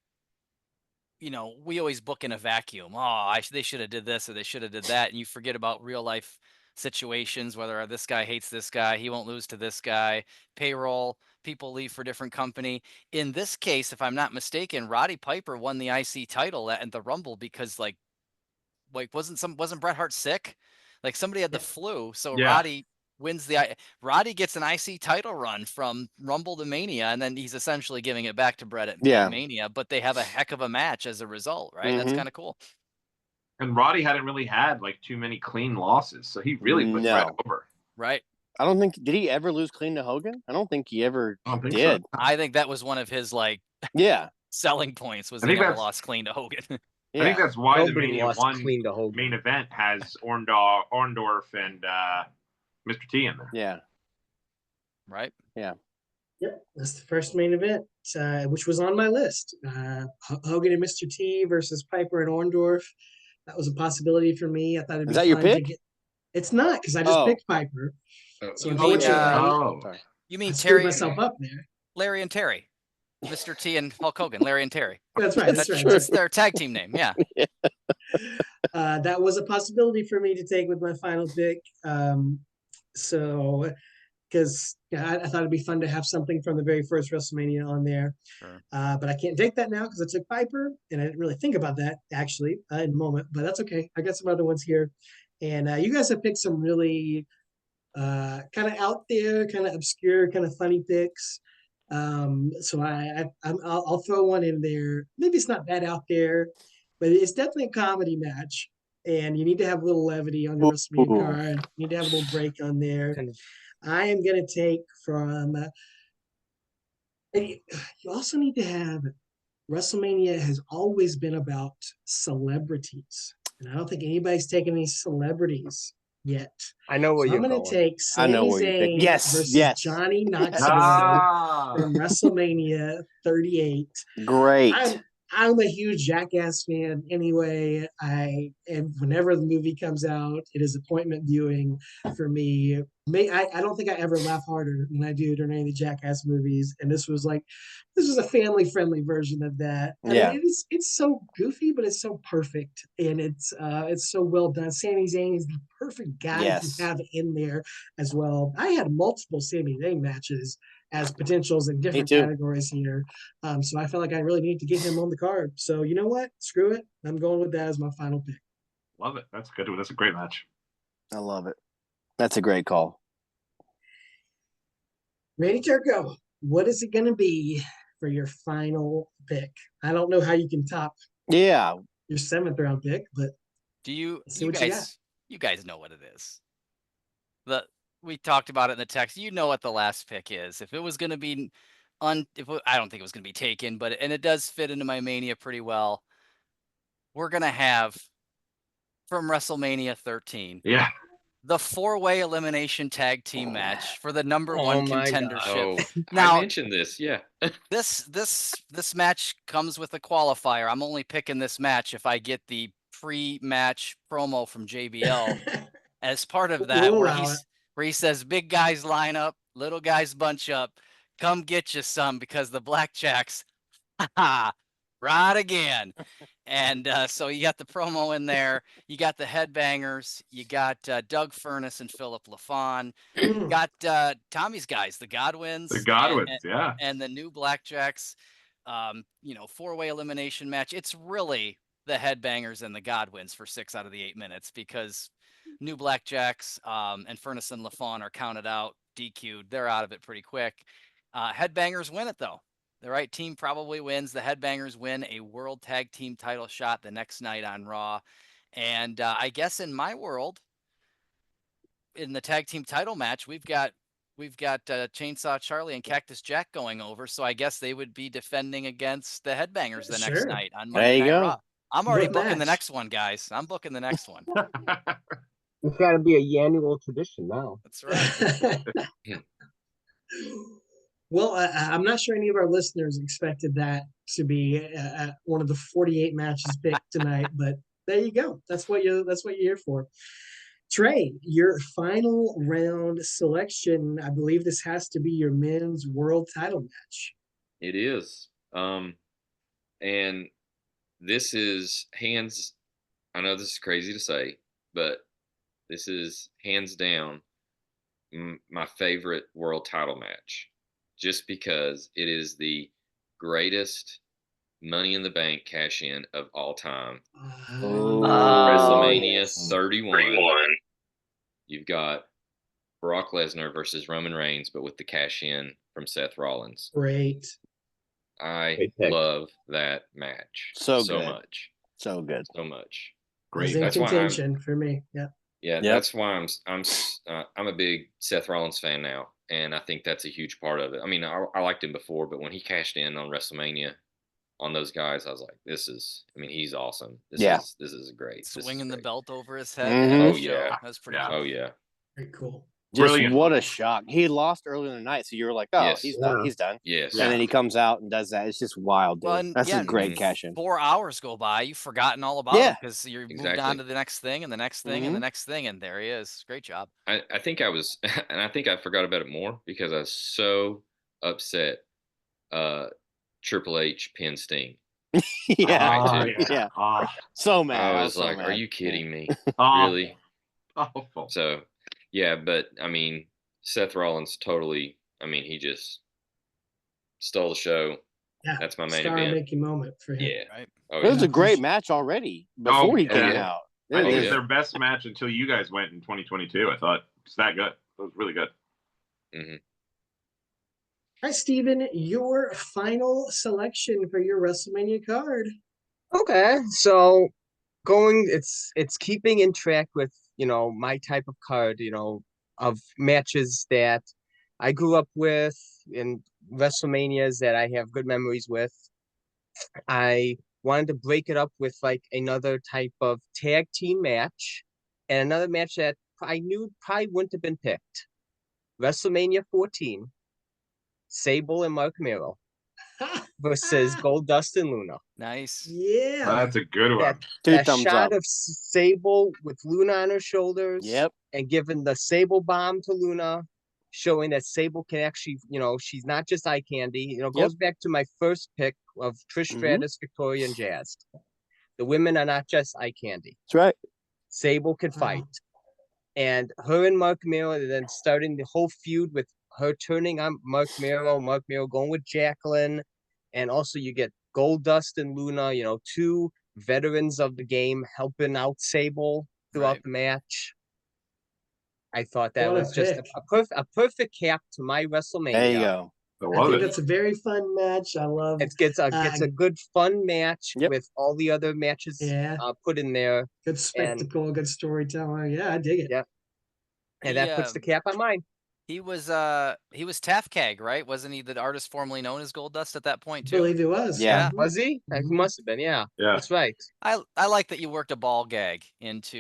We always book in a vacuum. They should have did this or they should have did that, and you forget about real life situations, whether this guy hates this guy, he won't lose to this guy, payroll, people leave for different company. In this case, if I'm not mistaken, Roddy Piper won the IC title at the Rumble because like wasn't Bret Hart sick? Like somebody had the flu, so Yeah. Roddy gets an IC title run from Rumble to Mania, and then he's essentially giving it back to Bret at Mania, but they have a heck of a match as a result, right? That's kind of cool. And Roddy hadn't really had like too many clean losses, so he really put Bret over. Right. I don't think, did he ever lose clean to Hogan? I don't think he ever did. So. I think that was one of his selling points was he never lost clean to Hogan. I think that's why Nobody the Mania lost 1 clean to Hogan. main event has Orndorff and Mr. T in there. Yeah. Right? Yeah. Yep, that's the first main event, which was on my list. Hogan and Mr. T versus Piper and Orndorff. That was a possibility for me. I thought it'd be Is that your fun to pick? It's not, because I just picked Piper. So You unfortunately, You mean I screwed Terry, myself up there. Larry and Terry, Mr. T and Hulk Hogan, Larry and Terry. That's right. That's their tag team name. Yeah. That was a possibility for me to take with my final pick. So, because I thought it'd be fun to have something from the very first WrestleMania on there. Sure. But I can't take that now because I took Piper, and I didn't really think about that actually in the moment. But that's okay. I got some other ones here, and you guys have picked some really kind of out there, kind of obscure, kind of funny picks. So I'll throw one in there. Maybe it's not that out there, but it's definitely a comedy match. And you need to have a little levity on the WrestleMania Ooh. card. You need to have a little break on there. Kind of- I am going to take from. You also need to have WrestleMania has always been about celebrities, and I don't think anybody's taken any celebrities yet. I know where So you're I'm going going. to take I know Sami where you're thinking. Zayn Yes, versus yes. Johnny Knoxville Ah, from WrestleMania 38. Great. I'm a huge Jackass fan anyway. And whenever the movie comes out, it is appointment viewing for me. I don't think I ever laugh harder than I do during any of the Jackass movies. And this was a family friendly version of that. I Yeah. mean, it's so goofy, but it's so perfect, and it's so well done. Sami Zayn is the perfect guy Yes. to have in there as well. I had multiple Sami Zayn matches as potentials in different too. categories here. So I felt like I really need to get him on the card. So you know what? Screw it. I'm going with that as my final pick. love it. That's good. That's a great match. I love it. That's a great call. Randy Turco, what is it going to be for your final pick? I don't know how you can top Yeah. your 7th round pick, but Do you let's see you what you got. guys you guys know what it is? We talked about it in the text. You know what the last pick is. If it was going to be I don't think it was going to be taken, but and it does fit into my mania pretty well. We're going to have from WrestleMania 13 Yeah. the 4-way elimination tag team match for the number Oh one my God. contendership. Oh, Now, I mentioned this. Yeah. this match comes with a qualifier. I'm only picking this match if I get the pre-match promo from JBL as part of that, We'll where allow it. he says, "Big guys line up, little guys bunch up, come get you some because the Blackjacks, right again." And so you got the promo in there. You got the headbangers. You got Doug Furnace and Philip LaFawn. Got Tommy's guys, the Godwins, The Godwins. Yeah. and the new Blackjacks. 4-way elimination match. It's really the headbangers and the Godwins for 6 out of the 8 minutes because new Blackjacks and Furnace and LaFawn are counted out, DQ'd. They're out of it pretty quick. Headbangers win it though. The right team probably wins. The Headbangers win a World Tag Team title shot the next night on Raw. And I guess in my world, in the tag team title match, we've got Chainsaw Charlie and Cactus Jack going over. So I guess they would be defending against the Headbangers the next Sure. night on There Monday you Night go. Raw. I'm already Good booking the match. next one, guys. I'm booking the next one. It's got to be a annual tradition now. That's right. Well, I'm not sure any of our listeners expected that to be one of the 48 matches picked tonight, but there you go. That's what you're here for. Trey, your final round selection. I believe this has to be your men's world title match. It is. And this is I know this is crazy to say, but this is hands down my favorite world title match, just because it is the greatest Money in the Bank cash in of all time. WrestleMania 31. You've got Brock Lesnar versus Roman Reigns, but with the cash in from Seth Rollins. Great. I Great pick. love that match So so good. much, So good. so much. Was Great. in That's why contention for me. Yeah. Yeah, Yep. that's why I'm a big Seth Rollins fan now, and I think that's a huge part of it. I mean, I liked him before, but when he cashed in on WrestleMania on those guys, I was like, he's awesome. This is great. This is Swinging the great. belt over his head. Mhm. at the Oh, show. yeah. That's pretty Yeah. cool. Oh yeah, Very cool. Just Brilliant. what a shock. He lost earlier in the night, so you were like, oh, Yes. he's done. He's done. yes. And then he comes out and does that. It's just wild, dude. Well, and That's yeah, a great mhm. cash in. 4 hours go by, you've forgotten all about Yeah. him because you're moved on Exactly. to the next thing and the next thing and the next thing, and there he is. Great job. I think I was, and I think I forgot about it more because I was so upset. Triple H pinned Sting. Yeah, too. yeah. Oh, So mad. I I was so like, mad. "Are you kidding me? awful. Really?" Awful. So, yeah, but I mean, Seth Rollins totally. I mean, he just stole the show. Yeah, That's my main star event. making moment for him. Yeah. Right. Oh It was yeah. a great match already before he Oh, came yeah. out. I think Oh, it's yeah. their best match until you guys went in 2022. I thought it's that good. It was really good. Hmm. All right, Steven, your final selection for your WrestleMania card. Okay, so going, it's keeping in track with, my type of card, of matches that I grew up with and WrestleManias that I have good memories with. I wanted to break it up with like another type of tag team match and another match that I knew probably wouldn't have been picked. WrestleMania 14, Sable and Mark Mero versus Goldust and Luna. Nice. Yeah. That's a good That one. Two that thumbs shot up. of Sable with Luna on her shoulders. Yep. And giving the Sable bomb to Luna, showing that Sable can actually, she's not just eye candy. Goes back to my first pick of Trish Stratus, Victoria, and Jazz. The women are not just eye candy. That's right. Sable can fight. And her and Mark Mero, and then starting the whole feud with her turning on Mark Mero going with Jacqueline. And also you get Goldust and Luna, two veterans of the game helping out Sable throughout Right. the match. I thought that What a was just pick. a perfect cap to my WrestleMania. There you go. I I love think it. that's a very fun match. I love. It gets a good fun match Yep. with all the other matches Yeah. put in there. Good spectacle, good storytelling. Yeah, I dig it. Yeah. And that puts the cap on mine. He was Tafkag, right? Wasn't he the artist formerly known as Goldust at that point I too? believe it was. Yeah. Mhm. Was he? He must have been, yeah. Yeah. That's right. I like that you worked a ball gag into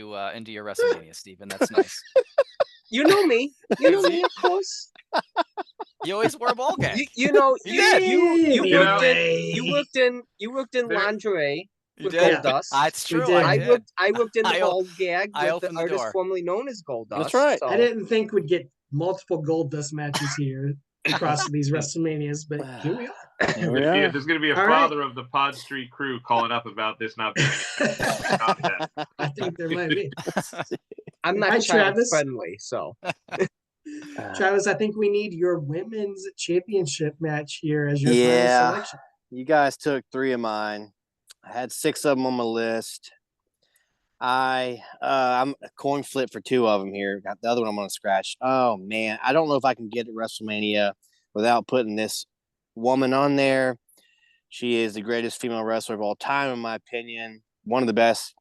your WrestleMania, Steven. That's nice. You know me. You know me, of course. You always wore a ball gag. You know, You did. you worked in There- lingerie You with did. Goldust. That's We true. did. I did. I worked in the I ball gag I with the opened the artist door. formerly known as Goldust. That's right. So I didn't think we'd get multiple Goldust matches here across these WrestleManias, but here we are. Here we are. There's going to be a All right. father of the Pod Street crew calling up about this not being content. I think there might be. I'm not Hi, child Travis. friendly, so Travis, I think we need your women's championship match here as your final Yeah. selection. You guys took 3 of mine. I had 6 of them on my list. I'm a coin flip for 2 of them here. Got the other one I'm gonna scratch. Oh man, I don't know if I can get to WrestleMania without putting this woman on there. She is the greatest female wrestler of all time, in my opinion. One of the best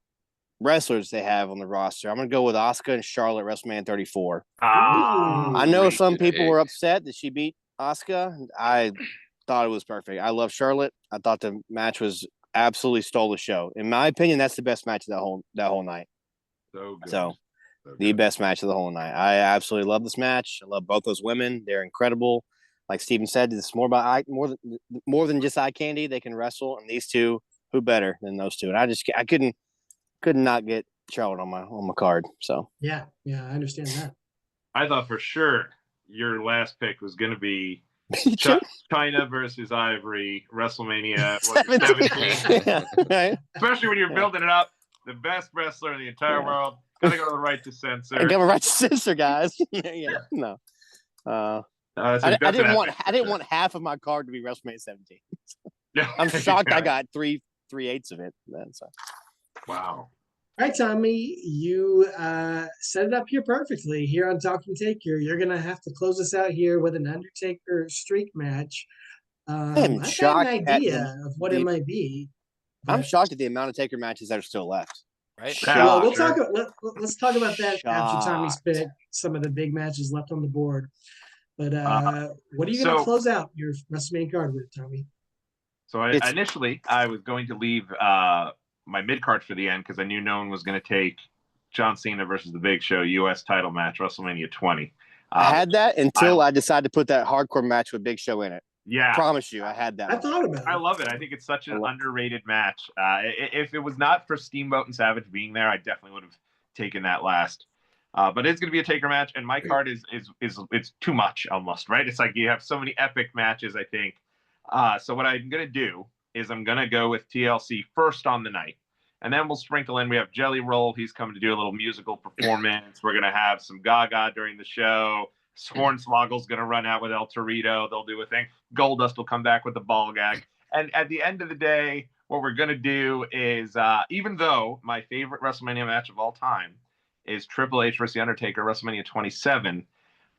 wrestlers they have on the roster. I'm gonna go with Asuka and Charlotte WrestleMania 34. I know Great some people pick. were upset that she beat Asuka. I thought it was perfect. I love Charlotte. I thought the match was absolutely stole the show. In my opinion, that's the best match of that whole night. So good. So So the good. best match of the whole night. I absolutely love this match. I love both those women. They're incredible. Like Steven said, it's more about more than just eye candy. They can wrestle, and these two, who better than those two? And I could not get Charlotte on my card. So Yeah, I understand that. I thought for sure your last pick was going to be China versus Ivory, WrestleMania 17. Yeah, right? Especially when you're building it up, the best wrestler in the entire world. Got to go to the right to censor. I got my right to censor, guys. Yeah, no. I didn't want half of my card to be WrestleMania 17. I'm shocked I got 3/8 of it. Then, so. Wow. All right, Tommy, you set it up here perfectly here on Talking Taker. You're going to have to close us out here with an Undertaker streak match. I'm I've shocked got an at idea of what it might be. I'm but- shocked at the amount of Taker matches that are still left. Right. Yeah. Well, we'll Sure. let's talk about that after Tommy's Shocked. pick, some of the big matches left on the board. But what are you going to so- close out your WrestleMania card with, Tommy? So It's- initially, I was going to leave my mid card for the end because I knew no one was going to take John Cena versus The Big Show U.S. title match, WrestleMania 20. I had that until I decided to put that hardcore match with Big Show in it. Yeah. Promise you, I had that. I one. thought about it. I love it. I think it's such an underrated match. If it was not for Steamboat and Savage being there, I definitely would have taken that last. But it's going to be a Taker match, and my card is it's too much almost, right? It's like you have so many epic matches, I think. So what I'm going to do is I'm going to go with TLC first on the night. And then we'll sprinkle in. We have Jelly Roll. He's coming to do a little musical performance. We're going to have some Gaga during the show. Hornswoggle's going to run out with El Torito. They'll do a thing. Goldust will come back with the ball gag. And at the end of the day, what we're going to do is, even though my favorite WrestleMania match of all time is Triple H versus The Undertaker, WrestleMania 27,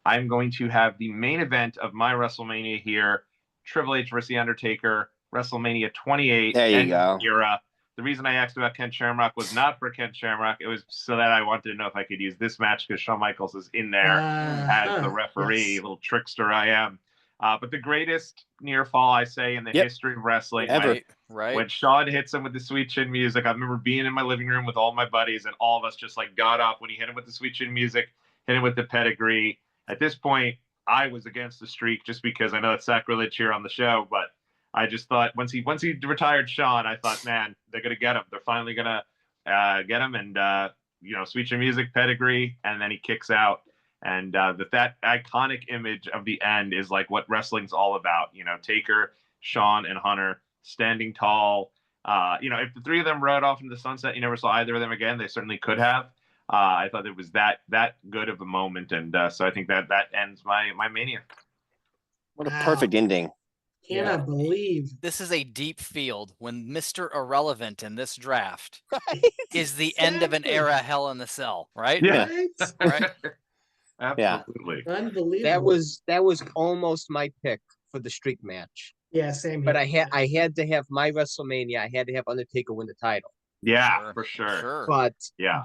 I'm going to have the main event of my WrestleMania here, Triple H versus The Undertaker, WrestleMania 28. There you go. Era. The reason I asked about Ken Shamrock was not for Ken Shamrock. It was so that I wanted to know if I could use this match because Shawn Michaels is in there as the referee, yes. little trickster I am. But the greatest near fall, I say, in the history of wrestling. Ever. Right. When Shawn hits him with the Sweet Chin music, I remember being in my living room with all my buddies, and all of us just like got up when he hit him with the Sweet Chin music, hit him with the pedigree. At this point, I was against the streak just because I know it's sacrilege here on the show, but I just thought once he retired Shawn, I thought, man, they're gonna get him. They're finally gonna get him, and Sweet Chin music, pedigree, and then he kicks out. And that iconic image of the end is like what wrestling's all about. Taker, Shawn, and Hunter standing tall. If the three of them rode off into the sunset, you never saw either of them again. They certainly could have. I thought it was that good of a moment, and so I think that ends my Mania. What a perfect ending. Cannot believe. This is a deep field when Mr. Irrelevant in this draft Right. is the end of an era, Hell in the Cell, right? Yeah. Right? Right. Absolutely. Unbelievable. That was almost my pick for the streak match. Yeah, same here. But I had to have my WrestleMania. I had to have Undertaker win the title. Yeah, for sure. But Yeah.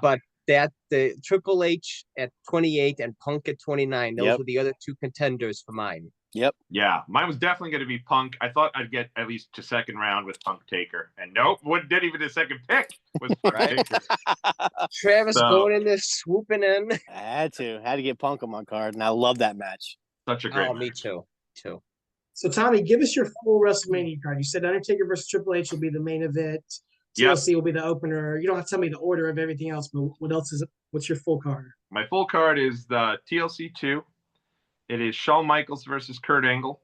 The Triple H at 28 and Punk at 29, those were the other two contenders for mine. Yep. Yeah, mine was definitely going to be Punk. I thought I'd get at least to second round with Punk Taker, and nope, didn't even the second pick was Punk Taker. Travis going in there, swooping in. I had to get Punk on my card, and I love that match. Such a great match. Me too. So Tommy, give us your full WrestleMania card. You said Undertaker versus Triple H will be the main event. TLC will be the opener. You don't have to tell me the order of everything else, but what else is it? What's your full card? My full card is the TLC 2. It is Shawn Michaels versus Kurt Angle.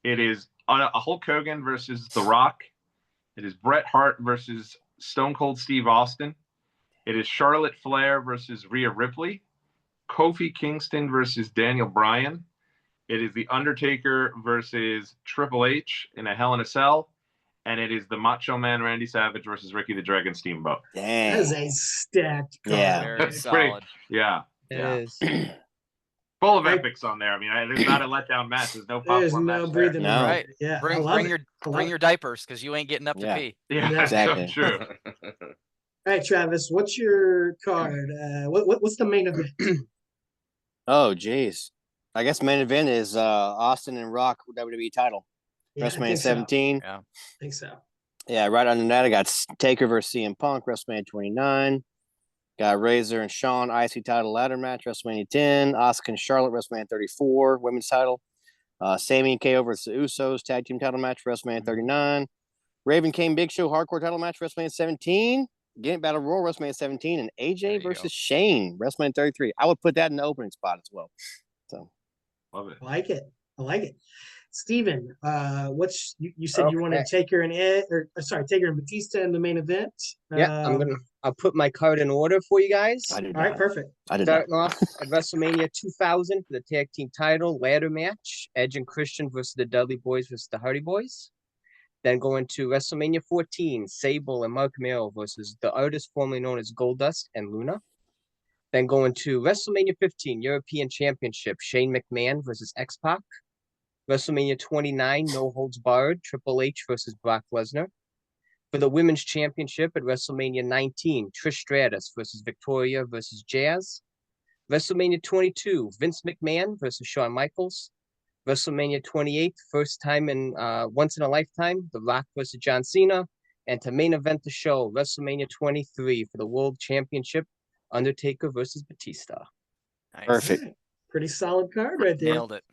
It is a Hulk Hogan versus The Rock. It is Bret Hart versus Stone Cold Steve Austin. It is Charlotte Flair versus Rhea Ripley. Kofi Kingston versus Daniel Bryan. It is The Undertaker versus Triple H in a Hell in a Cell. And it is the Macho Man Randy Savage versus Ricky the Dragon Steamboat. Dang. That is a stacked card. Yeah. Very solid. It is. Full of epics on there. I mean, there's not a letdown match. There's no popcorn There's no match breathing No. room. Right. Yeah. Bring your diapers because you ain't getting up to pee. there. Yeah, Yeah. that's Exactly. so true. All right, Travis, what's your card? What's the main event? Oh, geez. I guess main event is Austin and Rock WWE title. Yeah, I WrestleMania think so. 17. Yeah. I think so. Yeah, right under that, I got Taker versus CM Punk, WrestleMania 29. Got Razor and Shawn, IC title ladder match, WrestleMania 10. Asuka and Charlotte, WrestleMania 34, women's title. Sami and KO versus the Usos, tag team title match, WrestleMania 39. Raven Kane Big Show, hardcore title match, WrestleMania 17. Again, Battle Royal, WrestleMania 17. And There AJ you versus go. Shane, WrestleMania 33. I would put that in the opening spot as well. So, Love it. I like it. Steven, you said you wanted Taker and Taker and Batista in the main event. I'll put my card in order for you guys. I did All right, not. perfect. I did not. Starting off at WrestleMania 2000 for the tag team title ladder match, Edge and Christian versus the Dudley Boys versus the Hardy Boys. Then going to WrestleMania 14, Sable and Mark Merrill versus the artist formerly known as Goldust and Luna. Then going to WrestleMania 15, European Championship, Shane McMahon versus X-Pac. WrestleMania 29, No Holds Barred, Triple H versus Brock Lesnar. For the Women's Championship at WrestleMania 19, Trish Stratus versus Victoria versus Jazz. WrestleMania 22, Vince McMahon versus Shawn Michaels. WrestleMania 28, first time in once in a lifetime, The Rock versus John Cena. And to main event the show, WrestleMania 23 for the World Championship, Undertaker versus Batista. Nice. Perfect. All right. Pretty solid card right there. Nailed it.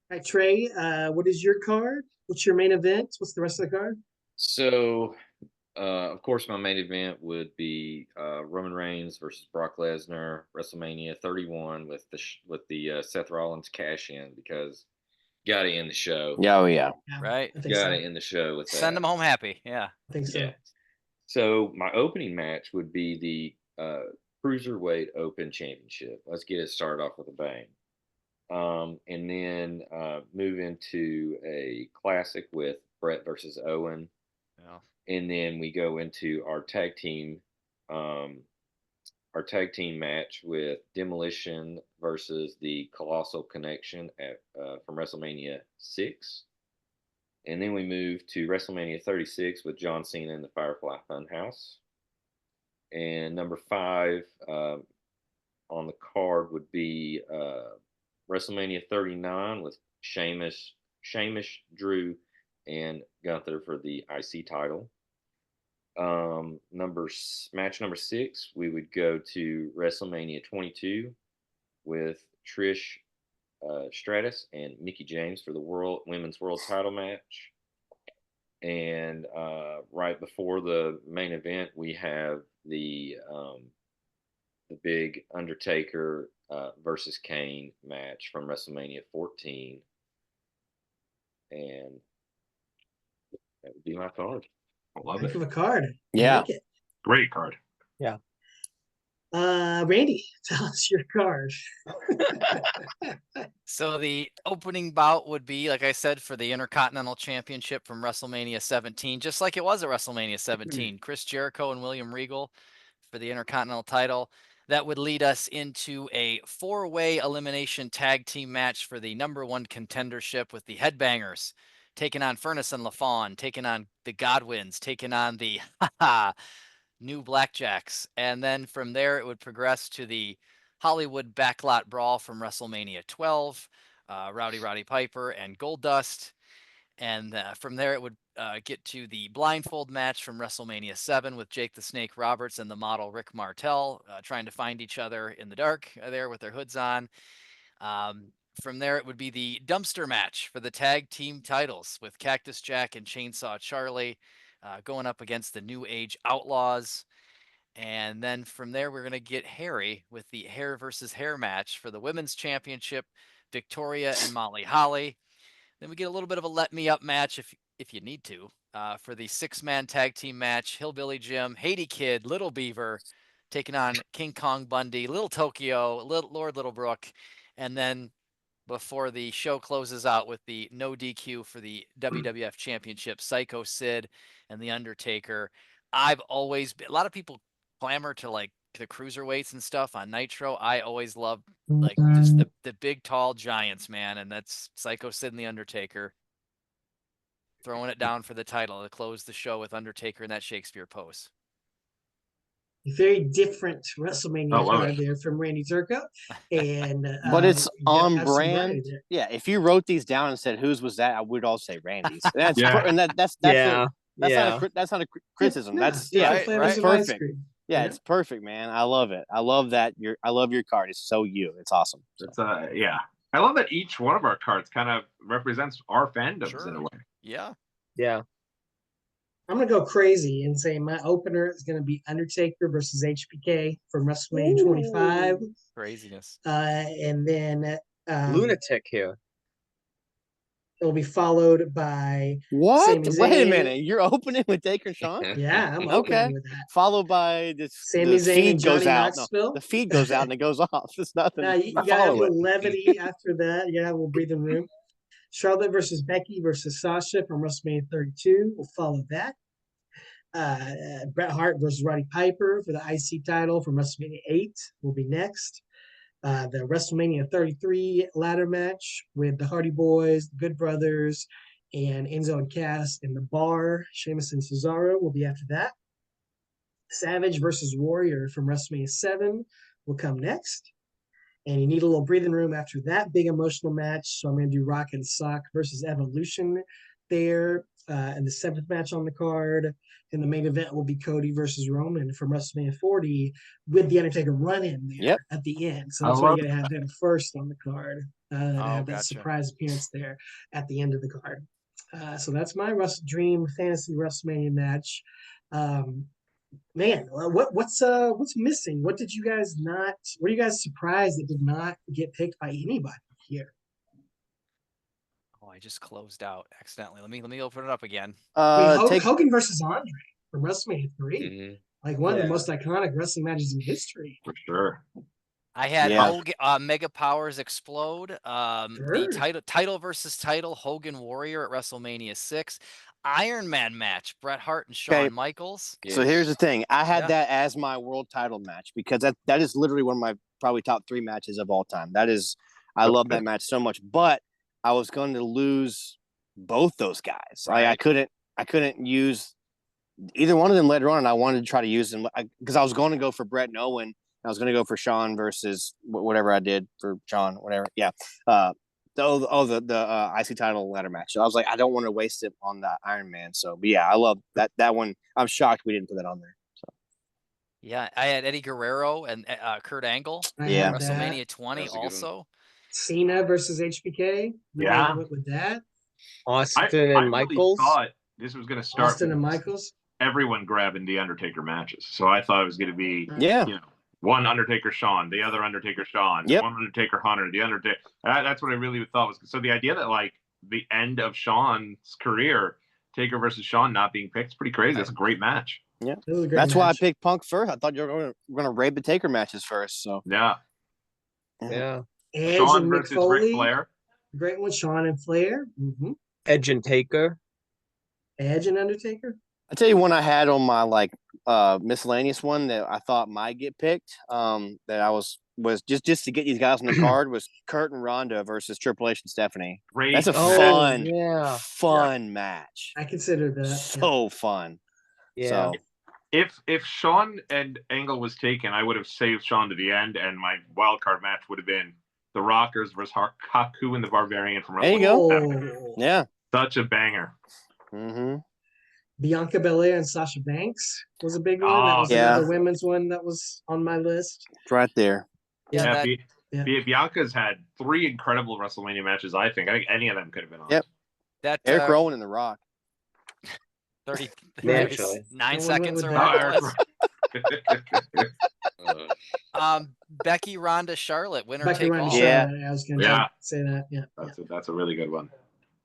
All right, Trey, what is your card? What's your main event? What's the rest of the card? So, of course, my main event would be Roman Reigns versus Brock Lesnar, WrestleMania 31 with the Seth Rollins cash in, because Gotta end the show. Yeah, oh yeah. Yeah, Right. I think Gotta so. end the show with Send that. them home happy. Yeah. I think so. Yeah. So my opening match would be the Cruiserweight Open Championship. Let's get it started off with a bang. And then move into a classic with Brett versus Owen. Yeah. And then we go into our tag team match with Demolition versus the Colossal Connection at from WrestleMania 6. And then we move to WrestleMania 36 with John Cena and the Firefly Funhouse. And number 5 on the card would be WrestleMania 39 with Sheamus, Drew, and Gunther for the IC title. Match number 6, we would go to WrestleMania 22 with Trish Stratus and Mickey James for the women's world title match. And right before the main event, we have the big Undertaker versus Kane match from WrestleMania 14. And that would be my card. I love Heck it. of a card. I Yeah. like it. Great card. Randy, tell us your card. So the opening bout would be, like I said, for the Intercontinental Championship from WrestleMania 17, just like it was at WrestleMania 17. Chris Jericho and William Regal for the Intercontinental title. That would lead us into a 4-way elimination tag team match for the #1 contendership with the Headbangers, taking on Furnace and LaFawn, taking on the Godwins, taking on the New Blackjacks. And then from there, it would progress to the Hollywood Backlot Brawl from WrestleMania 12, Roddy Piper and Goldust. And from there, it would get to the blindfold match from WrestleMania 7 with Jake the Snake Roberts and the model Rick Martel trying to find each other in the dark there with their hoods on. From there, it would be the dumpster match for the tag team titles with Cactus Jack and Chainsaw Charlie going up against the New Age Outlaws. And then from there, we're going to get hairy with the hair versus hair match for the women's championship, Victoria and Molly Holly. Then we get a little bit of a let me up match if you need to for the 6-man tag team match, Hillbilly Jim, Haiti Kid, Little Beaver taking on King Kong Bundy, Little Tokyo, Lord Littlebrook. And then before the show closes out with the no DQ for the WWF Championship, Psycho Sid and The Undertaker. I've always been, a lot of people clamor to like the cruiserweights and stuff on Nitro. I always love like just the big tall giants, man, and that's Psycho Sid and The Undertaker throwing it down for the title to close the show with Undertaker in that Shakespeare pose. Very different WrestleMania I love card it. there from Randy Turco. And But it's yeah, on have some brand. variety there. Yeah, if you wrote these down and said whose was that, I would all say Randy's. That's Yeah. and that's Yeah. that's not a criticism. No, That's different yeah, flavors it's of ice perfect. cream. Yeah, Yeah. it's perfect, man. I love it. I love that. I love your card. It's so you. It's awesome. So. It's yeah. I love that each one of our cards kind of represents our fandoms in a way. Yeah. Yeah. I'm gonna go crazy and say my opener is gonna be Undertaker versus HBK from WrestleMania 25. Craziness. And then Lunatic here. it will be followed by What? Sami Wait a Zayn. minute. You're opening with Taker Sean? Yeah, I'm Okay. opening with that. Followed by this. Sami The Zayn feed and goes Johnny out. No, Knoxville. the feed goes out and it goes off. There's nothing. Now you to gotta have a follow little it. levity after that. You gotta have a little breathing room. Charlotte versus Becky versus Sasha from WrestleMania 32. We'll follow that. Bret Hart versus Roddy Piper for the IC title from WrestleMania 8 will be next. The WrestleMania 33 ladder match with the Hardy Boys, the Good Brothers, and Enzo and Cass in the Bar. Sheamus and Cesaro will be after that. Savage versus Warrior from WrestleMania 7 will come next. And you need a little breathing room after that big emotional match. So I'm going to do Rock and Sock versus Evolution there. And the 7th match on the card. And the main event will be Cody versus Roman from WrestleMania 40 with The Undertaker run-in there at the end. So that's why you're going to have them first on the card. To have that gotcha. surprise appearance there at the end of the card. So that's my Dream Fantasy WrestleMania match. Man, what's missing? What did you guys not? What are you guys surprised that did not get picked by anybody here? Oh, I just closed out accidentally. Let me open it up again. Take Hogan versus Andre from WrestleMania 3. Mhm. Like one of the Yeah. most iconic wrestling matches in history. For sure. I had Yeah. Hogan, Mega Powers Explode, Sure. the title versus title Hogan Warrior at WrestleMania 6, Iron Man match Bret Hart and Shawn Okay. Michaels. So here's the thing. I had Yeah. that as my world title match because that is literally one of my probably top 3 matches of all time. I love that match so much. But I was going to lose both those guys. Right. I couldn't use either one of them later on, and I wanted to try to use them because I was going to go for Bret and Owen. I was going to go for Shawn versus whatever I did for Shawn, whatever. Yeah. The IC title ladder match. So I was like, I don't want to waste it on the Iron Man. So, but yeah, I love that one. I'm shocked we didn't put that on there. So Yeah, I had Eddie Guerrero and Kurt Angle. I Yeah. had that. WrestleMania 20 That was a good one. also. Cena versus HBK. We Yeah. went with that. Austin I and really Michaels. thought this was going to start Austin and with Michaels. everyone grabbing the Undertaker matches. So I thought it was going to be, yeah. you know, one Undertaker Shawn, the other Undertaker Shawn, Yep. one Undertaker Hunter, the Undertaker. That's what I really thought was. So the idea that like the end of Shawn's career, Taker versus Shawn not being picked, is pretty crazy. That's a great match. It was a great That's why I match. picked Punk first. I thought you were going to raid the Taker matches first. So Yeah. Yeah. Edge Shawn and Mick versus Ric Foley. Flair. Great one. Shawn and Flair. Edge and Taker. Edge and Undertaker. I tell you one I had on my miscellaneous one that I thought might get picked. That I was just to get these guys on the card was Kurt and Ronda versus Triple H and Stephanie. Great. That's a Oh, yeah. fun match. I consider that. So fun. Yeah. So If Shawn and Angle was taken, I would have saved Shawn to the end, and my wild card match would have been the Rockers versus Haku and the Barbarian from There you WrestleMania. go. Oh, Yeah. Such a banger. Mm-hmm. Bianca Belair and Sasha Banks was a big one. That Oh, was yeah. another women's one that was on my list. It's right there. Yeah, Bianca's had 3 incredible WrestleMania matches. I think any of them could have been on. Yep. that Eric Rowan and The Rock. 30 Naturally. 9 No one went seconds with or that. whatever it was. Uh, Becky, Ronda, Charlotte, winner Becky take Ronda all. Yeah. Charlotte. I was going to Yeah. say that. Yeah. That's a really good one.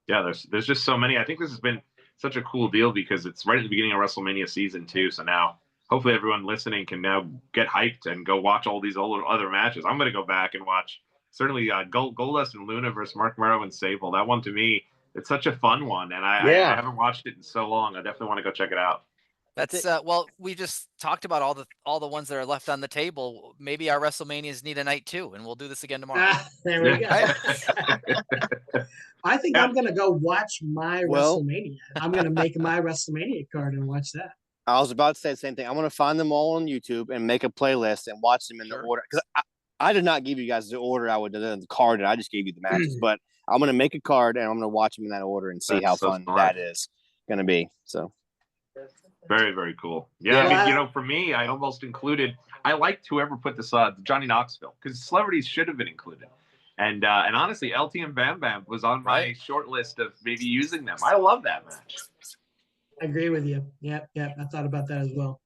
Yeah, there's just so many. I think this has been such a cool deal because it's right at the beginning of WrestleMania season 2. So now hopefully everyone listening can now get hyped and go watch all these other matches. I'm going to go back and watch certainly Goldust and Luna versus Mark Morrow and Sable. That one to me, it's such a fun one, and I haven't watched it in so long. I definitely want to go check it out. That's well, we just talked about all the ones that are left on the table. Maybe our WrestleManias need a night 2, and we'll do this again tomorrow. There we go. I think I'm going to go watch my Well- WrestleMania. I'm going to make my WrestleMania card and watch that. I was about to say the same thing. I'm going to find them all on YouTube and make a playlist and watch them in the Sure. order. Because I did not give you guys the order I would do the card. I just gave you the matches. But I'm going to make a card and I'm going to watch them in that order and see That's how so fun smart. that is going to be. So Very, very cool. Yeah, Yeah. I mean, for me, I almost included. I liked whoever put this Johnny Knoxville because celebrities should have been included, and honestly, LT and Bam Bam was on my Right. short list of maybe using them. I love that match. I agree with you. Yeah. I thought about that as well.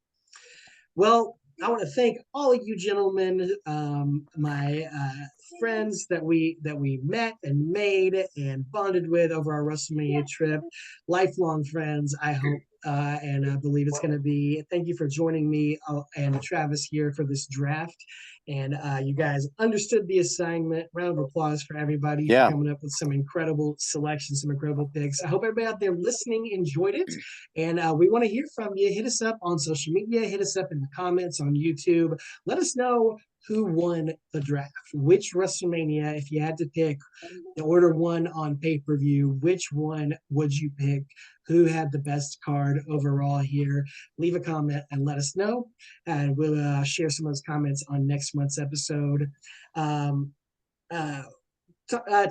Well, I want to thank all of you gentlemen, my friends that we met and made and bonded with over our WrestleMania trip, lifelong friends. I hope and I believe it's going to be. Thank you for joining me and Travis here for this draft. And you guys understood the assignment. Round of applause for everybody Yeah. for coming up with some incredible selections, some incredible picks. I hope everybody out there listening enjoyed it. And we want to hear from you. Hit us up on social media. Hit us up in the comments on YouTube. Let us know who won the draft. Which WrestleMania, if you had to pick the order one on pay-per-view, which one would you pick? Who had the best card overall here? Leave a comment and let us know. And we'll share some of those comments on next month's episode.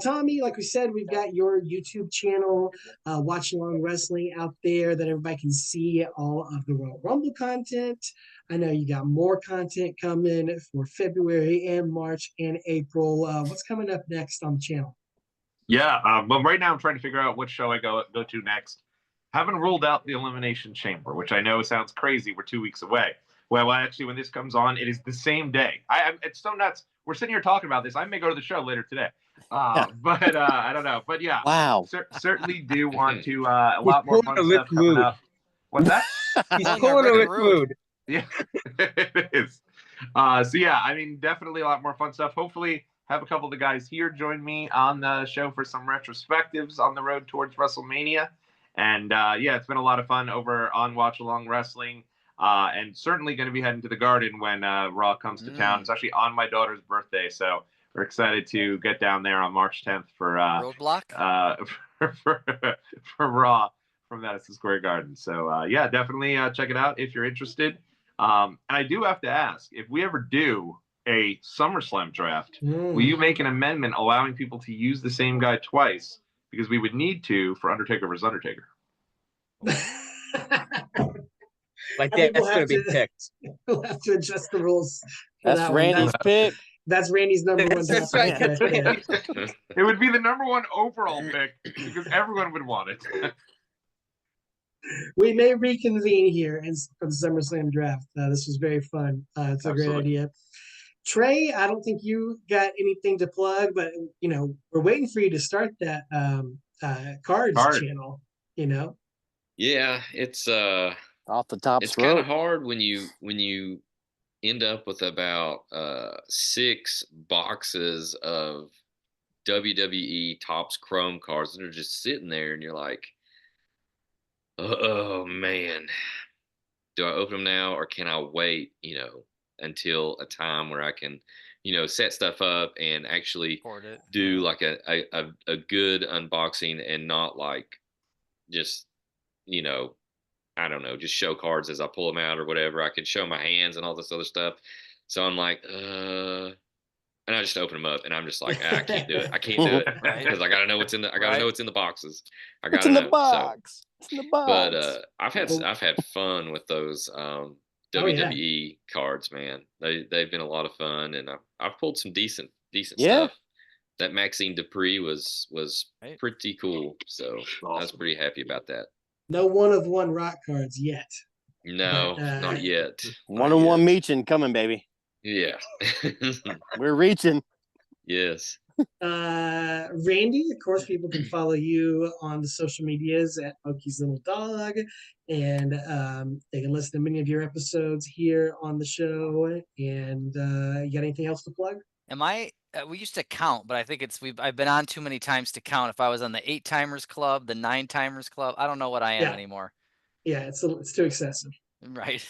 Tommy, like we said, we've got your YouTube channel, Watch Along Wrestling out there that everybody can see all of the Royal Rumble content. I know you got more content coming for February and March and April. What's coming up next on the channel? Yeah, but right now I'm trying to figure out which show I go to next. Haven't ruled out the Elimination Chamber, which I know sounds crazy. We're 2 weeks away. Well, actually, when this comes on, it is the same day. It's so nuts. We're sitting here talking about this. I may go to the show later today. But I don't know. But yeah, Wow. certainly do want to a He's lot more pulling fun a Rick stuff coming Rude. up. What's that? He's Pulling a pulling a Rick Rick Rude. Rude. Yeah, it is. So yeah, I mean, definitely a lot more fun stuff. Hopefully, have a couple of the guys here join me on the show for some retrospectives on the road towards WrestleMania. And yeah, it's been a lot of fun over on Watch Along Wrestling. And certainly going to be heading to the Garden when Raw comes to town. It's actually on my daughter's birthday, so we're excited to get down there on March 10th for Roadblock. for Raw from Madison Square Garden. So yeah, definitely check it out if you're interested. And I do have to ask, if we ever do a SummerSlam draft, will you make an amendment allowing people to use the same guy twice? Because we would need to for Undertaker versus Undertaker. Like I think that's we'll going have to be to- picked. We'll have to adjust the rules. For That's that one. Randy's pick. That's Randy's number one. That's draft right. pick That's right right. there. It would be the number one overall pick because everyone would want it. We may reconvene here for the SummerSlam draft. This was very fun. It's a great Absolutely. idea. Trey, I don't think you got anything to plug, but we're waiting for you to start that cards Card. channel. Yeah, it's Off the top it's kind rope. of hard when you end up with about 6 boxes of WWE Topps Chrome cards that are just sitting there, and you're like, oh man, do I open them now or can I wait? Until a time where I can, set stuff up and actually Record it. do like a good unboxing and not like just I don't know, just show cards as I pull them out or whatever. I can show my hands and all this other stuff. So I'm like, and I just open them up and I'm just like, I can't do it. I can't do it Right. because I gotta know what's in the. I gotta Right. know what's in the boxes. I It's gotta in know. the box. It's in the box. But I've had fun with those WWE cards, man. They've been a lot of fun, and I've pulled some decent Yeah. stuff. That Maxine Dupree was Right. pretty cool, so I was pretty happy about that. No one-of-one rock cards yet. No, But, not yet. One-on-one Meechin coming, baby. Yeah. We're reaching. Yes. Randy, of course, people can follow you on the social medias at Moki's Little Dog, and they can listen to many of your episodes here on the show. And you got anything else to plug? Am I? We used to count, but I think I've been on too many times to count. If I was on the 8-timers club, the 9-timers club, I don't know what I am Yeah. anymore. Yeah, it's too excessive. Right.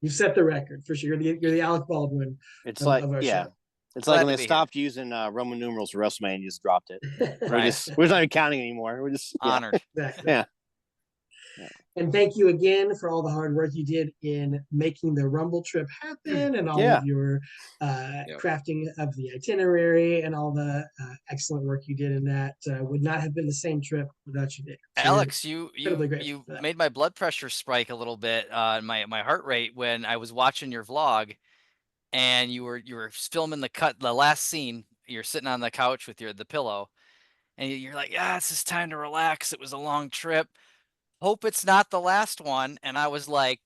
You set the record for sure. You're the Alec Baldwin It's of like, our yeah. show. It's Glad like to when they be stopped using Roman numerals for WrestleMania, just dropped it. Right. We're not even counting anymore. We're just Honored. Exactly. Yeah. And thank you again for all the hard work you did in making the Rumble trip happen and all Yeah. of your crafting of the itinerary and all the excellent work you did in that. Would not have been the same trip without you, Dave. So Alex, you incredibly grateful you for that. made my blood pressure spike a little bit, my heart rate when I was watching your vlog, and you were filming the last scene. You're sitting on the couch with the pillow, and you're like, yeah, it's just time to relax. It was a long trip. Hope it's not the last one. And I was like,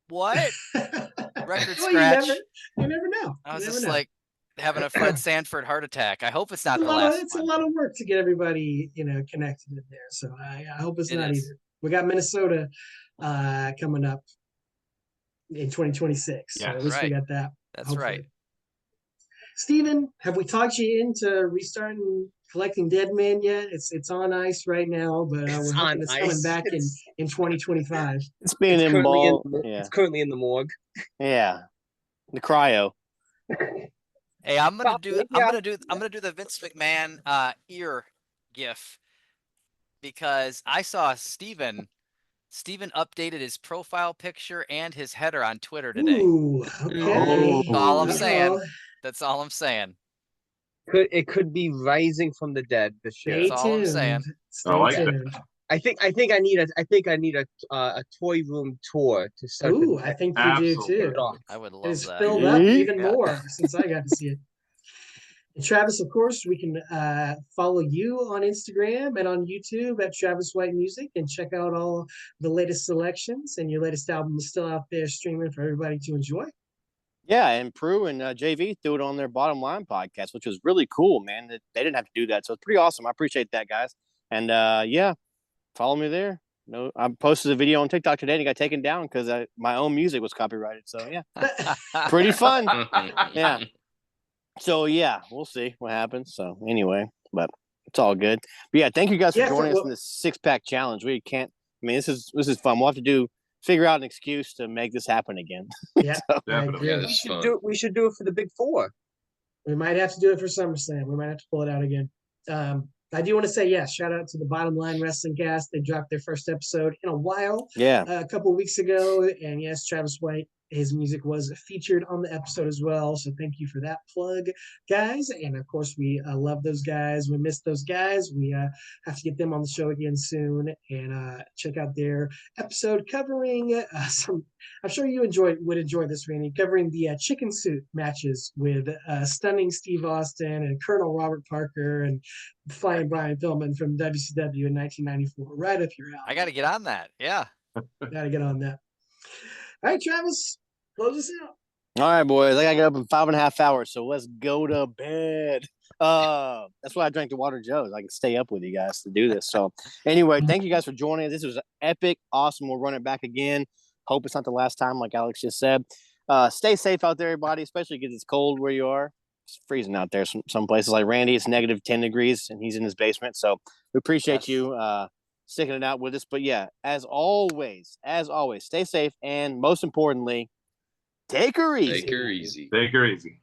what? Record Well, scratch. You never know. I was You never just know. like having a Fred Sanford heart attack. I hope it's not It's the last it's one. a lot of work to get everybody connected in there. So I hope it's It not is. either. We got Minnesota coming up in 2026. So Yes. at least we Right. got that. That's hopefully. right. Steven, have we talked you into restarting collecting Dead Man yet? It's on ice right now, but we're It's hoping on it's coming ice. back in 2025. It's being It's in currently ball. in, Yeah. it's currently in the morgue. Yeah. The cryo. Hey, I'm gonna do Yeah. the Vince McMahon ear gif because I saw Steven updated his profile picture and his header on Twitter today. Ooh, okay. That's all I'm Uh-oh. saying. That's all I'm saying. It could be rising from the dead this year. Stay That's all I'm saying. tuned. Stay I like that. tuned. I think I need a toy room tour to start. Ooh, I think you Absolutely. do too. it off. I would It love has that. filled up even Yeah. more since I got to see it. And Travis, of course, we can follow you on Instagram and on YouTube at Travis White Music and check out all the latest selections. And your latest album is still out there streaming for everybody to enjoy. Yeah, and Prue and JV threw it on their Bottom Line podcast, which was really cool, man. They didn't have to do that, so it's pretty awesome. I appreciate that, guys. And yeah, follow me there. No, I posted a video on TikTok today and it got taken down because my own music was copyrighted. So yeah, pretty fun. Yeah. So yeah, we'll see what happens. So anyway, but it's all good. But yeah, thank you guys for joining us in this 6-pack challenge. We can't. I mean, this is fun. We'll have to figure out an excuse to make this happen again. Yeah, So, Definitely. Yeah, We this is should fun. do. We should do it for the Big Four. we might have to do it for SummerSlam. We might have to pull it out again. I do want to say, yes, shout out to the Bottom Line Wrestling Cast. They dropped their first episode in a while, yeah. a couple weeks ago. And yes, Travis White, his music was featured on the episode as well. So thank you for that plug, guys. And of course, we love those guys. We miss those guys. We have to get them on the show again soon and check out their episode covering some. I'm sure you would enjoy this, Randy, covering the chicken suit matches with stunning Steve Austin and Colonel Robert Parker and Flying Brian Pillman from WCW in 1994. Right up your alley. I got to get on that. Yeah. Got to get on that. All right, Travis, close us out. All right, boys. I gotta get up in 5.5 hours, so let's go to bed. That's why I drank the water Joe's. I can stay up with you guys to do this. So anyway, thank you guys for joining. This was epic, awesome. We'll run it back again. Hope it's not the last time, like Alex just said. Stay safe out there, everybody, especially because it's cold where you are. It's freezing out there. Some places like Randy, it's negative 10 degrees, and he's in his basement. So we appreciate you sticking it out with us. But yeah, as always, stay safe, and most importantly, take her easy. Take her easy. Take her easy.